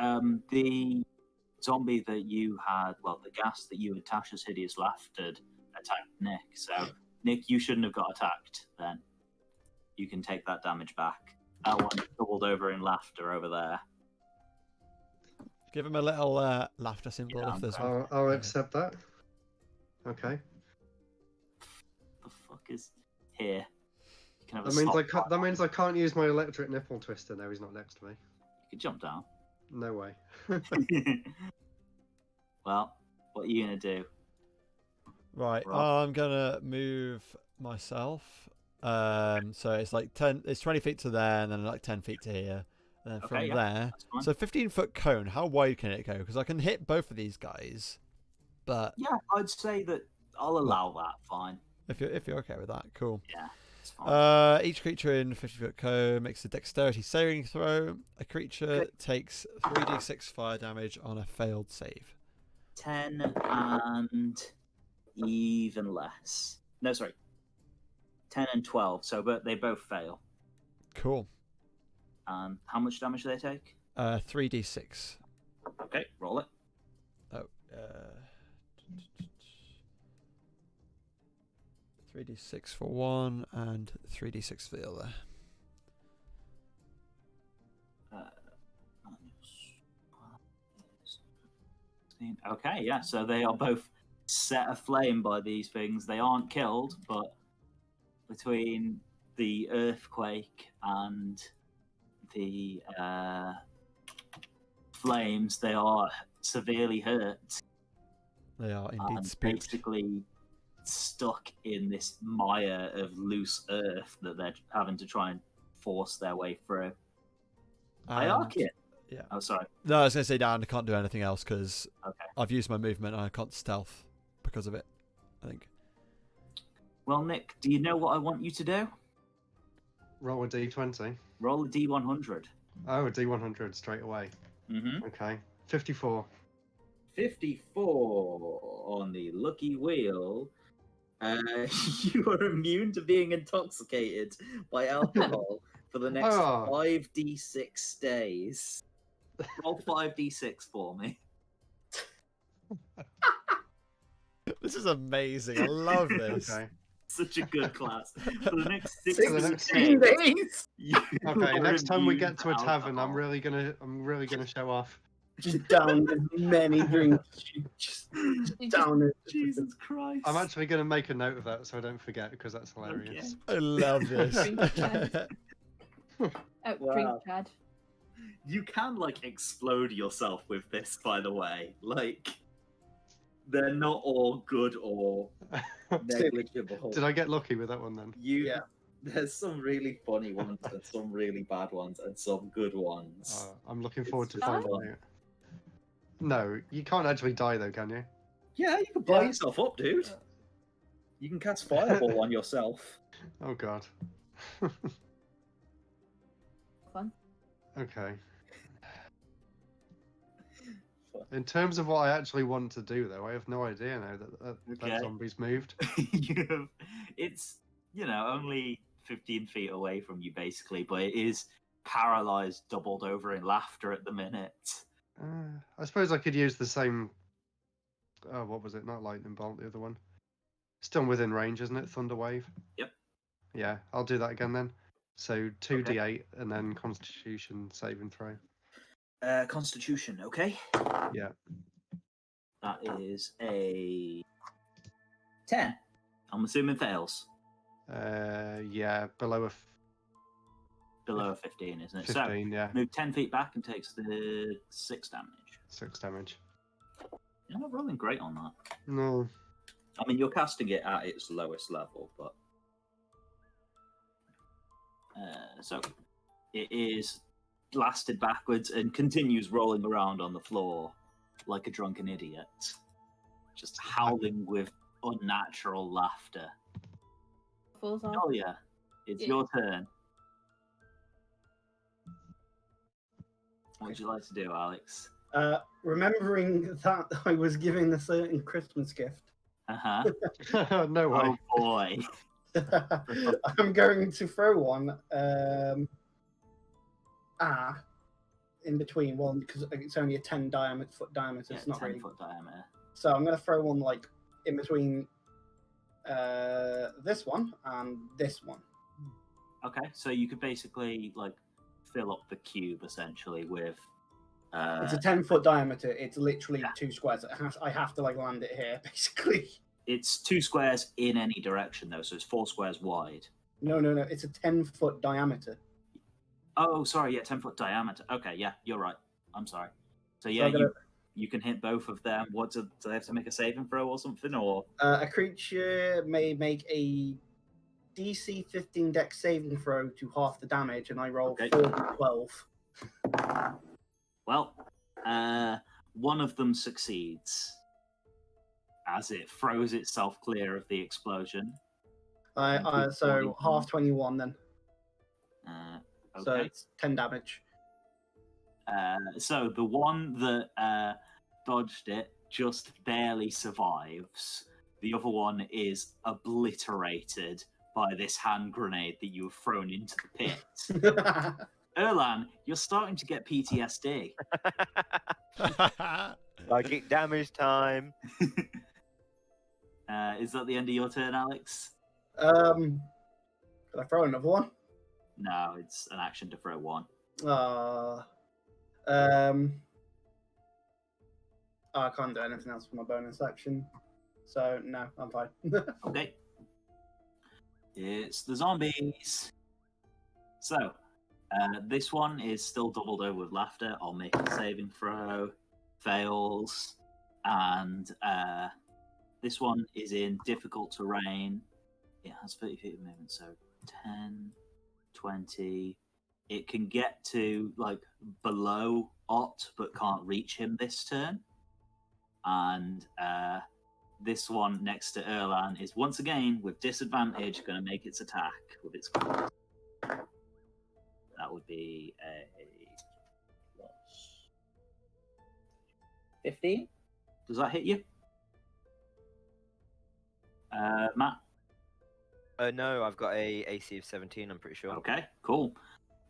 The zombie that you had, well, the gas that you had, Tasha's Hideous Laughter, attacked Nick. So, Nick, you shouldn't have got attacked then. You can take that damage back. That one doubled over in laughter over there. Give him a little laughter symbol if there's one. I'll accept that. Okay. The fuck is here? You can have That means I can't use my electric nipple twister now he's not next to me. You could jump down. No way. Well, what are you gonna do? Right. Rob? I'm gonna move myself. So it's like 10. It's 20 feet to there, and then like 10 feet to here. And then from there, so 15-foot cone. How wide can it go? Because I can hit both of these guys, but yeah, I'd say that I'll allow that. Fine. If you're okay with that, cool. Yeah, it's fine. Each creature in 50-foot cone makes a dexterity saving throw. A creature takes 3d6 fire damage on a failed save. 10 and even less. No, sorry. 10 and 12. So, but they both fail. Cool. How much damage do they take? 3d6. Okay, roll it. Oh, 3d6 for one and 3d6 for the other. Okay, yeah, so they are both set aflame by these things. They aren't killed, but between the earthquake and the flames, they are severely hurt. They are indeed and spooked. basically stuck in this mire of loose earth that they're having to try and force their way through. I arc it. Yeah. Oh, sorry. No, I was going to say, Dan, I can't do anything else because Okay. I've used my movement and I can't stealth because of it, I think. Well, Nick, do you know what I want you to do? Roll a d20. Roll a d100. Oh, a d100 straight away. Mm-hmm. Okay. 54. 54 on the lucky wheel You are immune to being intoxicated by alcohol for the next Oh. 5d6 days. Roll 5d6 for me. This is amazing. I love this. Okay. Such a good class. For the next 16 16 days. Okay. are Next time we immune get to a tavern, I'm alcohol. really gonna show off. Just down as many drinks. Just down it. Jesus Christ. I'm actually gonna make a note of that so I don't forget because that's hilarious. I love this. Drink Chad. Drink Wow. Chad. You can, like, explode yourself with this, by the way. Like, they're not all good or negligible. Did I get lucky with that one then? Yeah. There's some really funny ones and some really bad ones and some good ones. I'm looking It's forward to just finding fun. out. No, you can't actually die though, can you? Yeah, you can blow yourself up, dude. You can cast Fireball on yourself. Oh god. Fun. Okay. In terms of what I actually want to do, though, I have no idea now that Okay. that zombie's moved. It's, only 15 feet away from you, basically, but it is paralyzed, doubled over in laughter at the minute. I suppose I could use the same. Oh, what was it? Not lightning bolt, the other one. Still within range, isn't it? Thunder wave. Yep. Yeah, I'll do that again then. So 2d8 and then Constitution saving throw. Constitution, okay? Yeah. That is a 10. I'm assuming fails. Yeah, below Below a 15, isn't it? 15. Yeah, So, move 10 feet back and takes the 6 damage. 6 damage. You're not rolling great on that. No. I mean, you're casting it at its lowest level, but... so, it is blasted backwards and continues rolling around on the floor like a drunken idiot. Just howling with unnatural laughter. Falls off. Oh yeah, it's Yeah. your turn. What would you like to do, Alex? Remembering that I was given a certain Christmas gift, Uh-huh. No way. Oh boy. I'm going to throw one in between one because it's only a 10 foot diameter. Yeah, It's not 10 really. foot diameter. So I'm going to throw one like in between this one and this one. Okay, so you could basically like fill up the cube essentially with. It's a 10-foot diameter. It's literally Yeah. 2 squares. I have to like land it here, basically. It's 2 squares in any direction though, so it's 4 squares wide. No. It's a 10-foot diameter. Oh, sorry, yeah, 10 foot diameter. Okay, yeah, you're right. I'm sorry. So So yeah, I'm gonna- you can hit both of them. Do they have to make a saving throw or something, or? A creature may make a DC 15 Dex saving throw to half the damage, and I roll Okay. 4 to 12. Well, one of them succeeds as it throws itself clear of the explosion. So half 21 then. Okay. So it's 10 damage. So the one that dodged it just barely survives. The other one is obliterated by this hand grenade that you have thrown into the pit. Erlan, you're starting to get PTSD. Psychic damage time. Is that the end of your turn, Alex? Could I throw another one? No, it's an action to throw one. I can't do anything else for my bonus action. So, no, I'm fine. Okay. It's the zombies. So, this one is still doubled over with laughter. I'll make a saving throw. Fails. And this one is in difficult terrain. It has 30 feet of movement, so 10, 20. It can get to, like, below Ott, but can't reach him this turn. And this one next to Erlan is once again with disadvantage going to make its attack with its claws. That would be a plus 15. Does that hit you? Matt. No, I've got a AC of 17. I'm pretty sure. Okay, cool.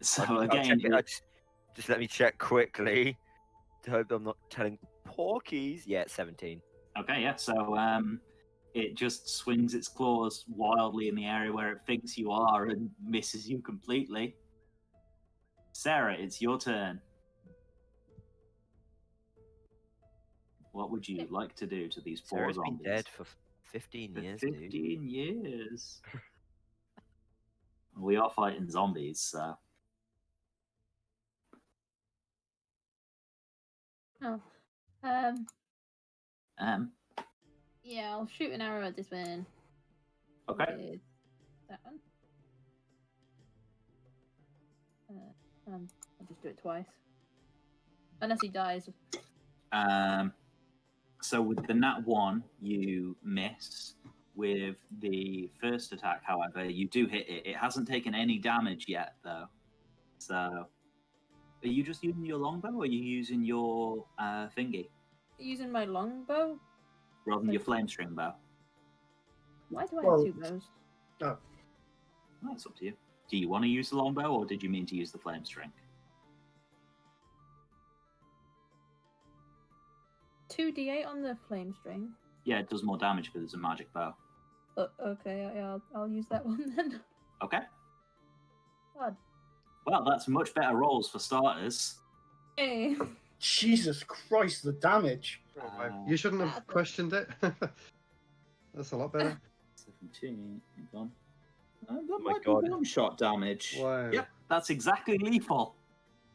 So I'll again, check it. Just let me check quickly. To hope I'm not telling porkies. Yeah, it's 17. Okay, yeah. So it just swings its claws wildly in the area where it thinks you are and misses you completely. Sarah, it's your turn. What would you like to do to these poor Sarah's zombies? been dead for 15 years, dude. 15 years. We are fighting zombies, so. Oh. Yeah, I'll shoot an arrow at this one. Okay. With that one. I'll just do it twice. Unless he dies. So with the nat 1, you miss. With the first attack, however, you do hit it. It hasn't taken any damage yet, though. So, are you just using your longbow, or are you using your thingy? Using my longbow? Rather than your flame string bow? Why do I have two bows? Oh. That's up to you. Do you want to use the longbow, or did you mean to use the flame string? 2d8 on the flame string. Yeah, it does more damage because it's a magic bow. Okay, I'll use that one then. Okay. God. Well, that's much better rolls for starters. Hey. Jesus Christ, the damage. You shouldn't have questioned it. That's a lot better. 17. Hang on. That my might God. be one-shot damage. Wow. Yep, that's exactly lethal.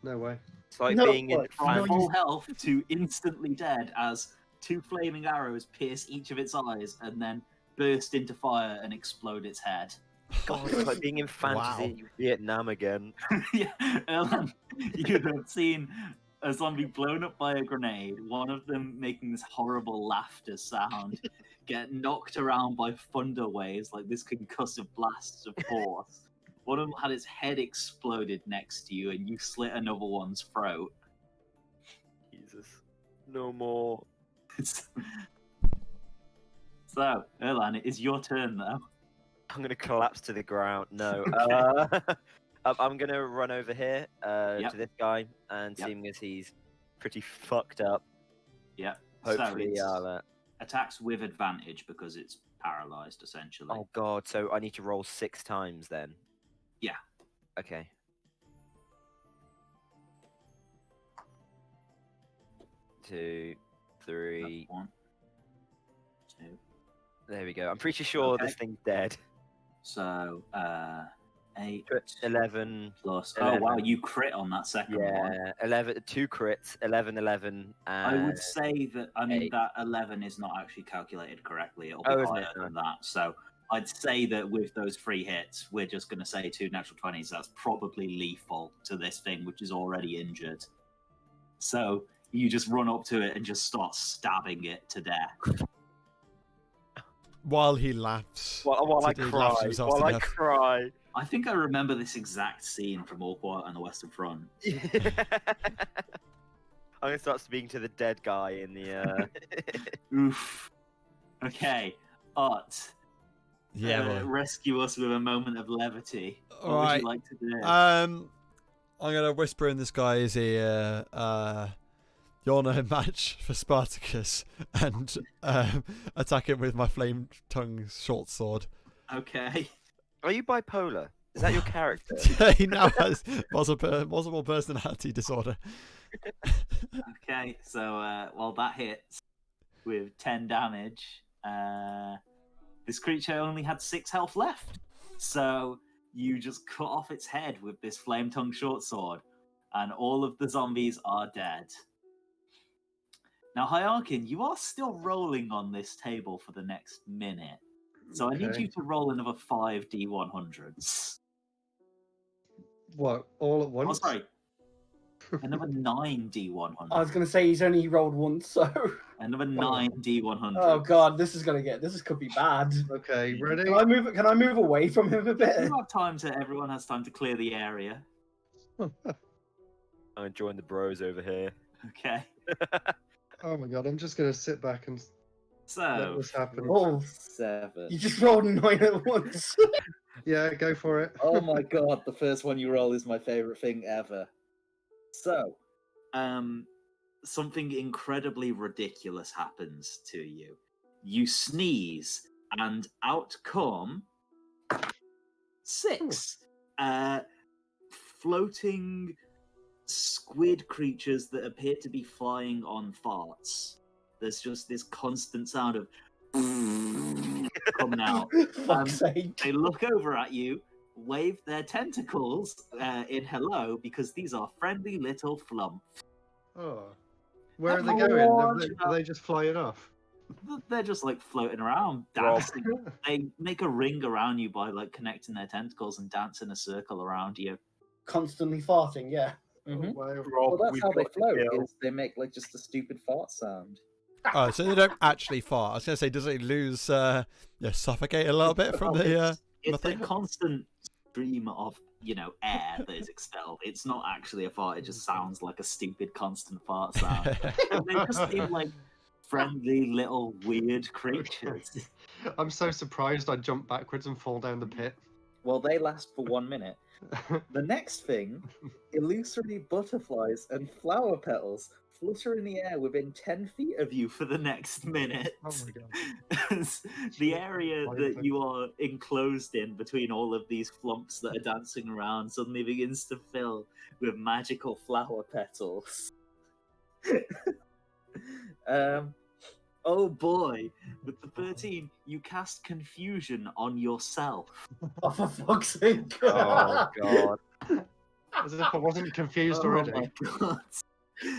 No way. It's like No, being in but- From full health to instantly dead as 2 flaming arrows pierce each of its eyes and then burst into fire and explode its head. God, it's like being in fantasy Vietnam again. Yeah, you'd have seen a zombie blown up by a grenade, one of them making this horrible laughter sound, get knocked around by thunder waves like this concussive blasts of force. One of them had its head exploded next to you, and you slit another one's throat. Jesus. No more. So, Erlan, it is your turn, though. I'm going to collapse to the ground. No. I'm going to run over here to this guy, and Yep. seeing as he's pretty fucked up, Yeah. hopefully so I'll... attacks with advantage because it's paralyzed, essentially. Oh, God. So I need to roll 6 times then? Yeah. Okay. 2, 3. 1, 2. There we go. I'm pretty sure Okay. this thing's dead. So, 8 11. plus. 11. Oh wow, you crit on that second one. Yeah, 11. 2 crits. 11, 11. And... I would say that. I mean, 8. that 11 is not actually calculated correctly. It'll be Oh, isn't higher it? than that. So, I'd say that with those 3 hits, we're just going to say 2 natural 20s. That's probably lethal to this thing, which is already injured. So you just run up to it and just start stabbing it to death. While he laughs. While I He laughs cry. himself to While I death. cry. I think I remember this exact scene from All Quiet on the Western Front. I'm gonna start speaking to the dead guy in the. Oof. Okay, Art. Yeah, well. Rescue us with a moment of levity. What would Alright. you like to do? I'm gonna whisper in this guy's ear, you're no match for Spartacus, and attack him with my flame tongue short sword. Okay. Are you bipolar? Is that your character? He now has multiple personality disorder. Okay, so well that hits with 10 damage. This creature only had 6 health left, so you just cut off its head with this flame tongue short sword, and all of the zombies are dead. Now, Hyarkin, you are still rolling on this table for the next minute, so I need Okay. you to roll another 5 D100s. What? All at Oh, once? sorry, another 9 D100s. I was gonna say he's only rolled once, so. Another 9 D100s. Oh god, this could be bad. Okay, ready? Can I move away from him a bit? You have time to. Everyone has time to clear the area. I'm gonna join the bros over here. Okay. Oh my god, I'm just gonna sit back and Let So, this happen. Oh, 7. you just rolled 9 at once. Yeah, go for it. Oh my god, the first one you roll is my favorite thing ever. So, something incredibly ridiculous happens to you. You sneeze, and out come 6 floating squid creatures that appear to be flying on farts. There's just this constant sound of coming out. Fuck's sake. They look over at you, wave their tentacles in hello, because these are friendly little flumps. Oh. Where are they That's going? large. Are they just flying off? They're just like floating around, Rob. dancing. They make a ring around you by like connecting their tentacles and dance in a circle around you. Constantly farting, yeah. Mhm. Oh, wow. Rob, Well, that's we've how they got to float. kill. Is they make like just a stupid fart sound. Oh, so they don't actually fart. I was gonna say, does it lose, suffocate a little bit from the It's a nothing? constant stream of air that is expelled. It's not actually a fart. It just sounds like a stupid constant fart sound. And they just seem like friendly little weird creatures. I'm so surprised I jump backwards and fall down the pit. Well, they last for 1 minute. The next thing, illusory butterflies and flower petals flutter in the air within 10 feet of you for the next minute. Oh my god. The area Flying that things. you are enclosed in between all of these flumps that are dancing around suddenly begins to fill with magical flower petals. Oh boy, with the 13, you cast confusion on yourself. Oh, for fuck's sake. Oh god. As if I wasn't confused Oh already. my god.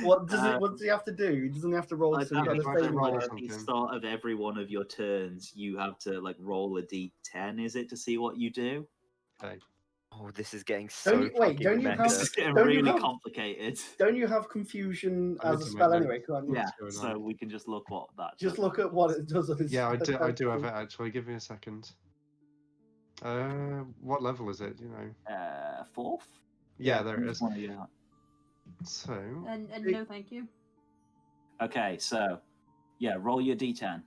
What does he have to do? Doesn't he have to roll I some don't kind know of if thing? roll at the something. start of every one of your turns, you have to like roll a d10, is it, to see what you do? Okay. Oh, this is getting so Don't you- wait, fucking don't you meta. have- This is getting don't you really have- complicated. Don't you have confusion I need as a to spell make anyway? notes. Can't you? Yeah, going so on? we can just look what that Just does. look at what it does on his Yeah, I do have it actually. Give me a second. What level is it? Do you know? 4th? Yeah, there it Which is. one are you at? So And no, thank you. Okay, so yeah, roll your d10.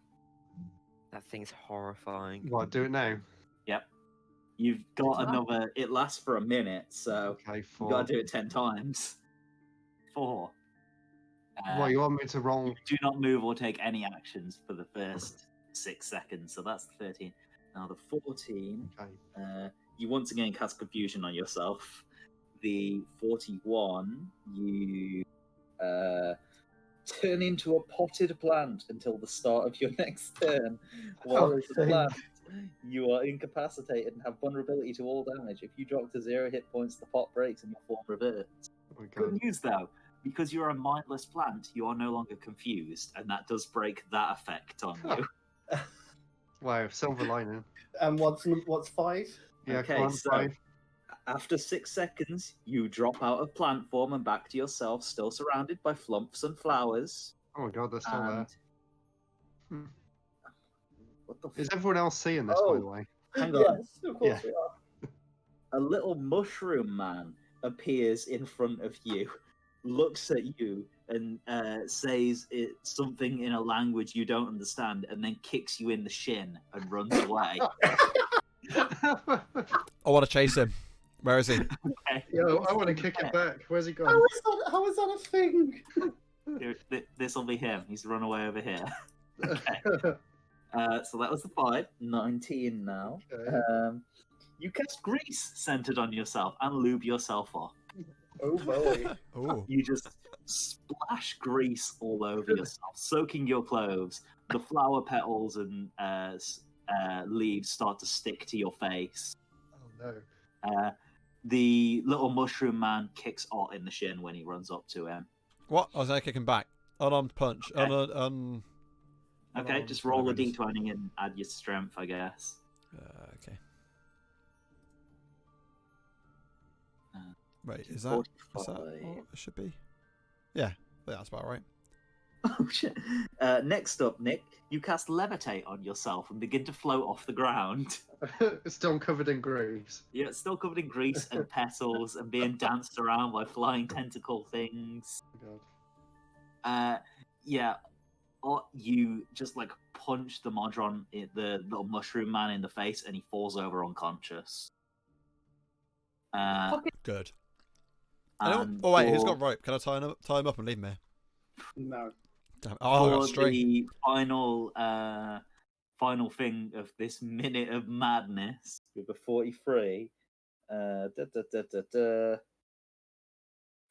That thing's horrifying. what? Do it now. Yep. You've got Good job. another. It lasts for a minute, so Okay, you 4. gotta do it 10 times. 4. What you want me to roll? Do not move or take any actions for the first 6 seconds. So that's the 13. Now the 14. Okay. You once again cast confusion on yourself. The 41. You turn into a potted plant until the start of your next turn. While as a sake. plant, you are incapacitated and have vulnerability to all damage. If you drop to 0 hit points, the pot breaks and your form reverts. Oh my Good god. news though, because you're a mindless plant, you are no longer confused, and that does break that effect on you. Wow, silver lining. And what's 5? Yeah, Okay, come on, so- 5. After 6 seconds, you drop out of plant form and back to yourself, still surrounded by flumps and flowers. Oh my god, they're still there. And... Hmm. What the Is everyone else seeing this, by Oh. the way? Hang on. Yes, of course Yeah. we are. A little mushroom man appears in front of you, looks at you, and says something in a language you don't understand, and then kicks you in the shin and runs away. I want to chase him. Where is he? Okay. Yo, I want to kick it back. Where's he How gone? is that a thing? This will be him. He's run away over here. So that was the 5. 19 now. Okay. You cast grease centered on yourself and lube yourself off. Oh boy. Oh, You just splash grease all over yourself, soaking your clothes. The flower petals and leaves start to stick to your face. Oh no. The little mushroom man kicks Ott in the shin when he runs up to him. what? I was gonna kick him back. Unarmed punch. Okay. Okay, Unarmed just roll a whatever it is. d20 and add your strength, I guess. Okay. Uh, Wait, is that 45. what it should be? Yeah, I think that's about right. Oh shit. Next up, Nick, you cast levitate on yourself and begin to float off the ground. It's still covered in grease. Yeah, it's still covered in grease and petals and being danced around by flying tentacle things. Oh god. Yeah, you just like punch the Modron, the little mushroom man, in the face, and he falls over unconscious. Good. And Oh wait, who's for- got rope? Can I tie him up and leave him here? No. Damn. Oh, I got for string. the final thing of this minute of madness with a 43.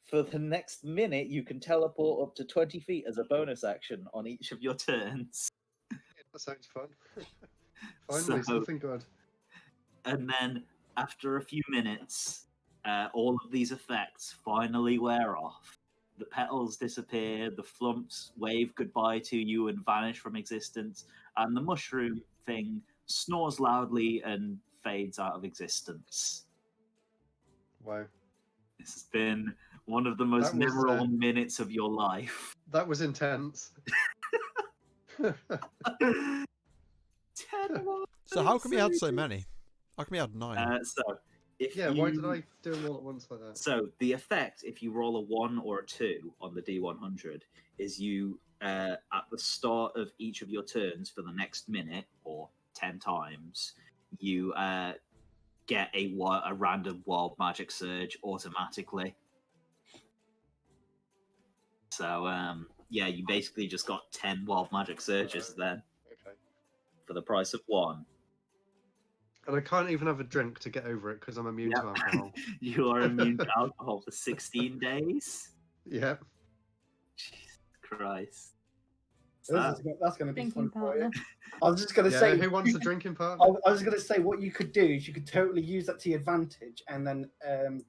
For the next minute, you can teleport up to 20 feet as a bonus action on each of your turns. That sounds fun. Finally, So- something good. And then, after a few minutes, all of these effects finally wear off. The petals disappear, the flumps wave goodbye to you and vanish from existence, and the mushroom thing snores loudly and fades out of existence. Wow. This has been one of the most That was, memorable minutes of your life. That was intense. 10 more. So how come he had so many? How come he had 9? So, if Yeah, you... why did I do them all at once like that? So the effect, if you roll a 1 or a 2 on the D100, is you at the start of each of your turns for the next minute or 10 times, you get a random wild magic surge automatically. So yeah, you basically just got 10 wild magic surges then Okay. for the price of 1. And I can't even have a drink to get over it because I'm immune to alcohol. You are immune to alcohol for 16 days. Yep. Jesus Christ. That's going to be Drinking fun for you. partner. I was just going to Yeah, say, who wants a drinking part? I was going to say what you could do is you could totally use that to your advantage, and then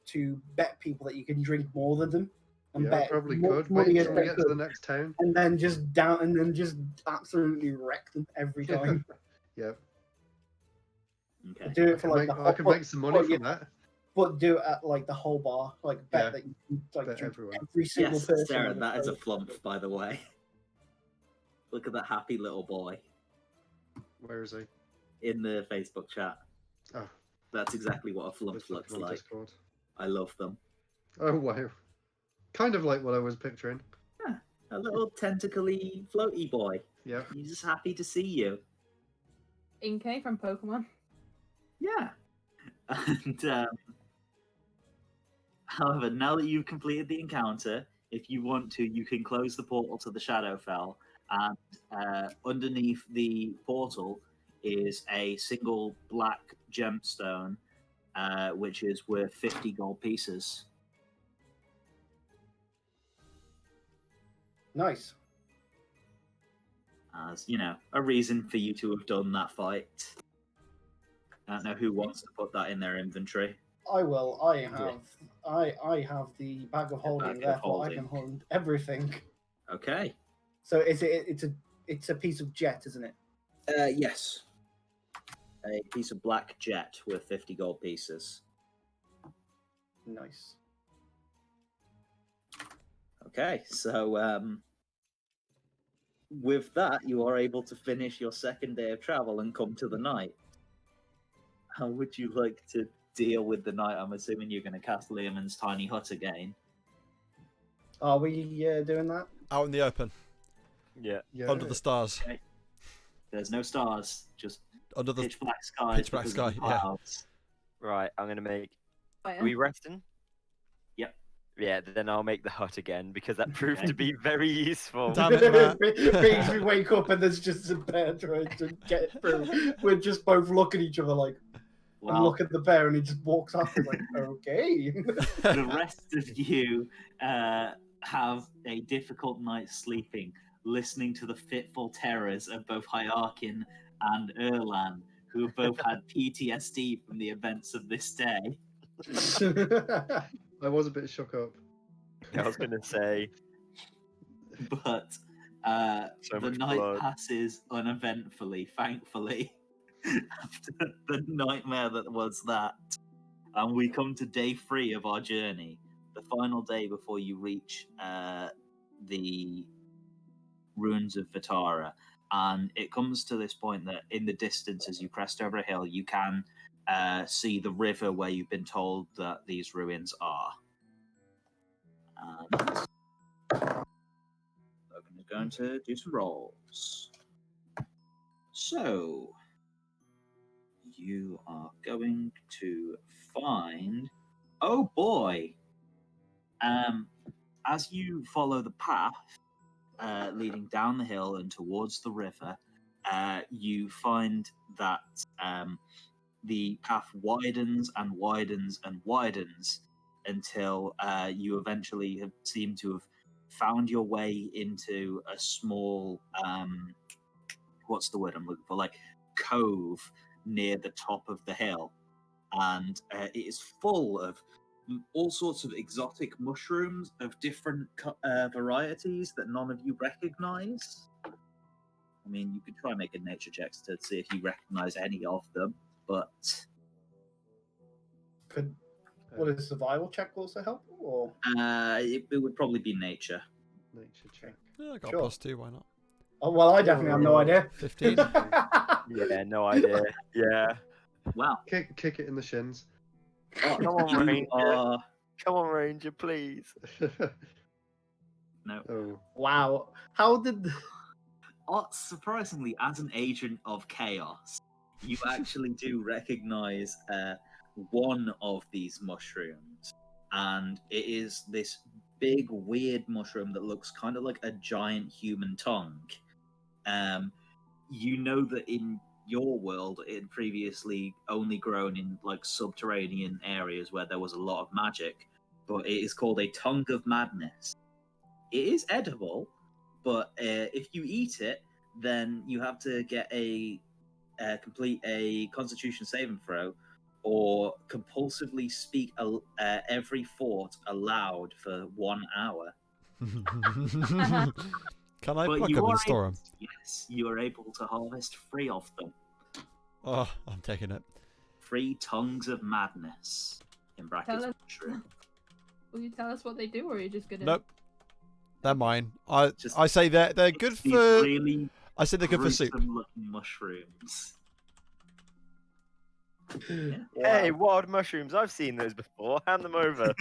to bet people that you can drink more than them, and Yeah, I bet probably more could. money Wait as till we they get to could, the next town. and then just absolutely wreck them every time. Yep. Okay. Do it for like I could make some money from that. But do it at like the whole bar, like bet Yeah. that you can like Bet drink everyone. every single Yes, person. Sarah, on the that is a boat. flump, by the way. Look at that happy little boy Where is he? in the Facebook chat. Oh, That's exactly what a flump just looks looking on like. Discord. I love them. Oh wow. Kind of like what I was picturing. A little tentacly floaty boy. Yeah. He's just happy to see you. Inkay from Pokemon. Yeah. And however, now that you've completed the encounter, if you want to, you can close the portal to the Shadowfell, and underneath the portal is a single black gemstone, which is worth 50 gold pieces. Nice. As, you know, a reason for you to have done that fight. I don't know who wants to put that in their inventory. I will. I have the bag of holding. bag of Therefore, I holding. can hold everything. Okay. So it's a piece of jet, isn't it? Yes. A piece of black jet worth 50 gold pieces. Nice. Okay, so with that, you are able to finish your second day of travel and come to the night. How would you like to deal with the night? I'm assuming you're going to cast Leomund's tiny hut again. Are we doing that? Out in the open, Yeah. Yeah. under the stars, There's no stars, just under the pitch black sky. pitch black because of the sky, yeah. clouds. Right, I'm gonna make. Fire. Are we resting? Yep. Yeah, then I'll make the hut again because that proved to be very useful. Damn it, Matt. Means we wake up and there's just a bear trying to get through. We're just both looking at each other like, and Well, look at the bear, and he just walks off. He's like, okay. the rest of you have a difficult night sleeping, listening to the fitful terrors of both Hyarkin and Erlan, who have both had PTSD from the events of this day. I was a bit shook up. I was gonna say. But So the much night blood. passes uneventfully, thankfully, after the nightmare that was that. And we come to day 3 of our journey, the final day before you reach the Ruins of Vitara. And it comes to this point that in the distance, as you crest over a hill, you can see the river where you've been told that these ruins are. And Logan is going to do some rolls. So, you are going to find... Oh boy! As you follow the path leading down the hill and towards the river, you find that the path widens and widens and widens until you eventually seem to have found your way into a small, what's the word I'm looking for? Like cove near the top of the hill. And it is full of all sorts of exotic mushrooms of different varieties that none of you recognize. I mean, you could try and make a nature check to see if you recognize any of them, but... Would a survival check also help? Or it would probably be nature. Nature check. Yeah, I got Sure. +2. Why not? Oh, well, I definitely have no idea. 15. Yeah, no idea. Yeah. Wow. Kick it in the shins. Come on, You Ranger. are... Come on, Ranger, please. No. Oh. Wow. How did... Surprisingly, as an agent of chaos, you actually do recognize one of these mushrooms, and it is this big, weird mushroom that looks kind of like a giant human tongue. You know that in your world, it had previously only grown in like subterranean areas where there was a lot of magic, but it is called a tongue of madness. It is edible, but if you eat it, then you have to get complete a Constitution saving throw, or compulsively speak every thought aloud for 1 hour. Can I But pluck you them are and store able- them? Yes, you are able to harvest 3 of them. Oh, I'm taking it. 3 tongues of madness. In brackets, Tell us- mushroom. Will you tell us what they do, or are you just gonna? Nope. They're mine. I Just- say they're good These for. really I say they're good for soup. gruesome-looking mushrooms. Hey, wild mushrooms. I've seen those before. Hand them over.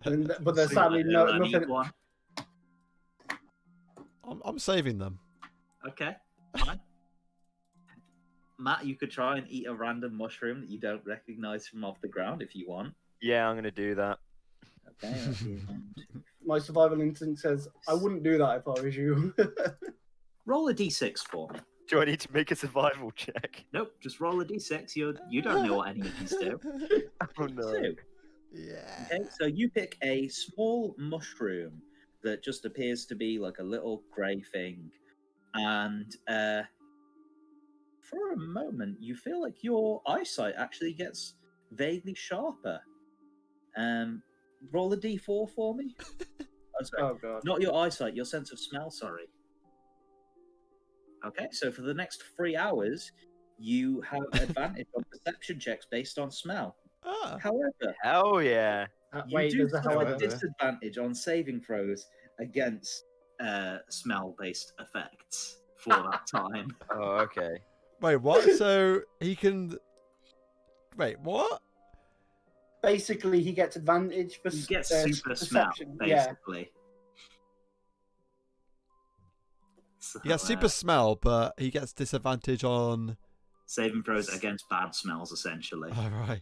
But there's sadly nothing... Eat one. I'm saving them. Okay, fine. Matt, you could try and eat a random mushroom that you don't recognize from off the ground if you want. Yeah, I'm going to do that. Okay, that'd be 1, 2. My survival instinct says, I wouldn't do that if I was you. Roll a d6 for me. Do I need to make a survival check? Nope, just roll a d6. You don't know what any of these do. Oh, no. So, Yeah. okay, so you pick a small mushroom that just appears to be like a little grey thing, and for a moment you feel like your eyesight actually gets vaguely sharper. Roll a d4 for me. Oh, sorry. Oh, God. Not your eyesight, your sense of smell, sorry. Okay, so for the next 3 hours, you have advantage on perception checks based on smell. Ah. However, Hell yeah. you Wait, do there's a suffer however. disadvantage on saving throws against smell-based effects for that time. Oh, okay. Wait, what? So he can. Wait, what? Basically, he gets advantage for You get super smell, perception. Yeah. basically. So, He gets super smell, but he gets disadvantage on. saving throws against bad smells, essentially. Oh, right.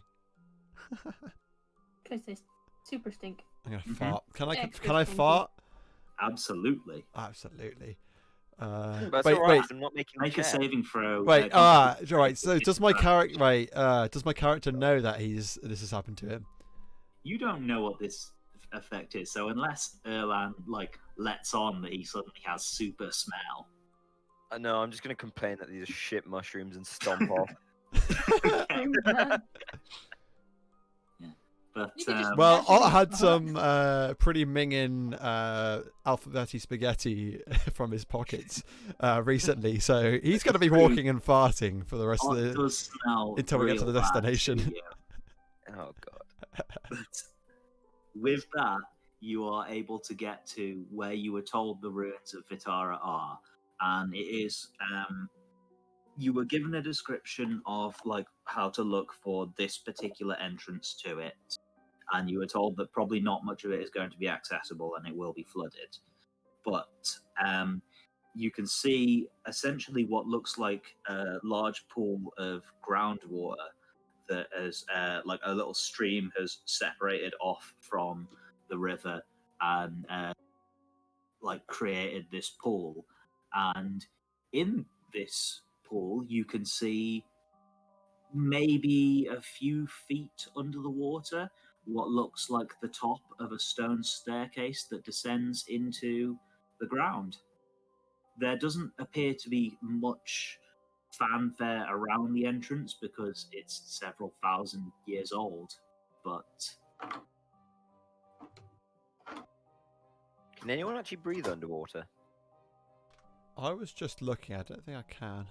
Can I say super stink? I'm gonna Mhm. fart. Can I? Extra Can I stinky. fart? Absolutely. Absolutely. But it's Wait, alright, wait, I'm not making Make a check. saving throw. wait. Right. So does my character? character? Does my character know that this has happened to him? You don't know what this effect is, so unless Erlan lets on that he suddenly has super smell. No, I'm just going to complain that these are shit mushrooms and stomp off. Okay, Oh, man. but You could just- Well, Actually, I had some pretty minging alphabetti spaghetti from his pockets recently, so he's going to be walking and farting for the rest of it the does smell until we get to real the bad destination. to you. Oh, God. But with that, you are able to get to where you were told the ruins of Vitara are, and it is. You were given a description of how to look for this particular entrance to it, and you were told that probably not much of it is going to be accessible, and it will be flooded. but you can see essentially what looks like a large pool of groundwater that has, like a little stream has separated off from the river and like created this pool. And in this pool, you can see maybe a few feet under the water what looks like the top of a stone staircase that descends into the ground. There doesn't appear to be much fanfare around the entrance because it's several thousand years old, but Can anyone actually breathe underwater? I was just looking. I don't think I can.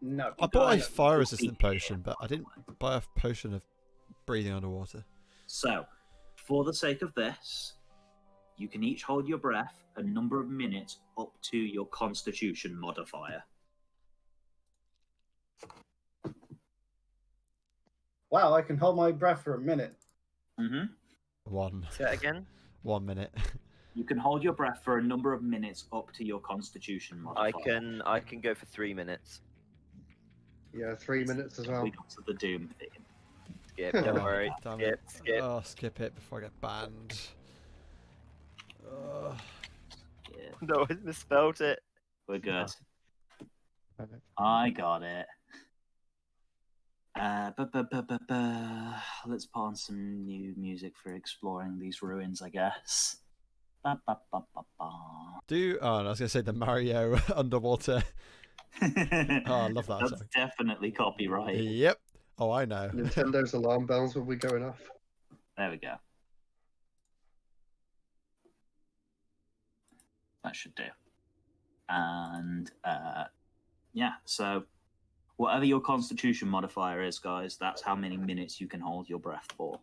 No. I bought a don't. fire resistant potion, but I didn't buy a potion of breathing underwater. So, for the sake of this, you can each hold your breath a number of minutes up to your constitution modifier. Wow, I can hold my breath for a minute. One. Say that again. 1 minute. You can hold your breath for a number of minutes up to your constitution modifier. I can go for 3 minutes. Yeah, 3 minutes as well. We got to the Doom theme. Skip, don't Oh, worry. damn it. Skip. Oh, skip it before I get banned. Yeah, No, I misspelled it. we're good. Okay. I got it. Let's put on some new music for exploring these ruins, I guess. Oh, I was going to say the Mario underwater. Oh, I love that That's song. definitely copyright. Yep. Oh, I know. Nintendo's alarm bells will be going off. There we go. That should do. And yeah, so whatever your constitution modifier is, guys, that's how many minutes you can hold your breath for.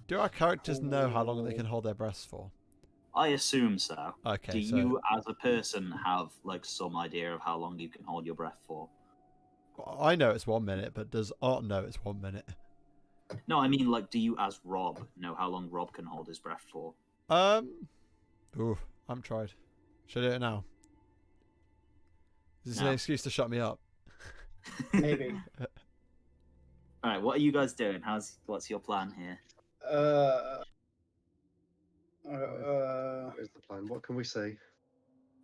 Do our characters know how long they can hold their breaths for? I assume so. Okay, Do so you, as a person, have like some idea of how long you can hold your breath for? I know it's 1 minute, but does Art know it's 1 minute? No, I mean, like, do you, as Rob, know how long Rob can hold his breath for? Ooh, I'm tried. Should I do it now? Is this No. an excuse to shut me up? Maybe. All right, what are you guys doing? What's your plan here? Here's the plan. What can we see?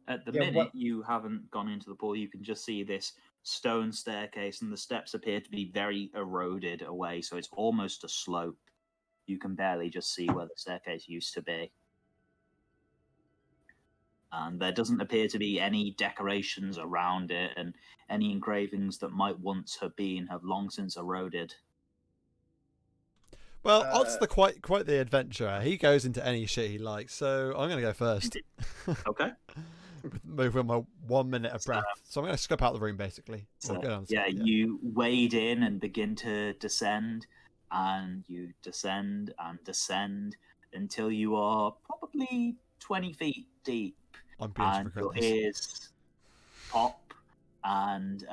At the Yeah, minute, what- you haven't gone into the pool. You can just see this stone staircase, and the steps appear to be very eroded away, so it's almost a slope. You can barely just see where the staircase used to be. And there doesn't appear to be any decorations around it, and any engravings that might once have been have long since eroded. Well, Art's quite the adventurer. He goes into any shit he likes, so I'm going to go first. Okay. With my 1 minute of breath. So I'm going to scope out the room, basically. So, Or go down the yeah, stairs, you wade in and begin to descend, and you descend and descend until you are probably 20 feet deep. I'm beginning to And regret your this. ears pop, and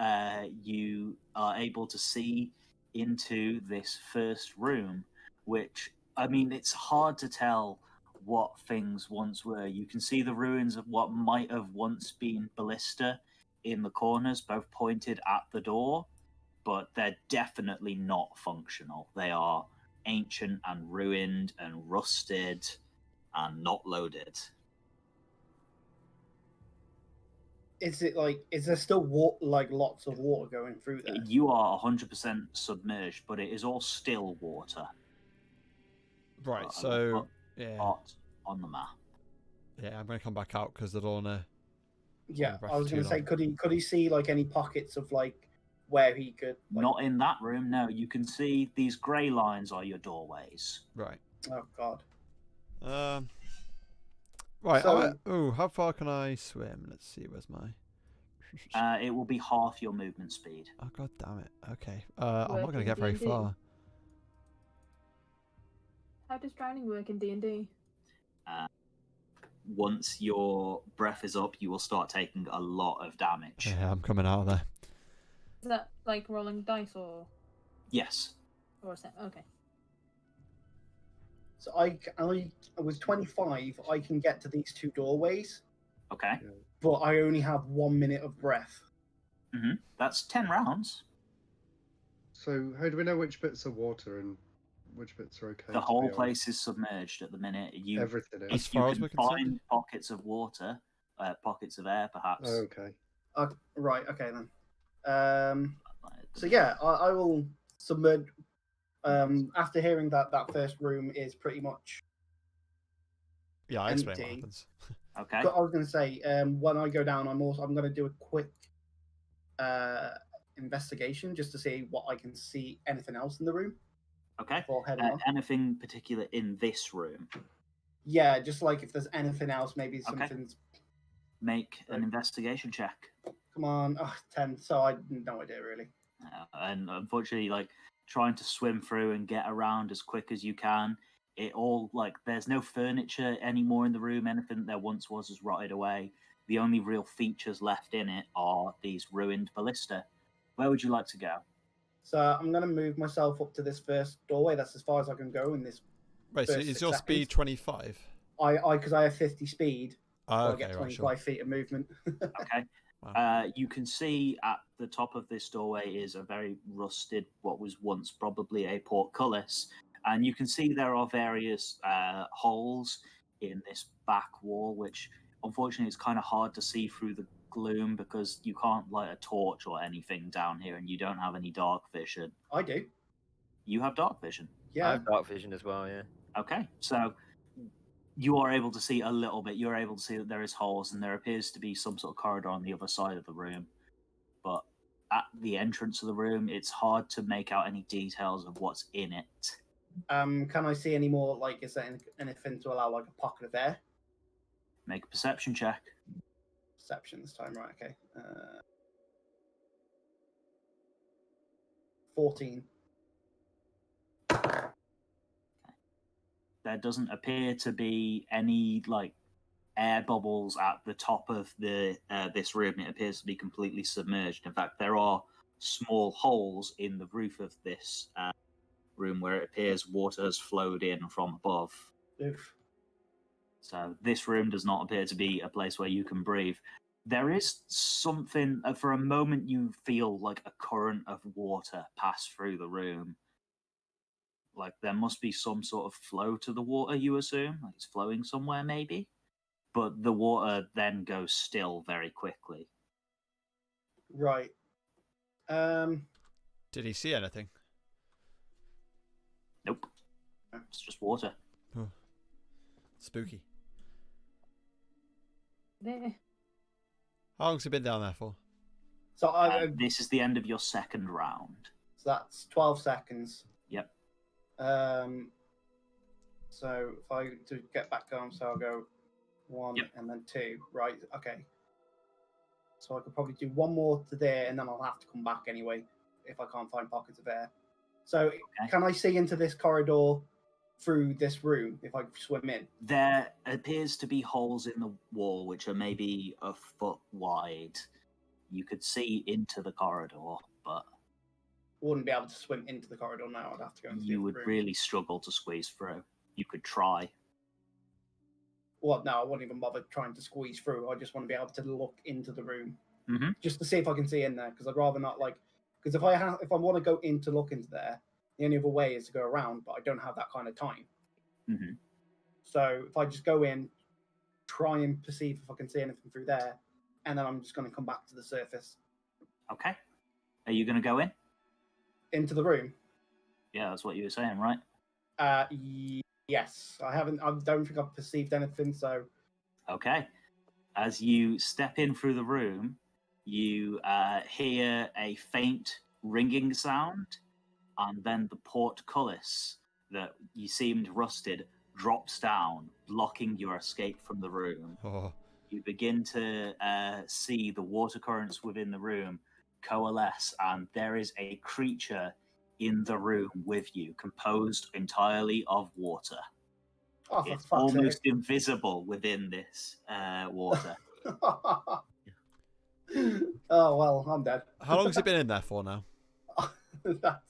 you are able to see into this first room, which, I mean, it's hard to tell what things once were. You can see the ruins of what might have once been ballista in the corners, both pointed at the door, but they're definitely not functional. They are ancient and ruined and rusted and not loaded. Is it like? Is there still lots of water going through there? You are 100% submerged, but it is all still water. Right, so yeah, Hot on the map. I'm going to come back out because I don't want to. Yeah, breath I was too going to say, long. could he see like any pockets of like where he could? Like... Not in that room, no. You can see these grey lines are your doorways. Right. Oh God. Right. So- how far can I swim? Let's see. Where's my? It will be half your movement speed. Oh god damn it. Okay. I'm not going to Working get very D&D. far. How does drowning work in D&D? Once your breath is up, you will start taking a lot of damage. Yeah, I'm coming out of there. Is that like rolling dice or Yes. is that okay? So I was 25. I can get to these two doorways. Okay. but I only have 1 minute of breath. That's 10 rounds. So how do we know which bits are water and which bits are okay? The whole place is submerged at the minute. Everything is. As If you far as can we're concerned. find pockets of water, pockets of air, perhaps. Oh, okay. Right. Okay then. So yeah, I will submerge. After hearing that first room is pretty much Yeah, I explain what empty. happens. Okay. I was going to say, when I go down, I'm going to do a quick investigation just to see what I can see. Anything else in the room? Okay. Before heading off? Anything particular in this room? Yeah, just like if there's anything else, maybe something's. Make an investigation check. Come on, 10. So I no idea really. And unfortunately, like trying to swim through and get around as quick as you can. It all like there's no furniture anymore in the room. Anything there once was has rotted away. The only real features left in it are these ruined ballista. Where would you like to go? So I'm going to move myself up to this first doorway. That's as far as I can go in this. Wait, so first is 6 your seconds. speed 25? Because I have 50 speed, so I Okay, get 25 right, sure. feet of movement. Okay. Wow. You can see at the top of this doorway is a very rusted, what was once probably a portcullis, and you can see there are various holes in this back wall, which unfortunately is kind of hard to see through the gloom because you can't light a torch or anything down here, and you don't have any dark vision. I do. You have dark vision. I Yeah. have dark vision as well, yeah. Okay, so you are able to see a little bit. You're able to see that there is holes, and there appears to be some sort of corridor on the other side of the room. But at the entrance of the room, it's hard to make out any details of what's in it. Can I see any more? Like, is there anything to allow like a pocket of air? Make a perception check. Perception this time, right? Okay. 14. There doesn't appear to be any like air bubbles at the top of the this room. It appears to be completely submerged. In fact, there are small holes in the roof of this room where it appears water has flowed in from above. Oof. So this room does not appear to be a place where you can breathe. There is something, for a moment you feel like a current of water pass through the room. Like there must be some sort of flow to the water, you assume? Like it's flowing somewhere maybe? But the water then goes still very quickly. Right. Did he see anything? Nope. It's just water. Oh. Spooky. There. How long's he been down there for? So This is the end of your second round. So that's 12 seconds. Yep. So if I to get back on, so I'll go 1 Yep. and then 2. Right. Okay. So I could probably do one more to there, and then I'll have to come back anyway if I can't find pockets of air. So can I see into this corridor through this room if I swim in? There appears to be holes in the wall which are maybe a foot wide. You could see into the corridor, but Wouldn't be able to swim into the corridor now. I'd have to go into the you other would room. really struggle to squeeze through. You could try. Well, no, I wouldn't even bother trying to squeeze through. I just want to be able to look into the room, Mhm. just to see if I can see in there. Because I'd rather not because if I want to go in to look into there, the only other way is to go around, but I don't have that kind of time. Mhm. So if I just go in, try and perceive if I can see anything through there, and then I'm just going to come back to the surface Okay. Are you going to go in? into the room. Yeah, that's what you were saying, right? Yes, I haven't. I don't think I've perceived anything. So Okay. As you step in through the room, you hear a faint ringing sound, and then the portcullis that you seemed rusted drops down, blocking your escape from the room. Oh. You begin to see the water currents within the room coalesce, and there is a creature in the room with you, composed entirely of water. oh, for It's fuck's almost invisible within this water. sake. Oh well, I'm dead. How long has he been in there for now? That's-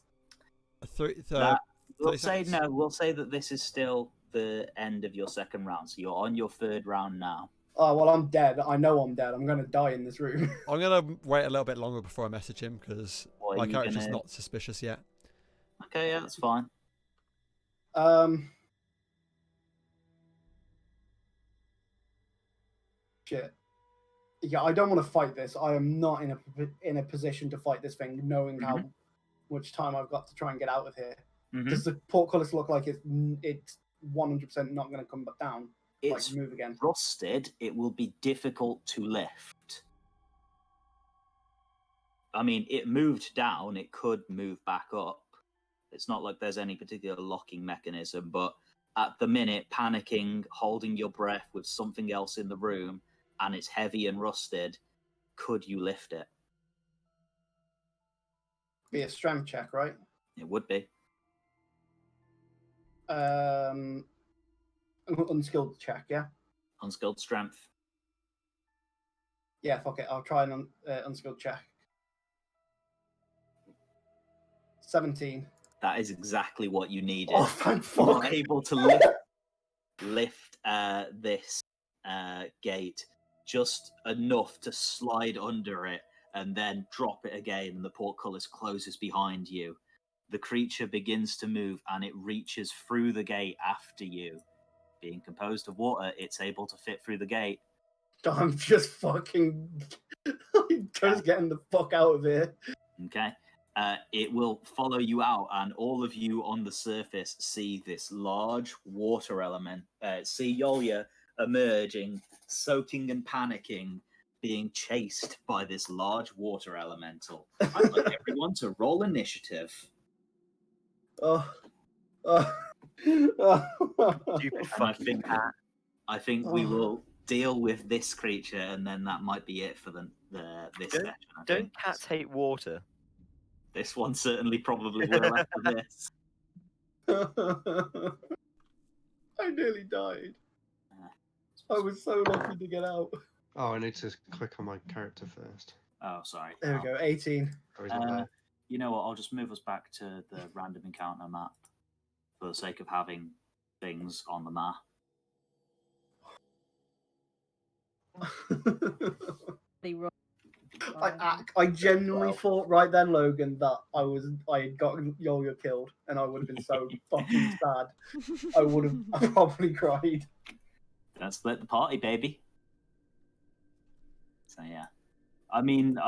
We'll 30 say seconds? We'll say that this is still the end of your second round, so you're on your third round now. Oh well, I'm dead. I know I'm dead. I'm gonna die in this room. I'm gonna wait a little bit longer before I message him because What, are my you character's gonna- not suspicious yet. Okay, yeah, that's fine. Shit. Yeah, I don't want to fight this. I am not in a position to fight this thing, knowing how much time I've got to try and get out of here. Does the portcullis look like it's 100% not going to come back down? It's move again. rusted. It will be difficult to lift. I mean, it moved down. It could move back up. It's not like there's any particular locking mechanism, but at the minute, panicking, holding your breath with something else in the room, and it's heavy and rusted, could you lift it? Be a strength check, right? It would be. Unskilled check, yeah? Unskilled strength. Yeah, fuck it. I'll try an unskilled check. 17. That is exactly what you needed. Oh, thank You are fuck. able to lift this gate just enough to slide under it and then drop it again, and the portcullis closes behind you. The creature begins to move and it reaches through the gate after you. Being composed of water, it's able to fit through the gate. I'm just fucking just getting the fuck out of here. Okay. It will follow you out, and all of you on the surface see this large water element. See Yolya emerging, soaking and panicking, being chased by this large water elemental. I'd like everyone to roll initiative. Stupid fucking cat. I think we will deal with this creature, and then that might be it for this session. I Don't think. cats hate water? This one certainly probably will after this. I nearly died. I was so lucky to get out. Oh, I need to click on my character first. Oh, sorry. There we go, 18. Oh, he's not there. You know what? I'll just move us back to the random encounter map for the sake of having things on the map. They roll. I genuinely thought right then, Logan, that I had gotten Yolya killed, and I would have been so fucking sad. I probably cried. Don't split the party, baby. So yeah, I mean,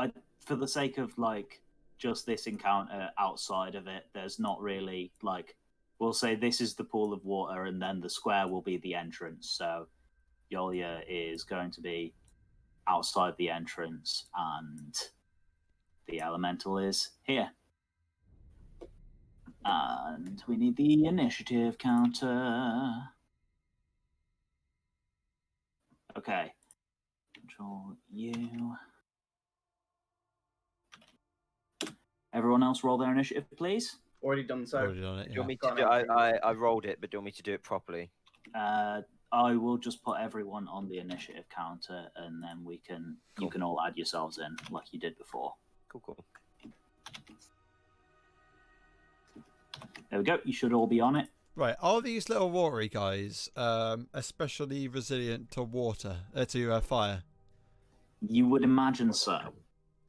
for the sake of like just this encounter, outside of it, there's not really like, we'll say this is the pool of water, and then the square will be the entrance. So Yolya is going to be outside the entrance, and the elemental is here. And we need the initiative counter. Okay. Control U. Everyone else roll their initiative, please. Already done so. Already done it, Do you want me yeah. to do I rolled it, but do you want me to do it properly? I will just put everyone on the initiative counter, and then you can all add yourselves in like you did before. Cool. There we go. You should all be on it. Right, are these little watery guys especially resilient to water, to fire? You would imagine so.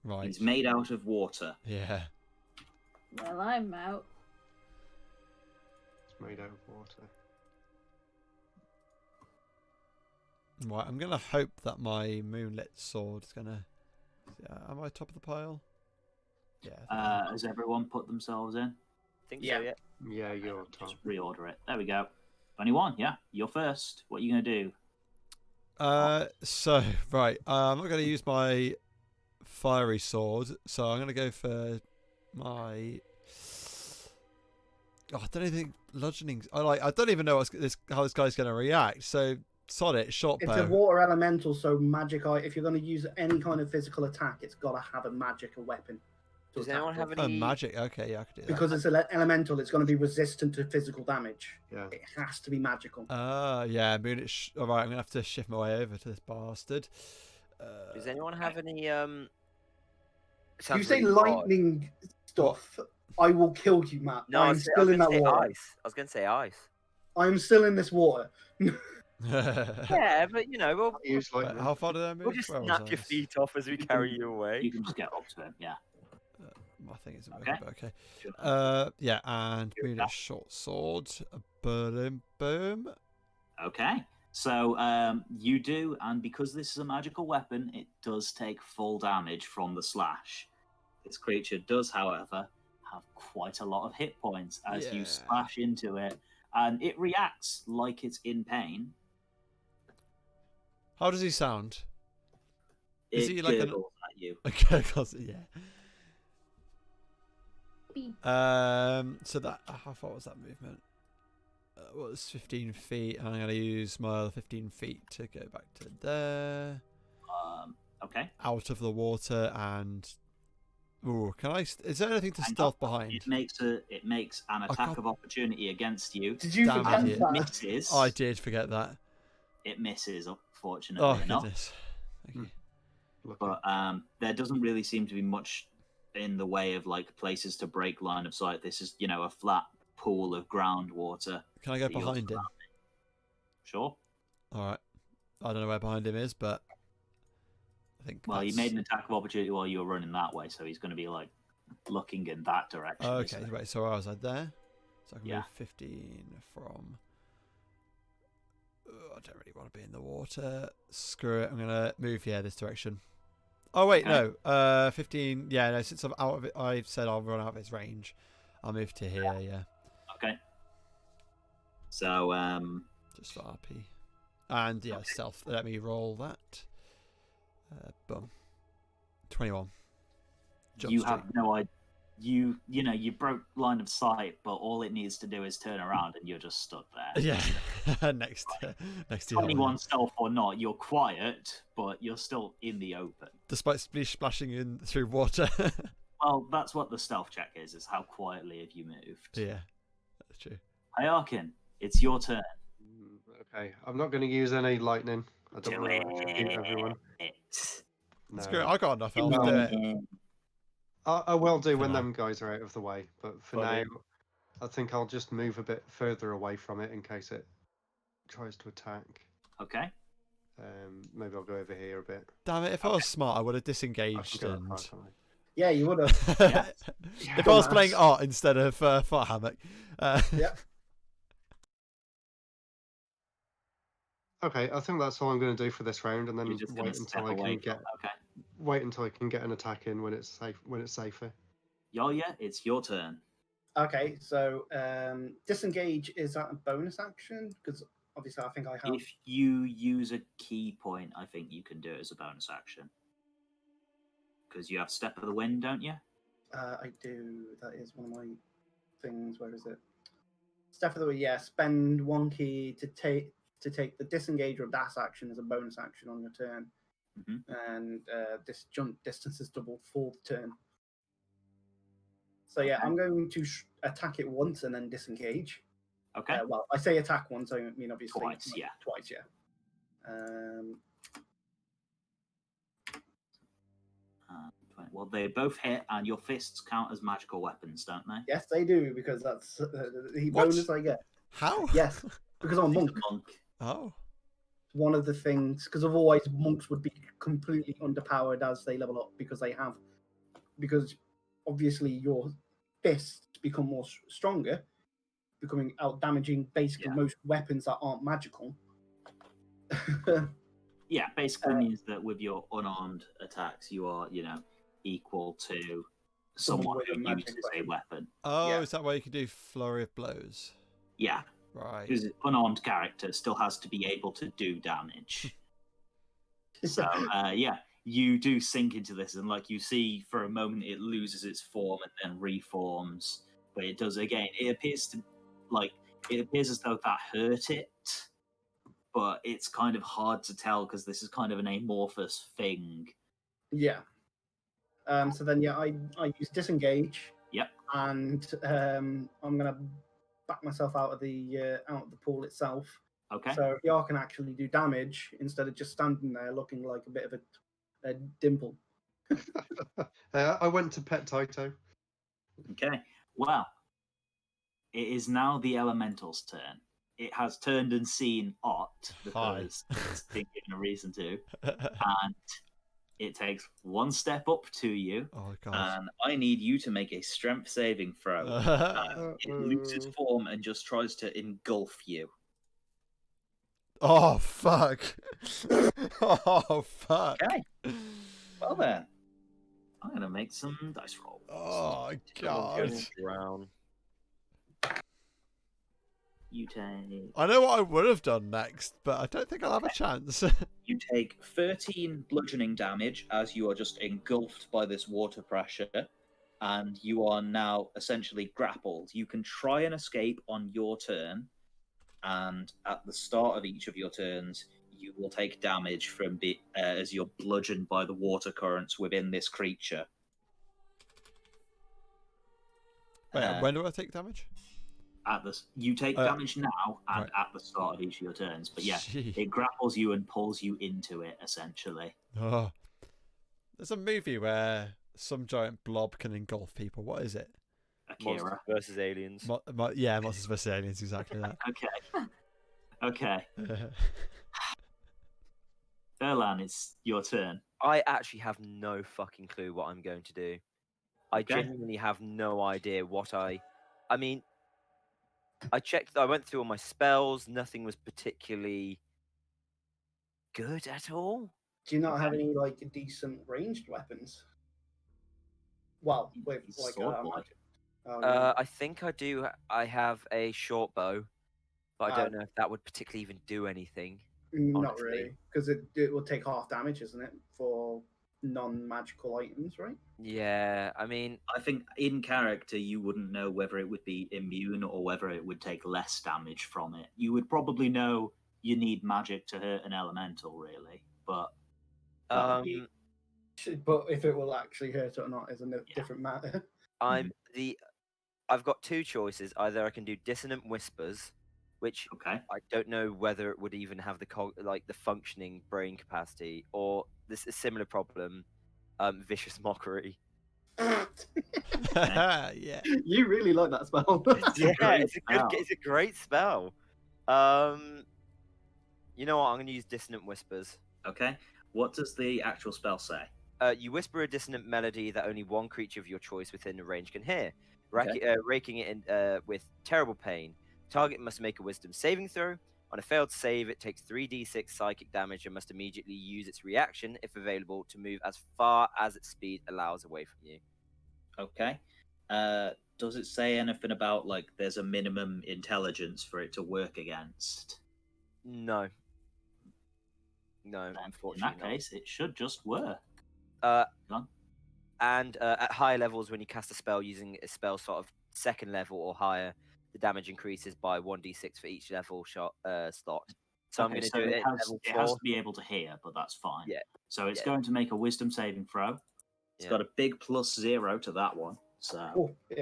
Right. He's made out of water. Yeah. Well, I'm out. It's made out of water. Right, I'm gonna hope that my moonlit sword's gonna. Am I top of the pile? Yeah. Has everyone put themselves in? I think Yeah. so, yeah. Yeah, you're top. Just reorder it. There we go. 21, yeah. You're first. What are you going to do? So right, I'm not gonna use my fiery sword, so I'm gonna go for my. Oh, I don't even think bludgeoning. I don't even know how this guy's gonna react. So sod it, short It's bow. a water elemental, so magic. If you're going to use any kind of physical attack, it's got to have a magical weapon. to Does attack anyone have with. any? Oh, magic. Okay, yeah, I could do that. Because it's an elemental, it's going to be resistant to physical damage. Yeah. It has to be magical. Yeah, moon. All right, I'm gonna have to shift my way over to this bastard. Does anyone have any? If you sounds say really odd. lightning stuff, I will kill you, Matt. No, I'm still in that say water. ice. I was going to say ice. I'm still in this water. Yeah, but we'll, Use Wait, lightning. how far did I move? we'll just Where was snap I? your feet off as we carry you away. You can just get up to him. Yeah. My thing isn't Okay. working, but okay. Sure. Yeah, and move a short sword. Boom, boom. Okay. So you do, and because this is a magical weapon, it does take full damage from the slash. This creature does, however, have quite a lot of hit points as you Yeah. slash into it, and it reacts like it's in pain. How does he sound? Is It he like gurgles at you. Okay, yeah. Beep. So that how far was that movement? Well, it's 15 feet, and I'm going to use my other 15 feet to go back to there. Okay. Out of the water, and ooh, can I? Is there anything to Hang stealth on. behind? It makes an attack can't- of opportunity against you. Did you Damn forget idiot. that? Misses. I did forget that. It misses, unfortunately Oh enough. goodness. Okay. Lucky. But there doesn't really seem to be much in the way of like places to break line of sight. This is, a flat pool of groundwater. Can I go that you're behind him? Sure. All right. I don't know where behind him is, but I think. Well, you that's- made an attack of opportunity while you were running that way, so he's going to be like looking in that direction. Oh, isn't okay, he? right. So where was I there? So I can Yeah. move 15 from. I don't really want to be in the water. Screw it. I'm gonna move this direction. Oh wait, Okay. no. 15. Yeah, no. Since I'm out of it, I've said I'll run out of its range. I'll move to here. Yeah, Okay. So just for RP. And yeah, stealth. Let me roll that. Boom. 21. Jump you straight. have no idea. You broke line of sight, but all it needs to do is turn around, and you're just stuck there. Yeah, next to you. 21 stealth or not, you're quiet, but you're still in the open. Despite splashing in through water. Well, that's what the stealth check is how quietly have you moved. Yeah, that's true. Hyarkin, it's your turn. Okay, I'm not going to use any lightning. I don't Do want to shoot everyone. it. That's No. great. I got enough health. No. Do it. I will do For when now. them guys are out of the way, but for Got now, it. I think I'll just move a bit further away from it in case it tries to attack. Okay. Maybe I'll go over here a bit. Damn it! If I was smart, I would have I can disengaged go that and. far, can't I? Yeah, you would have. Yeah. If I was playing art instead of Fart Hammock. Yeah. Okay, I think that's all I'm going to do for this round, and then You're just going wait to until step I away can from. get Okay. wait until I can get an attack in when it's safe. When it's safer. Yoya, it's your turn. Okay, so disengage, is that a bonus action? Because obviously I think I have. If you use a key point, I think you can do it as a bonus action. Because you have Step of the Wind, don't you? I do. That is one of my things. Where is it? Step of the way. Yeah, spend one key to take the disengage or dash action as a bonus action on your turn, and this jump distance is doubled for the turn. So yeah, Okay. I'm going to attack it once and then disengage. Okay. Well, I say attack once. I mean obviously Twice, yeah. Twice, yeah. Well, they both hit, and your fists count as magical weapons, don't they? Yes, they do because that's the What? bonus I get. How? Yes, because I'm a monk. Monk. Oh. One of the things, because otherwise monks would be completely underpowered as they level up because obviously your fists become more stronger, becoming out damaging basically Yeah. most weapons that aren't magical. Yeah, basically means that with your unarmed attacks, you are, equal to someone with a who magic uses a weapon. Oh, Yeah. is that why you can do flurry of blows? Yeah, Right. whose unarmed character still has to be able to do damage. So, yeah, you do sink into this, and like you see, for a moment, it loses its form and then reforms. But it does again. It appears as though that hurt it, but it's kind of hard to tell because this is kind of an amorphous thing. Yeah. So then, yeah, I use disengage. Yep. And I'm gonna back myself out of the pool itself. Okay. So Yar can actually do damage instead of just standing there looking like a bit of a dimple. I went to Pet Taito. Okay. Well, it is now the elemental's turn. It has turned and seen Ott because it's been given a reason to, and it takes one step up to you, Oh god. and I need you to make a strength saving throw. It loses form and just tries to engulf you. Oh fuck. Oh fuck. Okay. Well then, I'm gonna make some dice rolls. Oh god. Drown. You take I know what I would have done next, but I don't think I'll have a chance. you take 13 bludgeoning damage as you are just engulfed by this water pressure, and you are now essentially grappled. You can try and escape on your turn, and at the start of each of your turns, you will take damage from as you're bludgeoned by the water currents within this creature. Wait, when do I take damage? You take damage now and right. at the start of each of your turns, but yeah, Gee. it grapples you and pulls you into it essentially. Oh. There's a movie where some giant blob can engulf people. What is it? Akira. Monsters versus Aliens. Yeah, Monsters vs. Aliens, exactly that. Okay. Erlan, it's your turn. I actually have no fucking clue what I'm going to do. I genuinely have no idea what I mean, I went through all my spells, nothing was particularly good at all. Do you not have any like decent ranged weapons? Well, with like magic. I think I do. I have a short bow, but I don't know if that would particularly even do anything. Not honestly. really, because it will take half damage, isn't it, for non-magical items, right? Yeah, I mean, I think in character you wouldn't know whether it would be immune or whether it would take less damage from it. You would probably know you need magic to hurt an elemental, really, but But if it will actually hurt or not is a different matter. I've got two choices. Either I can do Dissonant Whispers, which I don't know whether it would even have the functioning brain capacity, or this is a similar problem, Vicious Mockery. Yeah. You really like that spell. It's a great spell. You know what? I'm going to use Dissonant Whispers. Okay. What does the actual spell say? You whisper a dissonant melody that only one creature of your choice within the range can hear, raking it in with terrible pain. Target must make a wisdom saving throw. On a failed save, it takes 3d6 psychic damage and must immediately use its reaction, if available, to move as far as its speed allows away from you. Okay. Does it say anything about, like, there's a minimum intelligence for it to work against? No. No, unfortunately. In that case, it should just work. And at higher levels, when you cast a spell using a spell sort of second level or higher, the damage increases by 1d6 for each level slot. So I'm going to do it at level 4. It has to be able to hear, but that's fine. Yeah. So it's going to make a wisdom saving throw. It's got a big +0 to that one. So I'm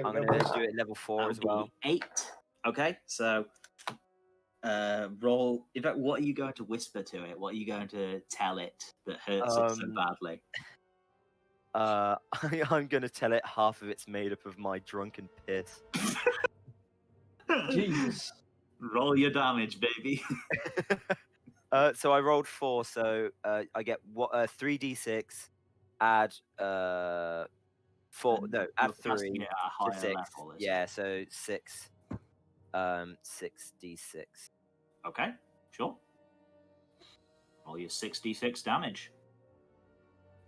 going to do it at level 4 as well. 8. Okay, so roll. In fact, what are you going to whisper to it? What are you going to tell it that hurts it so badly? I'm going to tell it half of it's made up of my drunken piss. Jesus. Roll your damage, baby. So I rolled 4, so I get 3d6, add 4. No, add 3 to 6. Yeah, so 6. 6d6. Okay, sure. Roll your 6d6 damage.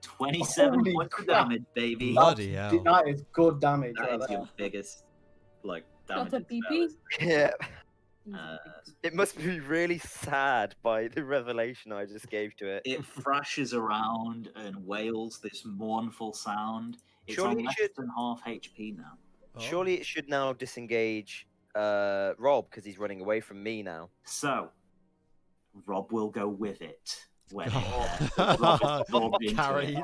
27 points of damage, baby. Bloody hell. That is good damage. That is your biggest, damage. Got a PP? Yeah. It must be really sad by the revelation I just gave to it. It thrashes around and wails this mournful sound. It's on less than half HP now. Surely it should now disengage Rob because he's running away from me now. So, Rob will go with it. When carried.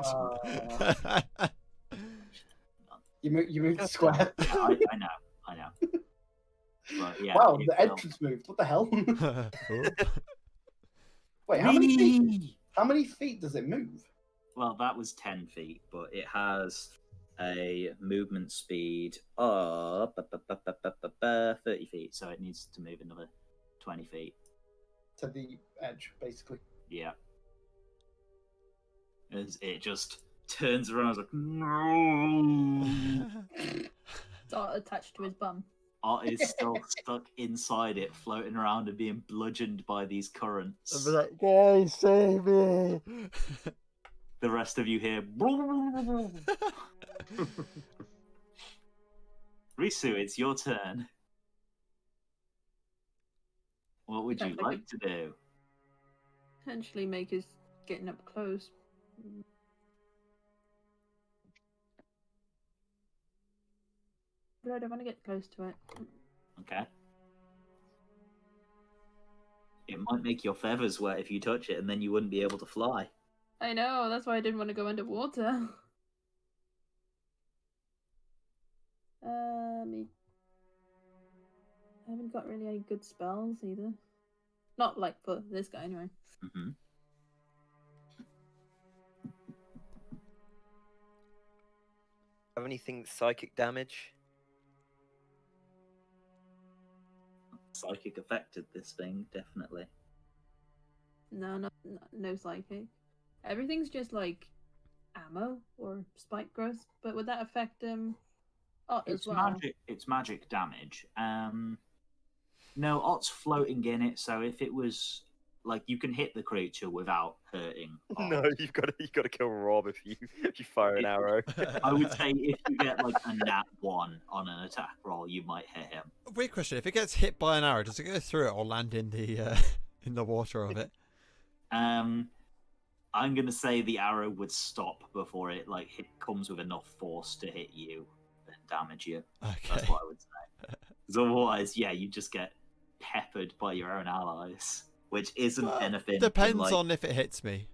You moved square. Yeah, I know. But, yeah, wow, the entrance moved. What the hell? Wait, how many feet does it move? Well, that was 10 feet, but it has a movement speed of 30 feet, so it needs to move another 20 feet. to the edge, basically. Yeah. As it just turns around, like no. It's all attached to his bum. Art is still stuck inside it, floating around and being bludgeoned by these currents. I'll be like, guys, save me! The rest of you hear. Risu, it's your turn. What would you like to do? Potentially make us getting up close. But I don't want to get close to it. Okay. It might make your feathers wet if you touch it, and then you wouldn't be able to fly. I know, that's why I didn't want to go underwater. I haven't got really any good spells either. Not like for this guy anyway. Mm-hmm. Have anything psychic damage? Psychic affected this thing, definitely. No psychic. Everything's just like ammo or spike growth. But would that affect Ot as well? It's magic damage. No, Ot's floating in it, so if it was like you can hit the creature without hurting Ot. No, you've got to kill Rob if you fire an arrow. I would say if you get like a nat 1 on an attack roll, you might hit him. Weird question. If it gets hit by an arrow, does it go through it or land in the in the water of it? I'm gonna say the arrow would stop before it comes with enough force to hit you and damage you. Okay. That's what I would say. Because otherwise, yeah, you just get peppered by your own allies, which isn't anything. Depends on if it hits me.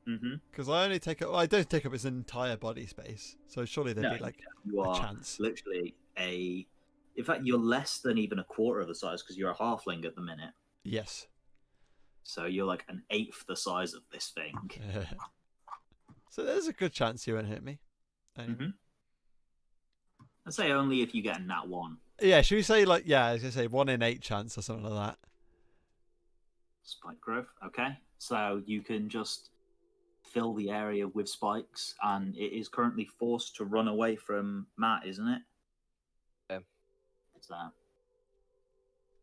Mm-hmm. Because I only take up. Well, I don't take up its entire body space, so surely there'd be like you are a chance. Literally in fact, you're less than even a quarter of the size because you're a halfling at the minute. Yes. So you're like an eighth the size of this thing. So there's a good chance you won't hit me. Mm-hmm. I'd say only if you get a nat 1. Yeah, should we say I was gonna say 1 in 8 chance or something like that. Spike growth. Okay, so you can just fill the area with spikes, and it is currently forced to run away from Matt, isn't it? Yeah. What's that?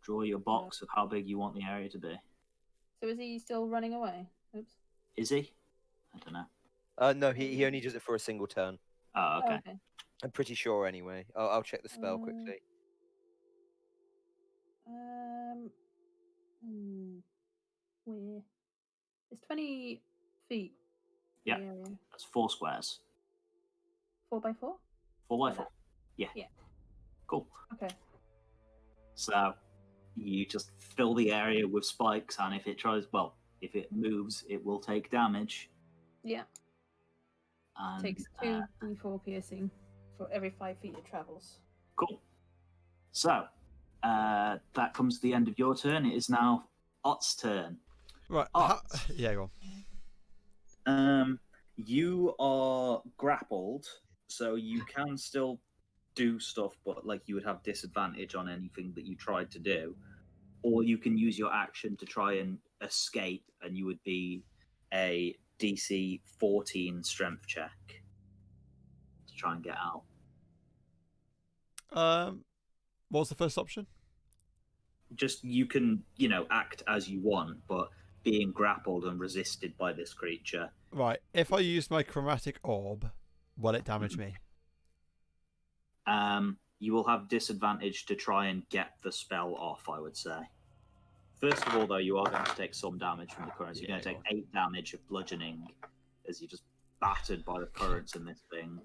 Draw your box of how big you want the area to be. So is he still running away? Oops. Is he? I don't know. No, he only does it for a single turn. Oh, okay. Okay. I'm pretty sure anyway. I'll check the spell quickly. Where? It's 20 feet. Yeah. That's 4 squares. 4x4? 4x4. Yeah. Yeah. Cool. Okay. So you just fill the area with spikes, and if it moves, it will take damage. Yeah. And, Takes 2d4 piercing for every 5 feet it travels. Cool. So that comes to the end of your turn. It is now Ot's turn. Right. Ot, Yeah, go on. You are grappled, so you can still do stuff, but you would have disadvantage on anything that you tried to do. Or you can use your action to try and escape, and you would be a DC 14 strength check to try and get out. What was the first option? Just you can, act as you want, but being grappled and resisted by this creature. Right. If I use my Chromatic Orb, will it damage me? You will have disadvantage to try and get the spell off, I would say. First of all, though, you are going to take some damage from the currents. You're going to take 8 damage of bludgeoning as you're just battered by the currents in this thing.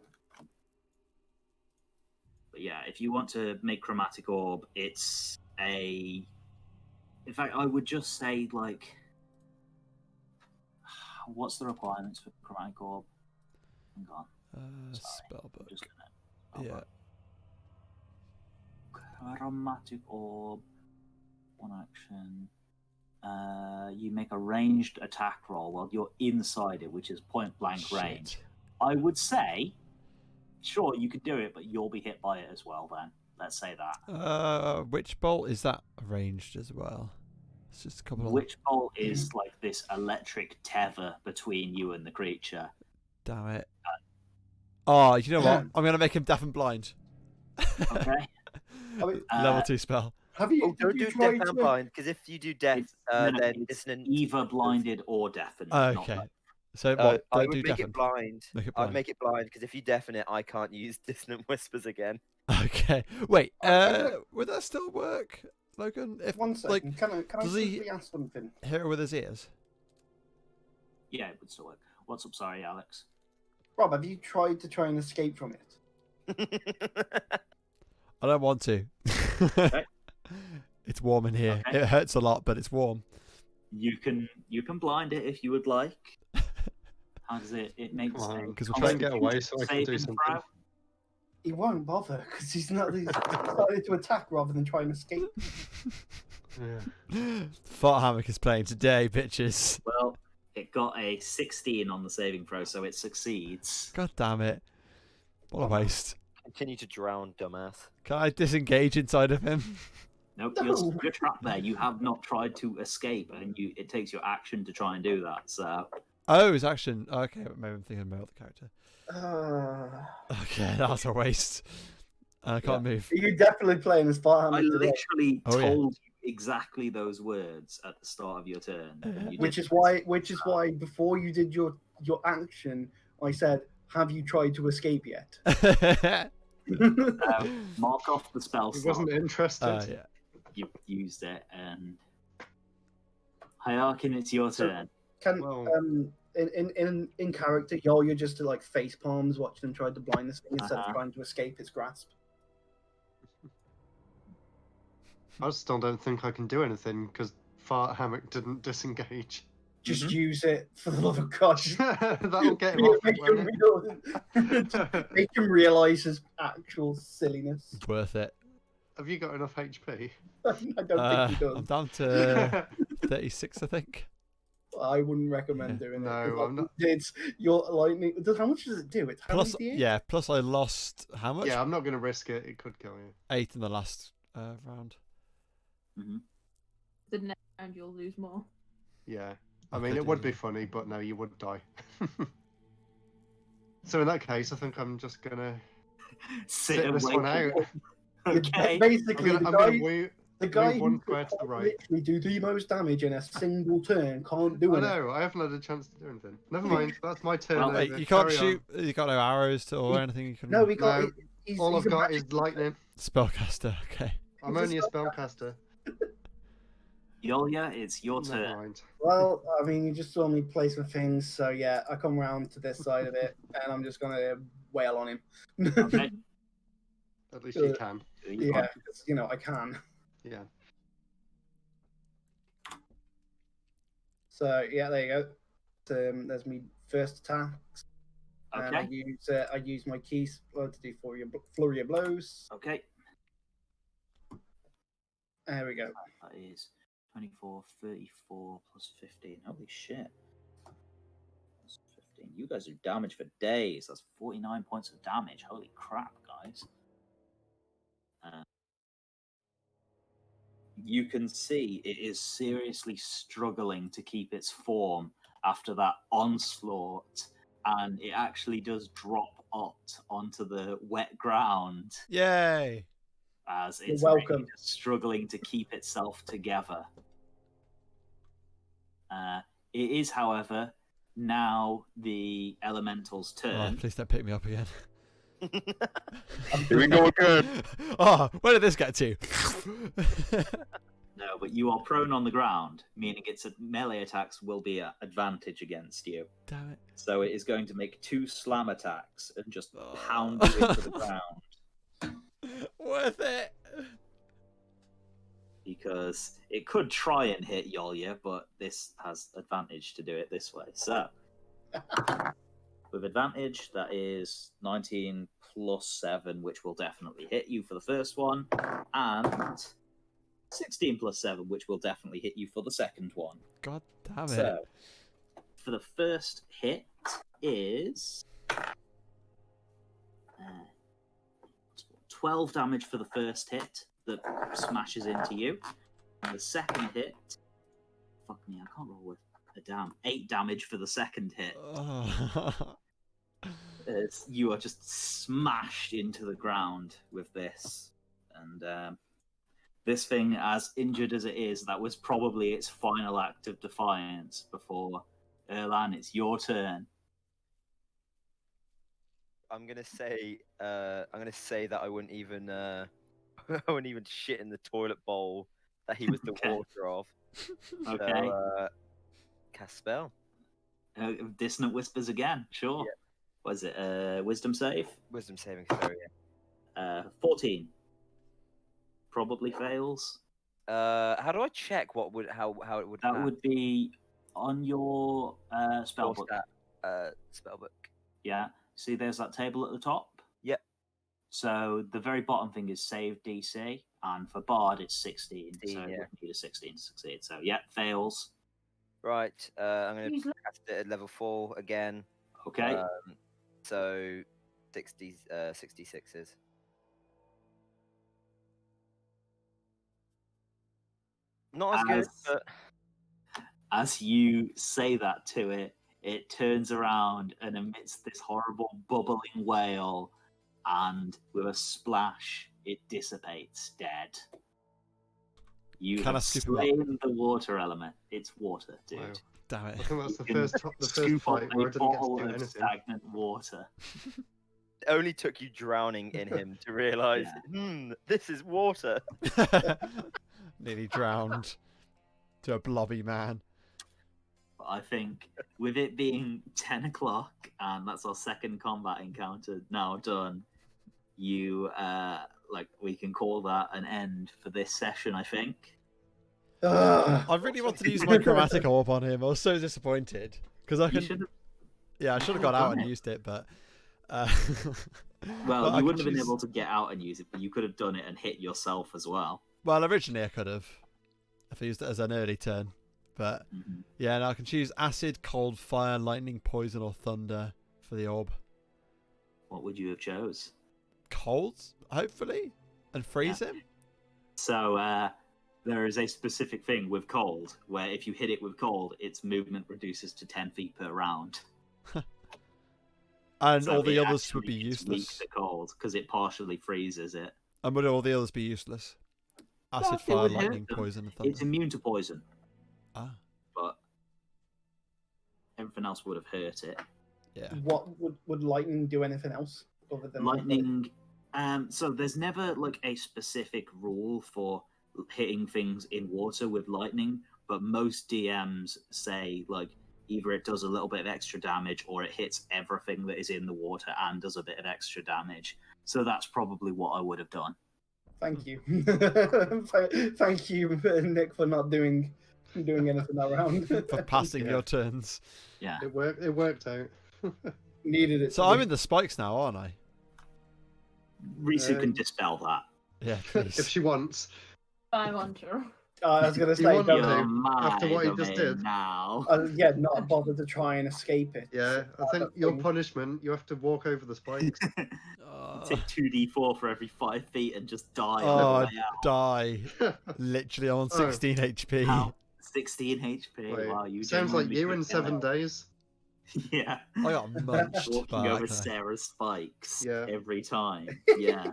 But yeah, if you want to make Chromatic Orb, it's a... In fact, I would just say, what's the requirements for Chromatic Orb? Hang on. Spellbook. Yeah. Chromatic Orb. 1 action. You make a ranged attack roll while you're inside it, which is point blank range. I would say, sure, you could do it, but you'll be hit by it as well then. Let's say that. Which bolt is that ranged as well? It's just a couple of... Witch Bolt is like this electric tether between you and the creature. Damn it. Oh, you know what? I'm going to make him deaf and blind. Okay. Level 2 spell. Have you? Don't do deaf and blind, because if you do deaf, then it's dissonant. either blinded or deafened. Okay. So I what? Don't would do make deafened. it blind. Make it I'd blind. make it blind, because if you deafen it, I can't use Dissonant Whispers again. Okay. Wait. Would that still work, Logan? If One second. Can I does he quickly ask something? hear it with his ears? Yeah, it would still work. What's up? Sorry, Alex. Rob, have you tried to try and escape from it? I don't want to. Okay. It's warm in here. Okay. It hurts a lot, but it's warm. You can blind it if you would like. How does it? It makes Come on, a 'cause we'll try and get away constitution so I can do saving something. throw. He won't bother because he's decided to attack rather than try and escape. Yeah. Fart Hammock is playing today, bitches. Well, it got a 16 on the saving throw, so it succeeds. God damn it. What a waste. Continue to drown, dumbass. Can I disengage inside of him? Nope, No. you're trapped there. You have not tried to escape, and it takes your action to try and do that. So Oh, his action. Okay, maybe I'm thinking of my other character. Are Okay, that was a waste. I can't move. you definitely playing as Spartan? I literally Oh, yeah. told you exactly those words at the start of your turn. and you Which didn't. is why before you did your action, I said, "Have you tried to escape yet?" Mark off the spell He slot. wasn't interested. Yeah. You've used it, and Hierarchin, it's your So- turn. Can Well- in character, you're just to like face palms, watching him try to blind this thing instead of Uh-huh. trying to escape its grasp. I still don't think I can do anything because Fart Hammock didn't disengage. Just Mm-hmm. use it for the love of God. That'll get him off it, won't it? Make him realize his actual silliness. Worth it. Have you got enough HP? I don't think he I'm does. down to 36, I think. I wouldn't recommend doing No, it. I'm not- It's your lightning. How much does it do? It's how Plus, many D8? yeah, plus I lost how much? Yeah, I'm not going to risk it. It could kill you. 8 in the last round. The next round you'll lose more. Yeah. I Okay, mean, it do would you? be funny, but no, you would die. So in that case, I think I'm just going to Sit sit and this wait. one out. Okay. Basically, I'm the going guy, to the guy move one who square to the could right. literally do the most damage in a single turn can't do I it. know, I haven't had a chance to do anything. Never mind, that's my turn. Well, Wait, over. you can't Carry on. shoot. You got no arrows to, or anything. You can. No, he can't. No, He's, All he's I've a got magic is lightning. Spellcaster. Okay. I'm He's a only a spellcaster. Yolya, it's your Never turn. mind. Well, I mean, you just saw me play some things, so yeah, I come round to this side of it, and I'm just gonna wail on him. Okay. At least you can. Yeah, because, you know, I can. Yeah. So yeah, there you go. There's me first attack, and I Okay. use my keys to do flurry of blows. Okay. There we go. That is 24, 34 plus 15. Holy shit. Plus 15. You guys do damage for days. That's 49 points of damage. Holy crap, guys. You can see it is seriously struggling to keep its form after that onslaught, and it actually does drop onto the wet ground Yay! as You're it's really welcome. just struggling to keep itself together. It is, however, now the elemental's Oh, turn. please don't pick me up again. Here we go again. Oh, where did this get to? No, but you are prone on the ground, meaning its melee attacks will be at advantage against you. Damn it. So it is going to make 2 slam attacks and just Oh. pound you into the ground. Worth it. Because it could try and hit Yolya, but this has advantage to do it this way. So, with advantage, that is 19 plus 7, which will definitely hit you for the first one, and 16 plus 7, which will definitely hit you for the second one. God damn it. So, for the first hit is 12 damage for the first hit that smashes into you. And the second hit fuck me, I can't roll with a damn 8 damage for the second hit. Oh. You are just smashed into the ground with this, and this thing, as injured as it is, that was probably its final act of defiance before Erlan. It's your turn. I'm gonna say that I wouldn't even I wouldn't even shit in the toilet bowl that he was the Okay. water of. Okay. So, cast spell. Dissonant Whispers again. Sure. Yeah. What is it? Wisdom save. Wisdom saving throw. Yeah. 14. Probably fails. How do I check how it would? That pass? would be on your spell book. Spell book. Yeah. See, there's that table at the top. Yep. So the very bottom thing is save DC, and for Bard it's 16. 16, So yeah. you need a 16 to succeed. So yeah, fails. Right. I'm gonna Use cast it at level 4 again. Okay. So 66s. Not as good, but As you say that to it, it turns around and emits this horrible bubbling wail, and with a splash, it dissipates dead. You Can I have scoop him up? slain the water element. It's water, dude. Wow. Damn I it. think that's the You can first scoop up fight where a I didn't get bottle to do of anything. stagnant water. it only took you drowning in him to realize, this is water. Nearly drowned to a blobby man. But I think with it being 10 o'clock, and that's our second combat encounter now done, we can call that an end for this session, I think. I really wanted to use my Chromatic Orb on him. I was so disappointed because I You can. should have. Yeah, I should have got out and used it, but. Well, but I you could wouldn't have been choose- able to get out and use it, but you could have done it and hit yourself as well. Well, originally I could have, if I used it as an early turn, but yeah, now I can choose acid, cold, fire, lightning, poison, or thunder for the orb. What would you have chose? Cold, hopefully, and freeze him. So there is a specific thing with cold, where if you hit it with cold, its movement reduces to 10 feet per round. And So all the it others would actually be is weak useless. to cold because it partially freezes it. And would all the others be useless? Acid, It fire, would hurt lightning, them. poison, and thunder. It's immune to poison, Ah, but everything else would have hurt it. yeah. What would lightning do anything else other than Lightning. So there's never like a specific rule for hitting things in water with lightning, but most DMs say like either it does a little bit of extra damage or it hits everything that is in the water and does a bit of extra damage. So that's probably what I would have done. Thank you. Thank you, Nick, for not doing anything around. For passing Yeah. your turns. Yeah. It worked out. Needed it. So I'm in the spikes now, aren't I? Risu can dispel that. Yeah, If please. she wants. I want to. I was gonna You say, want don't, to? You're my After what you just domain did. now. yeah, not bother to try and escape it. Yeah, I think your punishment, you have to walk over the spikes. Take 2d4 for every 5 feet and just die Oh, on the I'd way out. die. Literally on 16 HP. How? 16 HP. Wait, Wow, you sounds like genuinely you in could 7 kill it. days. Yeah. I got munched Walking by over that guy. Sarah's spikes Yeah. every time. Yeah.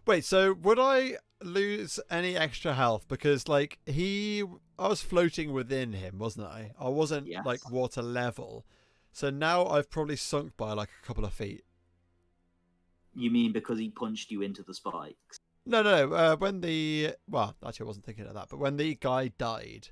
Wait, so would I lose any extra health? Because, like, I was floating within him, wasn't I? I wasn't, Yes. like, water level. So now I've probably sunk by, like, a couple of feet. You mean because he punched you into the spikes? No. Well, actually, I wasn't thinking of that. But when the guy died,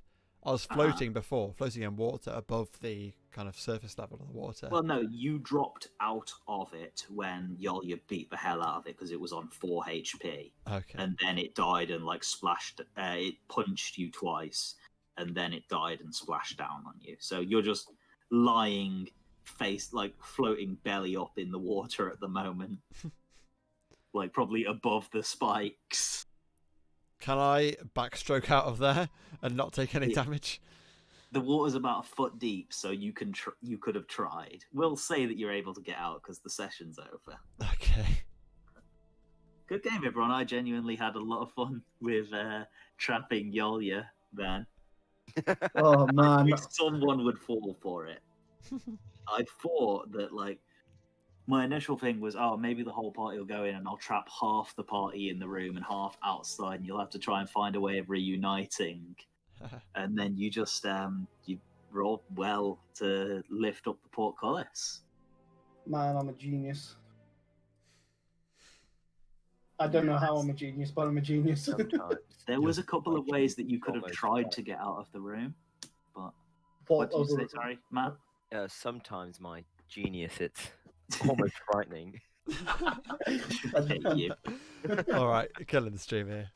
I was floating before, floating in water above the kind of surface level of the water. Well, no, you dropped out of it when Yolya beat the hell out of it because it was on 4 HP. Okay. And then it died and, like, splashed. It punched you twice. And then it died and splashed down on you. So you're just lying floating belly up in the water at the moment. Like, probably above the spikes. Can I backstroke out of there and not take any Yeah. damage? The water's about a foot deep, so you could have tried. We'll say that you're able to get out because the session's over. Okay. Good game, everyone. I genuinely had a lot of fun with trapping Yolya then Oh man. someone would fall for it. I thought that, like, my initial thing was, oh, maybe the whole party will go in and I'll trap half the party in the room and half outside, and you'll have to try and find a way of reuniting. And then you just you roll well to lift up the portcullis. Man, I'm a genius. I don't know how I'm a genius, but I'm a genius. Sometimes. There was a couple of ways that you could have Almost tried right. to get out of the room, but What what did you say? Sorry, Matt. Sometimes my genius, it's almost frightening. Hate you. All right, killing the stream here.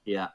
Yeah.